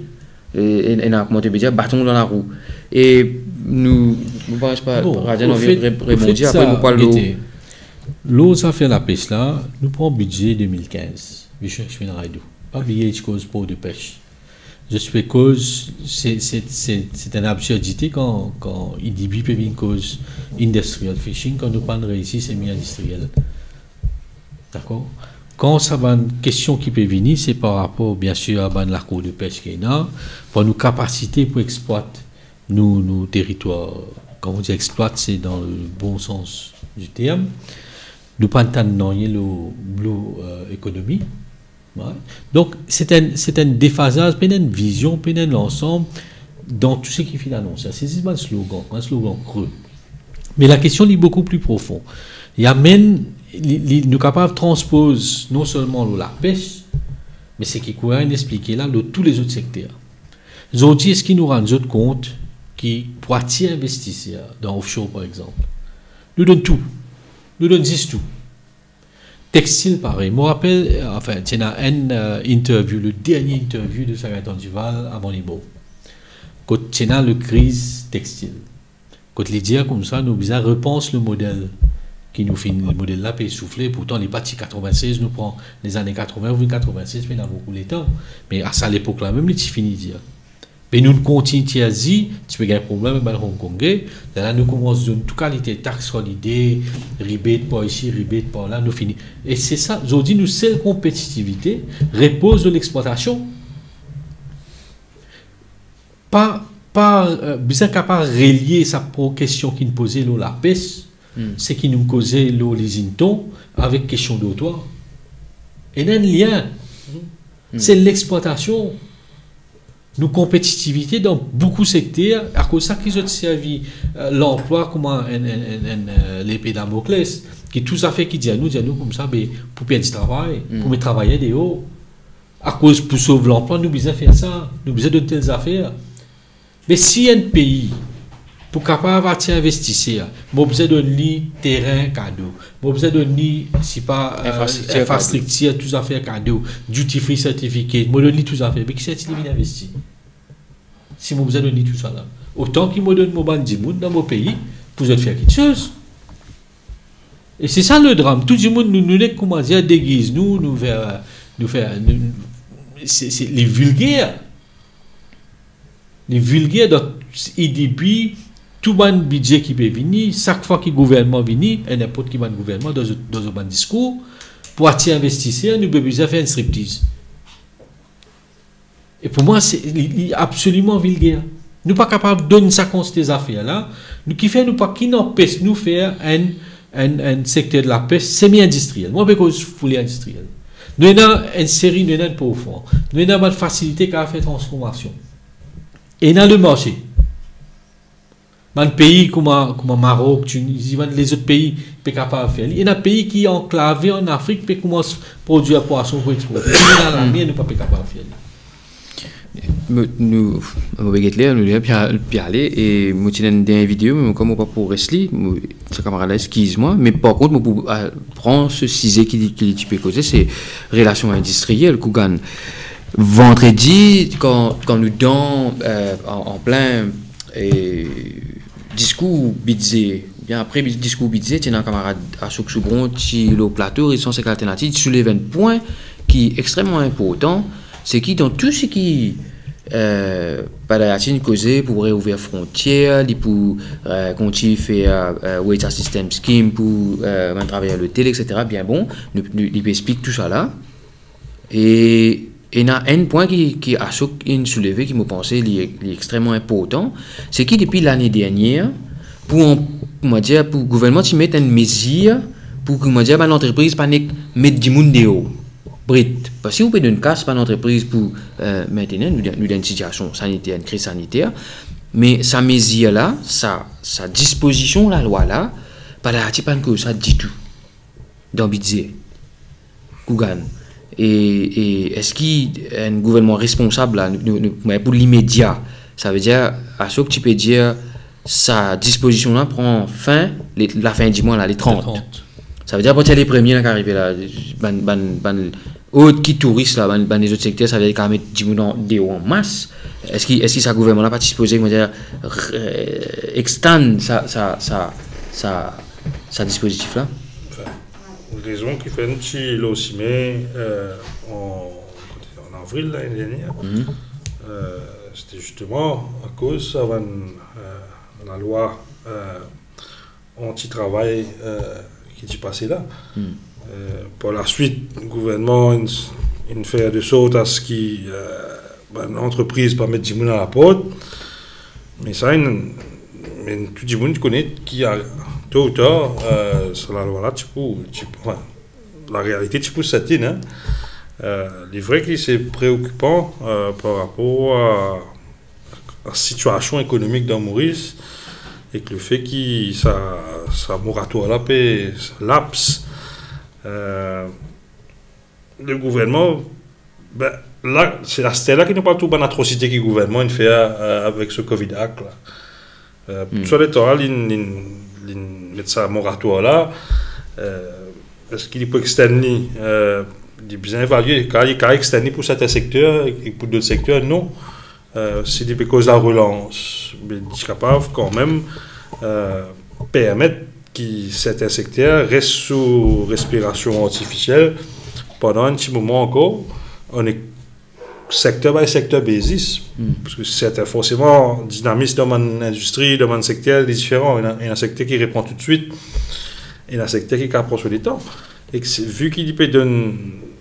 et a comment te dire bâton dans la roue. Et nous ne pensons pas Radian répondre après nous parle l'eau ça fait la pêche là nous prenons budget 2015 je suis dans radio pas oublier cause pour de pêche je suis cause c'est une absurdité quand IDB peut une cause industrial fishing quand nous parlons ici c'est mi-industriel d'accord quand ça va une question qui peut venir c'est par rapport bien sûr à la cour de pêche qu'il y a pour nos capacités pour exploiter nos territoires, quand on dit exploite, c'est dans le bon sens du terme. Nous pas dans blue économie. Ouais. Donc c'est un déphasage, une vision, un ensemble dans tout ce qui fait l'annonce. C'est un slogan creux. Mais la question est beaucoup plus profonde. Il y a même nous capables de transposer non seulement la pêche, mais c'est qui pourrait expliquer là tous les autres secteurs. Aujourd'hui, est-ce qu'ils nous rendent compte qui pourrait investir dans offshore par exemple. Nous donne tout. Nous donne 10 tout. Textile pareil. Je me rappelle, enfin, il y a une interview, le dernier interview de Sarah Duval avant les mots. Quand il y a la crise textile. Quand les dire comme ça, nous besoin repense le modèle qui nous fait le modèle là peut souffler. Pourtant, les parties 96 nous prend les années 80 ou 96, mais il y a beaucoup de temps. Mais à ça l'époque là même, il finit dire. Mais nous continuons à dire, tu peux gagner un problème avec les Hongkongais. Là, nous commençons à donner toute qualité, taxe solide, rebate par ici, rebate par là, nous finissons. Et c'est ça, aujourd'hui, nous, cette compétitivité repose de l'exploitation. Pas bien capable de relier sa question qui nous posait la pêche, c'est qui nous causait les intons avec question d'autoir. Et il y a un lien. C'est l'exploitation. Nos compétitivité dans beaucoup de secteurs, à cause de ça qu'ils ont servi l'emploi comme l'épée Damoclès, qui tout à fait qui dit à nous comme ça, pour perdre du travail, pour me travailler des hauts. À cause pour sauver l'emploi, nous besoin faire ça, nous besoin de telles affaires. Mais si un pays, pour capable d'investir, nous besoin de terrain cadeau, nous besoin de si pas infrastructure, tout à fait cadeau, duty free certificate, nous donne tout à fait, mais qui s'est investi? Si nous besoin de tout ça là, autant qu'ils me donnent mon bandit dans mon pays, pour faire quelque chose. Et c'est ça le drame. Tout le monde nous comment dire déguise nous faire c'est les vulgaires. Les vulgaires dans IDP, tout le budget qui peut venir, chaque fois que le gouvernement vient, et n'importe qui va le gouvernement dans un discours, pour attirer investisseurs, nous devons faire une striptease. Et pour moi, c'est absolument vulgaire. Nous pas capables de donner ça contre ces affaires-là. Nous qui fait nous pas qui n'empêche nous faire un secteur de la pêche semi-industriel. Moi, je suis full industriel. Nous avons une série, nous avons un pauvre. Nous avons une facilité qui a fait transformation. Et dans le marché, dans le pays comme Maroc, Tunisie, les autres pays sont capables de faire. Il y a un pays qui est enclavé en Afrique qui commence à produire poisson pour exporter. Nous ne sommes pas capables de faire. Nous avons parlé et nous avons des vidéos, mais comme pas pour rester, ce camarade-là, excuse-moi, mais par contre, pour prendre ce sujet qui peut causer, c'est relations industrielles. Vendredi, quand nous donnons en plein discours budget, bien après le discours budget, il y a un camarade à Souk-Soubron qui le plateau, Résidence alternative, soulève un point qui est extrêmement important, c'est qui dans tout ce qui causé pour réouvrir frontières, pour continuer faire wage system scheme pour travailler à l'hôtel, etc. Bien bon, il explique tout ça là. Et il y a un point qui a soulevé, qui me pensait est extrêmement important, c'est que depuis l'année dernière, pour le gouvernement, il met une mesure pour que l'entreprise ne mette du monde dehors. Parce que si vous pouvez donner une casse par l'entreprise pour maintenir, nous avons une situation sanitaire, une crise sanitaire, mais sa mesure là, sa disposition, la loi là, pas que ça dit tout dans le budget. Et est-ce qu'il y a un gouvernement responsable là, pour l'immédiat? Ça veut dire, à ce que tu peux dire, sa disposition là prend fin, la fin du mois là, les 30. Ça veut dire que les premiers qui arrivent là, autres qui touristes là, les autres secteurs, ça veut dire qu'ils mettent du monde en masse. Est-ce que ce gouvernement n'a pas disposé, extendre sa dispositif là? Raison qui fait un petit aussi, mais en avril l'année dernière, c'était justement à cause de la loi anti-travail qui est passée là. Par la suite, le gouvernement il fait de sorte à ce que l'entreprise pas mettre du monde à la porte, mais ça, tout le monde connaît qui a tôt ou tard, sur la loi là, la réalité, tu peux s'atteindre. Il est vrai que c'est préoccupant par rapport à la situation économique dans Maurice et que le fait que ça moratoire là, lapse. Le gouvernement, là, c'est là qu'il n'y a pas tout bonne atrocité que le gouvernement fait avec ce Covid-Act là. Sur l'électoral, il met ça moratoire là. Est-ce qu'il peut externer il est bien évalué, quand il est externé pour certains secteurs et pour d'autres secteurs, non. C'est des causes de la relance. Mais il est capable quand même permettre que certains secteurs restent sous respiration artificielle pendant un petit moment encore. On est secteur par secteur basis, parce que c'est forcément dynamisme dans mon industrie, dans mon secteur, c'est différent. Il y a un secteur qui répond tout de suite, et un secteur qui apprend sur les temps. Et que vu qu'il peut donner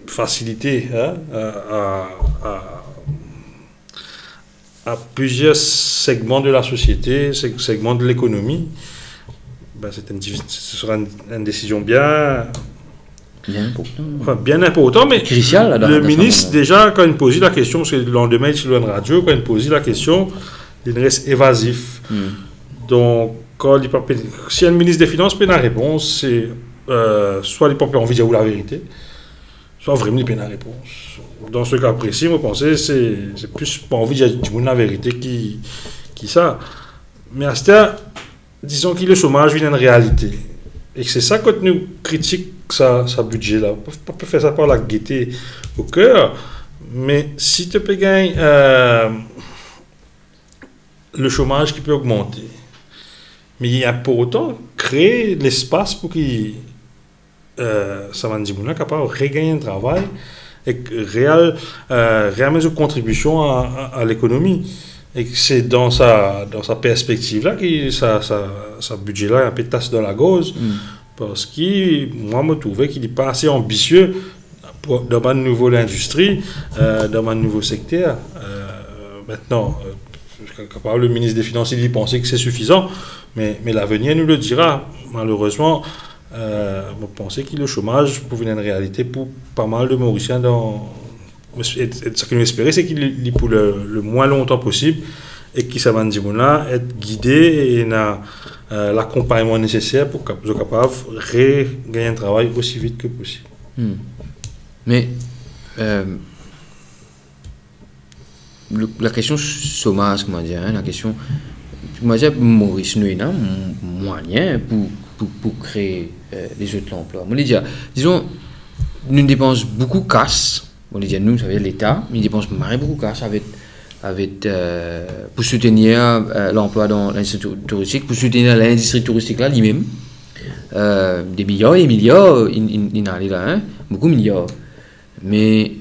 facilité à plusieurs segments de la société, segments de l'économie, ce sera une décision bien important, mais crucial, là, le ministre, déjà, quand il pose la question, parce que le lendemain, il sur une radio, quand il pose la question, il reste évasif. Donc, quand si un ministre des Finances peut la réponse, c'est soit il n'a pas envie de dire la vérité, soit vraiment il peut la réponse. Dans ce cas précis, moi, je pense que c'est plus pas envie de dire la vérité qui ça. Mais à ce temps, disons que le chômage vient d'une réalité. Et c'est ça quand nous critiquons sa budget là. On peut faire ça par la gaieté au cœur, mais si tu peux gagner le chômage qui peut augmenter, mais il y a pour autant créer l'espace pour qu'il ça va dire qu'on est capable de regagner un travail et réaliser une contribution à l'économie. Et c'est dans sa perspective là que sa budget là est un peu tasse dans la gauze, parce que moi je trouvais qu'il n'est pas assez ambitieux dans ma nouvelle industrie, dans mon nouveau secteur. Maintenant, capable, le ministre des Finances, il pensait que c'est suffisant, mais l'avenir nous le dira. Malheureusement, je pensais que le chômage pouvait être une réalité pour pas mal de Mauriciens. Ce que nous espérons, c'est qu'il est pour le moins longtemps possible et que ça va là être guidé et l'accompagnement nécessaire pour que soit capable de regagner un travail aussi vite que possible. Mais la question chômage, comment dire, la question, comment dire, Maurice nous a moyen pour créer les autres emplois. Disons, nous dépensons beaucoup de cash. Nous, ça veut dire l'État, mais nous dépensons beaucoup de cash pour soutenir l'emploi dans l'industrie touristique, pour soutenir l'industrie touristique là lui-même. Des milliards et des milliards, il a là, beaucoup de milliards. Mais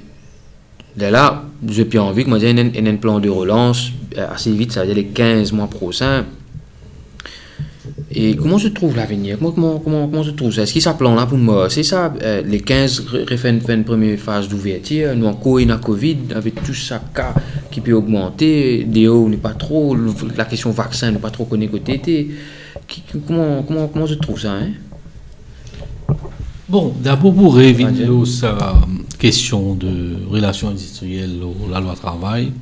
là, j'ai plus envie que moi j'ai un plan de relance assez vite, ça veut dire les 15 mois prochains. Et comment se trouve l'avenir? Comment se trouve ça? Est-ce qu'il ça plan là pour moi? C'est ça, les 15 refait une première phase d'ouverture, nous encore une Covid, avec tout ça qui peut augmenter, DO n'est pas trop, la question vaccin n'est pas trop connue côté. Comment se trouve ça, hein? Bon, d'abord pour revenir sa question de relations industrielles, la loi travail,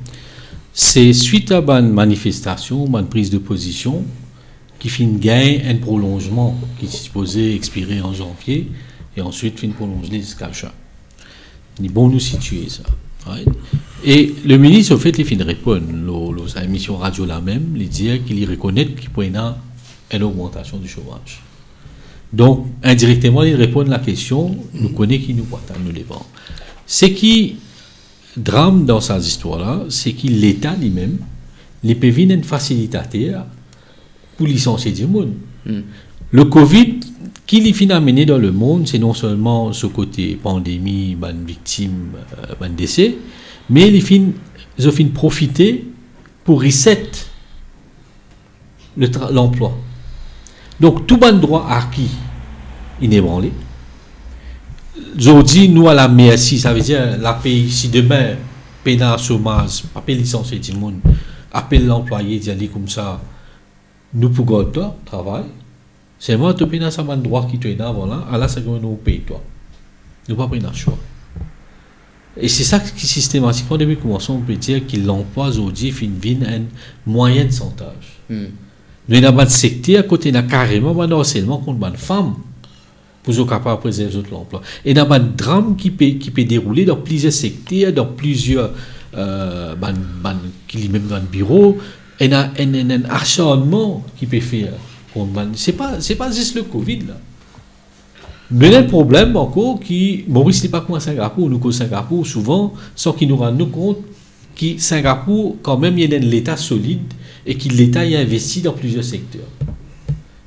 c'est suite à une manifestation, une prise de position, qui fait un prolongement qui est supposé expirer en janvier et ensuite fin prolonger jusqu'à juin. C'est bon nous situer ça. Right? Et le ministre, au fait, il fin répondre, sa émission radio là même, il dit qu'il reconnaît qu'il peut y avoir une augmentation du chômage. Donc, indirectement, il répond à la question, nous connaissons qui nous partage, nous dépend. Ce qui drame dans ces histoires-là, c'est que l'État lui-même, les peut venir un facilitateur pour licencier du monde. Le Covid, qui les fin amené dans le monde, c'est non seulement ce côté pandémie, ban victime, ban décès, mais ils fin profiter pour reset l'emploi. Donc, tout ban droit acquis, il est branlé. Aujourd'hui, nous à la merci, ça veut dire la pays, si demain, pénal chômage, pas licencier du monde, appelle l'employé, dit comme ça, nous pouvons toi, travail. C'est moi, tu payes un droit qui te est avant là, à la seconde, nous payons toi. Nous ne pas prendre un choix. Et c'est ça qui, systématiquement, depuis que commençons, on peut dire que l'emploi aujourd'hui fait un moyen de chantage. Nous avons un secteur à côté, nous avons carrément un harcèlement contre une femme pour être capable de préserver l'emploi. Et nous avons un drame qui peut dérouler dans plusieurs secteurs, dans plusieurs, qui même dans le bureau. Et il y a un acharnement qui peut faire. Ce n'est pas juste le Covid. Là. Mais il y a un problème encore qui, Maurice n'est pas comme à Singapour, nous, qu'au Singapour, souvent, sans qu'il nous rende compte que Singapour, quand même, il y a un État solide et que l'État y a investi dans plusieurs secteurs.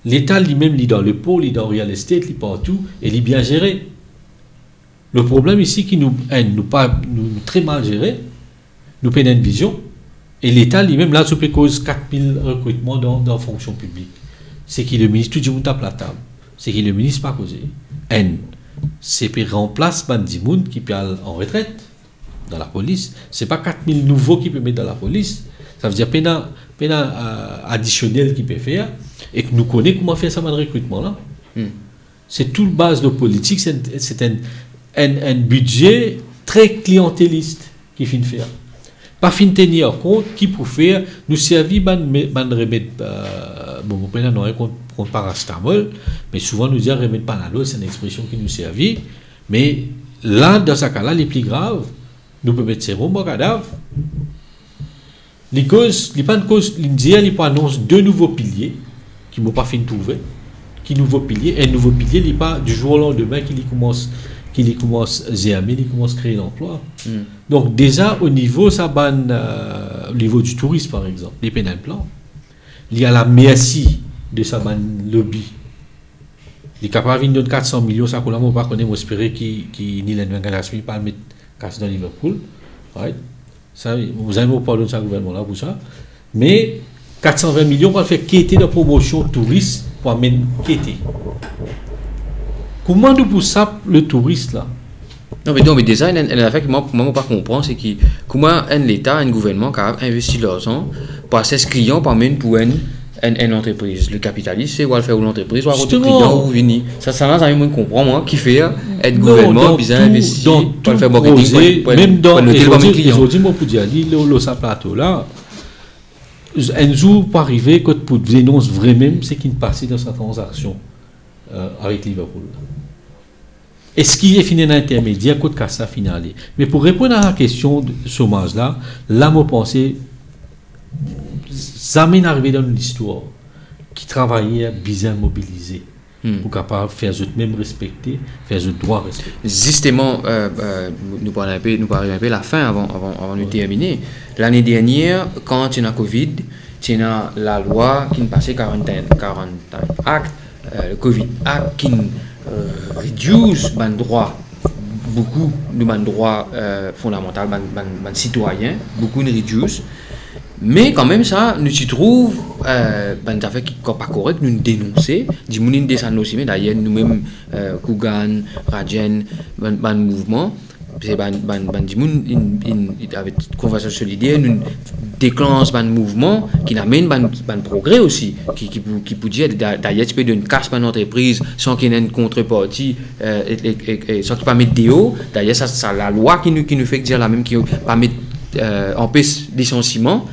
L'État lui-même, il est dans le pôle, il est dans le real estate, il est partout, et il est bien géré. Le problème ici, qui nous très mal géré, nous payons une vision. Et l'État lui-même, là, ça peut cause 4000 recrutements dans la fonction publique. C'est qui le ministre, tout le monde tape la table. C'est qui le ministre pas causé. C'est pour remplacer Bandimoun qui peut aller en retraite dans la police. C'est pas 4000 nouveaux qui peuvent mettre dans la police. Ça veut dire pénal additionnel qui peut faire et que nous connaissons comment faire ça dans le recrutement là. C'est tout le base de politique. C'est un budget très clientéliste qui finit faire. Pas fin tenir compte qui pour faire nous servir ban remède bon on non contre paracétamol mais souvent nous dire remède panadol c'est une expression qui nous servit mais là dans ce cas-là les plus graves nous peut mettre sérum au cadavre les causes les pas de cause il annonce deux nouveaux piliers qui m'ont pas fait trouver qui nouveau pilier un nouveau pilier il pas du jour au lendemain qu'il commence à germer, il commence à créer l'emploi. Donc déjà au niveau au niveau du tourisme par exemple, les pénal plan, il y a la merci de sa lobby. Il est capable de donner 400 millions, ça qu'on n'a pas connu, on espérait qu'il n'y ait pas mettre casse dans Liverpool. Right? Ça, vous avez parlé de ce gouvernement là pour ça. Mais 420 millions pour faire quitter de promotion touriste pour amener quitter. Comment nous poussons le touriste là? Non, mais déjà, une affaire que moi, je ne pas comprendre, c'est que comment l'État, un gouvernement qui a investi l'argent pour assez de clients par même pour une entreprise. Le capitaliste, c'est quoi faire l'entreprise, ou avoir des clients ou venir. Ça n'a jamais compris, moi, qui fait être gouvernement, bien investi pour faire marketing, même dans les clients. Aujourd'hui, moi, pour dire, le plateau là, un jour, pour arriver, quand pour dénoncer vraiment, c'est qu'il passe dans sa transaction avec Liverpool. Est-ce qu'il est fini l'intermédiaire, côté qu'à ça finale. Mais pour répondre à la question de chômage là, je pense jamais arrivé dans l'histoire qui travaillait bien mobilisé pour capable faire eux même respecter, faire eux droit respecter. Justement, nous parlons un peu la fin avant de terminer. L'année dernière, quand il y a la Covid, il y a la loi qui passait 40 actes, le Covid Act qui réduit les droits, beaucoup de droits fondamentaux, les citoyens, beaucoup de réduisent. Mais quand même, ça, nous y trouvons des affaires qui ne sont pas correctes, nous dénoncer. Des gens qui descendent aussi, mais d'ailleurs, nous-mêmes, Kougan, Rajen, le mouvement, c'est des gens avec conversation solidaire, nous déclenchons un mouvement qui amène un progrès aussi, qui peut dire, d'ailleurs, tu peux donner une casse à une entreprise sans qu'il y ait une contrepartie, sans qu'il n'y ait pas de déo. D'ailleurs, c'est la loi qui nous fait dire la même, qui empêche le licenciement.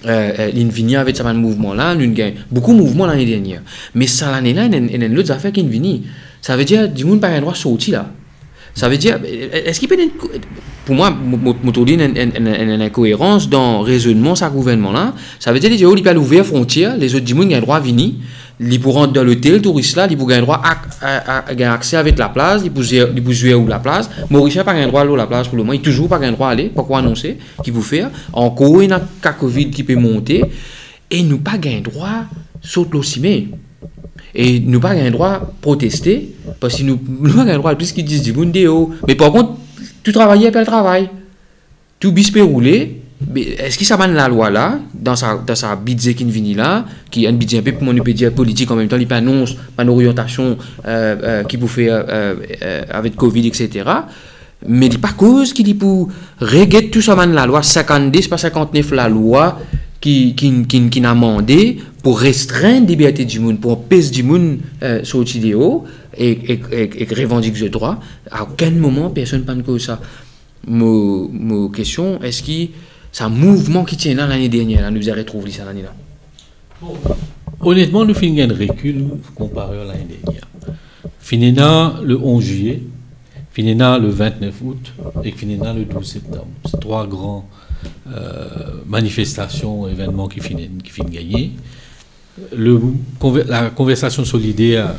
L'invini avec ce mouvement-là, nous avons beaucoup de mouvements l'année dernière. Mais ça, l'année-là, il y a d'autres affaires qui sont venues. Ça veut dire que du monde n'a pas le droit de sortir là. Ça veut dire, est-ce qu'il peut y avoir, pour moi, une incohérence dans le raisonnement de ce gouvernement-là? Ça veut dire que les gens peuvent ouvrir les frontières, les autres du monde ont le droit de venir, ils pourront rentrer dans l'hôtel, touriste là, ils pourront avoir le droit à accès avec la place, ils peuvent jouer où la place. Maurice n'a pas le droit à la place pour le moment, il n'a toujours pas le droit à aller, pourquoi annoncer, qu'il peut faire. Encore, il y a un cas Covid qui peut monter, et nous n'avons pas le droit de sauter. Et nous n'avons pas le droit de protester, parce que nous n'avons pas le droit de plus qu'ils disent du monde. Mais par contre, tu travailles après le travail. Tout bis peut rouler. Est-ce que ça va dans la loi là, dans sa budget qui vient là, qui est un budget un peu pour peut dire politique en même temps, il annonce une orientation qui peut faire avec Covid, etc. Mais il n'y a pas cause qui dit pour régler tout ça dans la loi 50, pas 59 la loi qui n'a demandé pour restreindre la liberté du monde, pour empêcher du monde sortir de haut et revendiquer ce droit. À aucun moment, personne ne parle de ça. Ma question, est-ce que c'est un mouvement qui tient là l'année dernière, là, nous avons retrouvé ça l'année là? Honnêtement, nous finissons un recul comparé à l'année dernière. Finissons le 11 juillet, finissons le 29 août et finissons le 12 septembre. C'est trois grands manifestations, événements qui finissent gagner. La conversation solidaire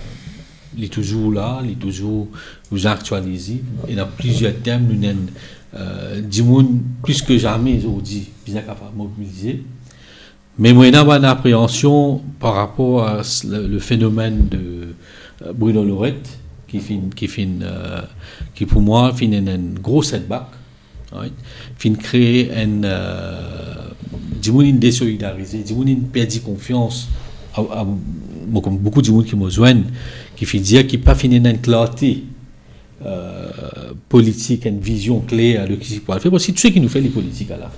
est toujours là, elle est toujours actualisée. Il y a plusieurs thèmes, nous du monde plus que jamais aujourd'hui bien capable de mobiliser. Mais moi, j'ai une appréhension par rapport à le phénomène de Bruno Lorette qui pour moi fait un gros setback, right? Fin créer du monde désolidarisé, du monde perdu confiance à beaucoup de monde qui me rejoignent, qui fait dire qu'il n'a pas fini d'une clarté politique, une vision claire de ce qu'il peut faire. Parce que tout ce qui nous fait les politiques à la fin.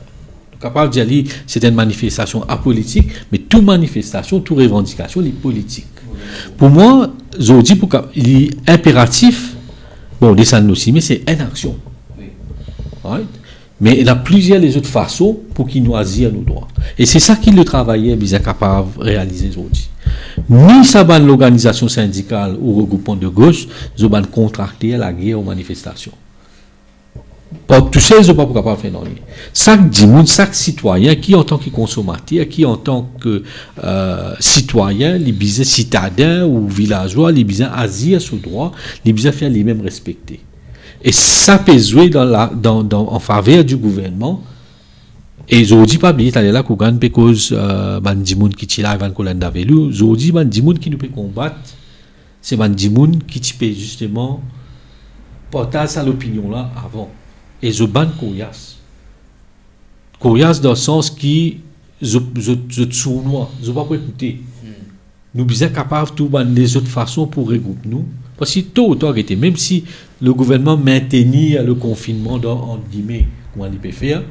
Capable de dire c'est une manifestation apolitique, mais toute manifestation, toute revendication est politique. Pour moi, je dis il est impératif, bon, descendre aussi, mais c'est une action. Right? Mais il y a plusieurs les autres façons pour qu'ils nous assurent nos droits. Et c'est ça qu'il le travaillait, bien capable de réaliser aujourd'hui. Ni ça va l'organisation syndicale ou regroupement de gauche, ils ont contracté la guerre aux manifestations. Tout ça, ils ne sont pas capables de faire dans les. Chaque citoyen qui, en tant que consommateur, qui, en tant que citoyen, les bisins citadins ou villageois, les bisins assurent ce droit, les bisins faire les mêmes respecter. Et ça peut jouer en faveur du gouvernement. Et aujourd'hui, pas oublier, t'allais là, qu'on gagne, parce que, bandimoun qui tient là, Ivan Kolanda Velou, aujourd'hui, bandimoun qui nous peut combattre, c'est bandimoun qui peut justement porter ça l'opinion là avant. Et je ban Koyas. Koyas dans le sens qui, je sournois, je ne vais pas écouter. Nous sommes capables de trouver les autres façons pour regrouper nous, Parce que tôt ou tard, même si le gouvernement maintenait le confinement dans, entre guillemets, comment il peut faire,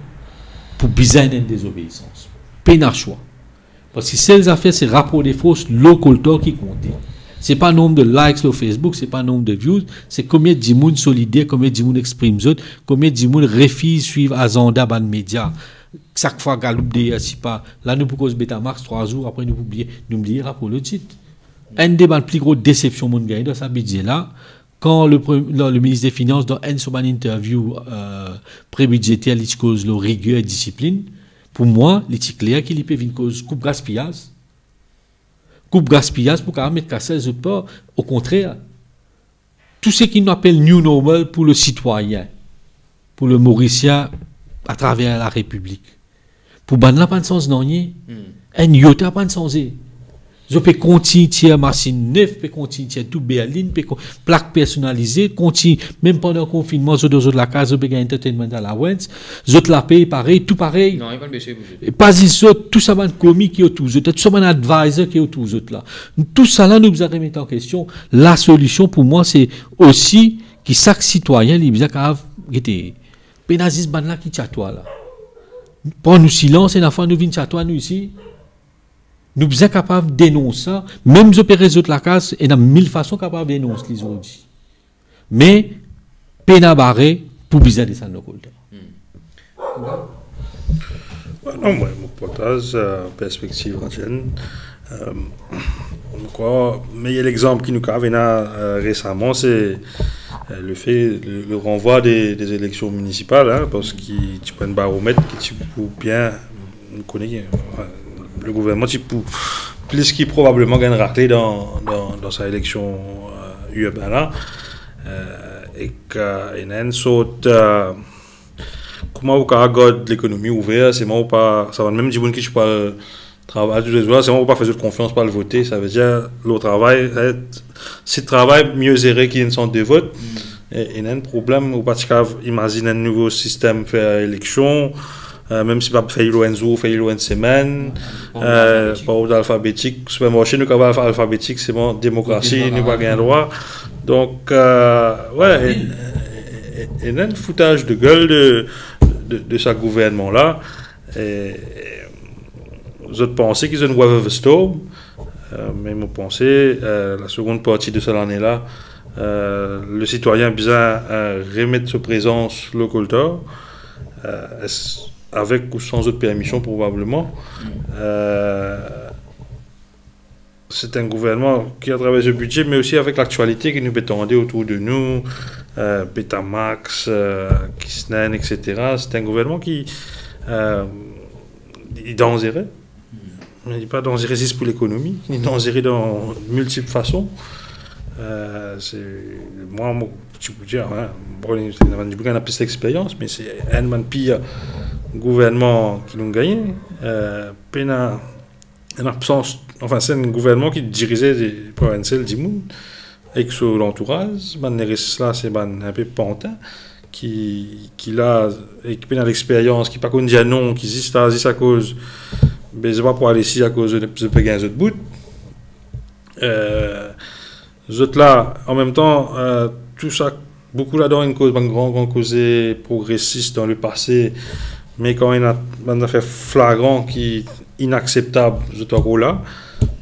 pour bizarre une désobéissance. Peine à choix. Parce que ces affaires, c'est rapport des fausses local qui comptent. Ce n'est pas le nombre de likes sur Facebook, ce n'est pas le nombre de views, c'est combien de gens solidaires, combien de gens expriment eux, combien de gens refusent suivre Azanda ban média. Chaque fois Galoup c'est pas là nous pour cause Betamax 3 jours après nous oublier rapport le titre. Un des plus grosses déceptions mon gars dans sa budget là quand le ministre des Finances dans une interview pré-budgétaire il cause le rigueur et discipline pour moi il est clair qu'il peut venir cause coupe gaspillage pour quand même mettre casser les pas au contraire tout ce qui nous appelle new normal pour le citoyen pour le Mauricien à travers la République. Pour ban la pas de sens non ni un yota pas de sens. Je peux continuer machine neuf, peut continuer tout berline, peut plaque personnalisée, continue même pendant le confinement je deux autres la case je peux gagner entertainment à la Wens, autres la paye pareil, tout pareil. Non, il va baisser pas tout ça man comique qui autour tout ça man advisor qui autour là. Tout ça là nous avons remettre en question. La solution pour moi c'est aussi que chaque citoyen il bien capable était pénazis ban là qui chatoie là. Pour nous silence et la fois nous vinn chatoie nous ici. Nous sommes capables de dénoncer ça, même si on peut résoudre la case, et dans 1000 façons capables de dénoncer les autres. Mais, peine barré pour bizarre descendre le côté. Non, moi, je partage perspective ancienne. Mais il y a l'exemple qui nous a récemment, c'est le fait, le renvoi des élections municipales, hein, parce que tu prends un baromètre qui peut bien connaître. Le gouvernement, plus qui probablement gagne raclé dans sa élection urbaine là, et qu'il y a une sorte comment vous regardez l'économie ouverte, c'est moi ou pas, ça va même dire que je parle travail tous les jours, c'est moi ou pas faire confiance par le voter, ça veut dire le travail, c'est le travail mieux géré qu'il y a une sorte de vote, et il y a un problème ou parce qu'imagine un nouveau système faire élection. Même si pas fait un jour, fait une semaine, pas ordre alphabétique, supermarché, nous avons alphabétique, c'est bon, démocratie, nous pas gain droit. Donc, ouais, il y a un foutage de gueule de ce gouvernement-là. Je pensais qu'ils ont une wave of storm, mais je pensais, la seconde partie de cette année-là, le citoyen a besoin de remettre sa présence locale. Avec ou sans autre permission probablement. C'est un gouvernement qui a travaillé ce budget, mais aussi avec l'actualité qui nous étendait autour de nous, Betamax, Kisnen, etc. C'est un gouvernement qui est dangereux. Il n'est pas dangereux pour l'économie, il est dangereux dans multiples façons. Moi, tu peux dire, hein, on a plus d'expérience, mais c'est un pire gouvernement qui nous gagne. En absence, enfin, c'est un gouvernement qui dirigeait des provinciales du monde, avec son entourage. Là, c'est un peu pantin, qui a l'expérience, qui n'a pas connu non, qui existe à cause, mais c'est pas pour aller ici à cause de gagner un autre bout. Autres là, en même temps, tout ça, beaucoup là-dedans, une grande cause progressiste dans le passé, mais quand il y a une affaire flagrante qui est inacceptable, je te là,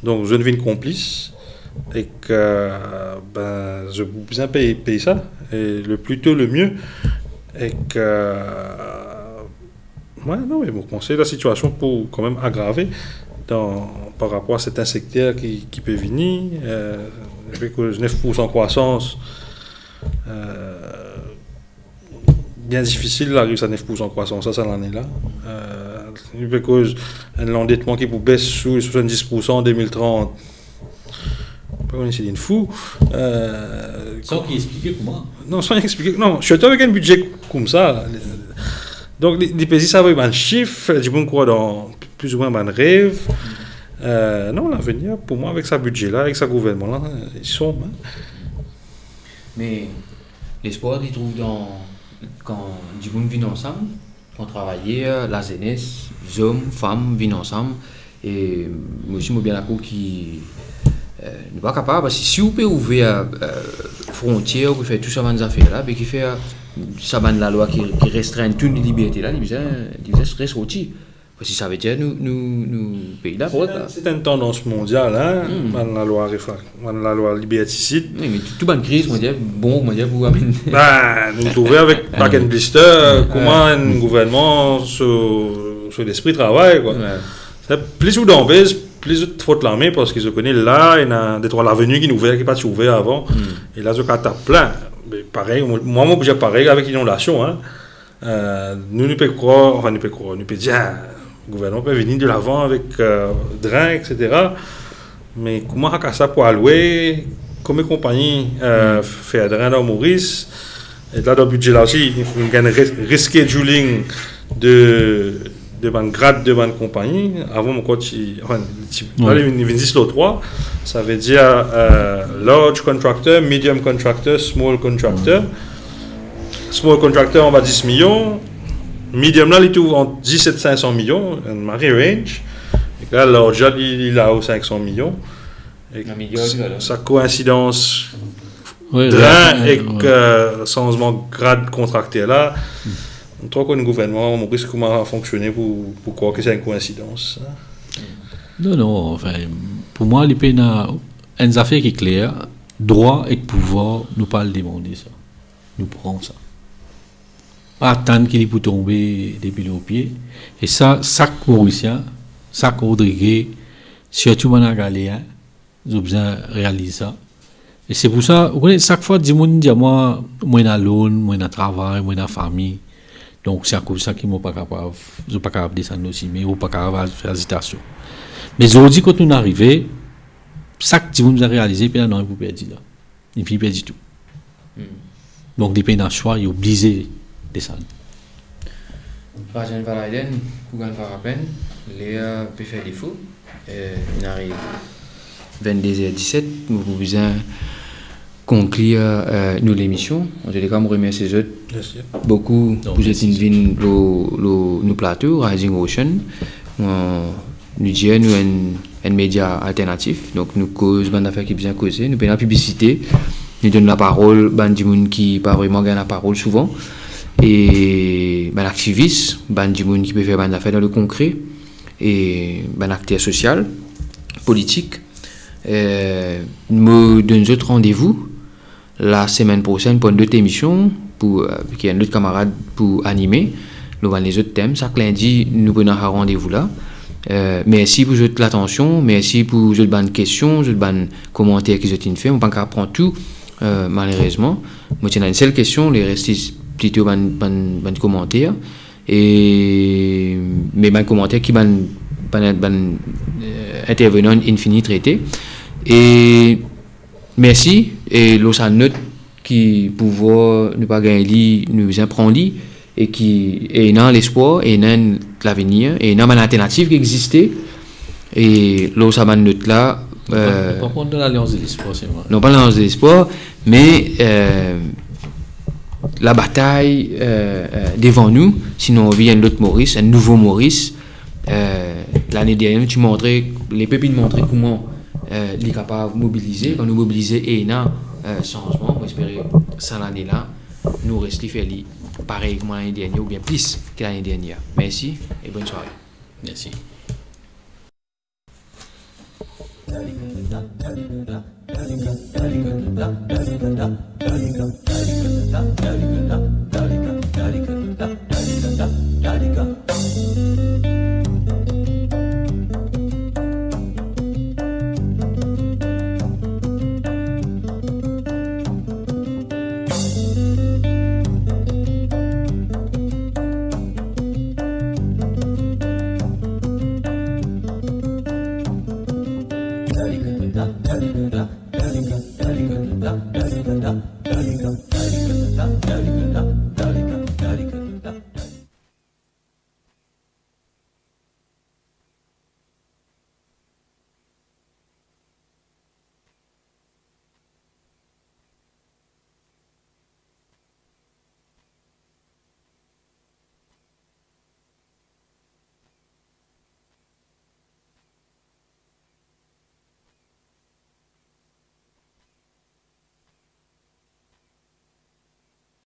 donc je deviens complice, et que je peux bien payer ça, et le plus tôt le mieux, et que ouais, non, mais vous pensez la situation pour quand même aggraver par rapport à cet secteur qui peut venir, avec 9% croissance, bien difficile d'arriver à 9% croissance, ça l'année là. Avec un endettement qui peut baisser sous 70% en 2030. Pas qu'on essaie de fou. Sans qui expliquer comment. Non, sans expliquer. Non, je suis avec un budget comme ça. Donc, les pays savent un chiffre, du bon quoi dans plus ou moins un rêve. Non, l'avenir, pour moi, avec ce budget-là, avec ce gouvernement-là, ils sont. Hein. Mais l'espoir, ils trouvent quand du monde vient ensemble, quand travailler, la jeunesse, les hommes, femmes viennent ensemble. Et moi aussi, je suis bien d'accord qui n'est pas capable, parce que si vous pouvez ouvrir frontière, qui fait tout ça dans affaires là, qui fait ça dans la loi qui restreint toute liberté là, il reste sorti. Parce que ça veut dire nous pays là. C'est une tendance mondiale, hein, dans la loi liberticide. Oui, mais toute bonne crise, on dit bon, on dit vous amener. Nous trouvons avec Pack and Blister comment un gouvernement sur l'esprit travaille quoi. C'est plus ou d'embêtes, plus de faute la main parce qu'ils se connaissent là, il y a des trois l'avenue qui nous ouvert qui pas ouvert avant. Et là je tape plein. Mais pareil, moi j'ai pareil avec l'inondation hein. Nous peut croire, enfin nous peut dire le gouvernement peut venir de l'avant avec drain, etc. Mais comment ça pour allouer, comme compagnie fait un drain dans Maurice, et là dans le budget là aussi, il y a un rescheduling de ban grade de ban compagnie. Avant mon coach, enfin, là il vient le 3, ça veut dire large contractor, medium contractor, small contractor. Small contractor on va 10 millions. Medium là, il est entre 17 500 millions, un maré range. Et là, large, il a 500 millions. Et sa coïncidence drain et changement de grade contracté là, on trouve qu'un gouvernement, on risque comment fonctionner pour croire que c'est une coïncidence. Non, enfin, pour moi, les pays ont une affaire qui est claire. Droit et pouvoir, nous pas le demander ça. Nous prenons ça. Pas attendre qu'il peut tomber des pieds aux pieds. Et ça, chaque Mauricien, chaque Rodriguez, surtout mon Galéen, ils ont besoin de réaliser ça. Et c'est pour ça, vous connaissez, chaque fois, dis-moi, moi, moi, dans l'eau, moi, dans le travail, moi, dans la famille. Donc, c'est à cause de ça qu'ils ne sont pas capables de descendre aussi, mais ils ne sont pas capables de faire hésitation. Mais aujourd'hui, quand nous arrivons, chaque dis-moi, nous a réalisé, puis là, non, il faut perdre là. Il faut perdre tout. Donc, des pays dans le choix, ils sont obligés. Rajan Valaiden, Kougan Parapen, Léa peut faire défaut. Il arrive 22h17, nous avons besoin conclure nous l'émission. En tout cas, je remercie les autres beaucoup pour cette invite nos plateaux, Rising Ocean. Nous disons nous un média alternatif, donc nous cause bande d'affaires qui bien causer, nous payons la publicité, nous donnons la parole bande du monde qui pas vraiment gagne la parole souvent. Et l'activiste, du monde qui peut faire des affaires dans le concret, et acteur social, politique. Nous donnons autre rendez-vous la semaine prochaine pour une autre émission, pour qu'il y ait un autre camarade pour animer les autres thèmes. Chaque lundi, nous prenons un rendez-vous là. Merci pour votre attention, merci pour votre questions, votre commentaires qui ont été faits. On ne peut pas prendre tout, malheureusement. Moi, j'ai une seule question, les restes plutôt ban commentaires et mais ban commentaires qui ban intervenant infini traité et merci et l'autre note qui pouvoir ne pas gagner nous apprend et qui est dans l'espoir et dans l'avenir et dans une alternative qui existait et l'autre note là pas prendre de l'alliance de l'espoir c'est vrai non pas l'alliance de l'espoir mais la bataille devant nous, sinon on vit un autre Maurice, un nouveau Maurice. L'année dernière, tu montrais, les pépines montraient comment les capables de mobiliser. Quand nous mobiliser et non changement, on espère ça l'année-là, nous restons faire pareil comme l'année dernière ou bien plus que l'année dernière. Merci et bonne soirée. Merci.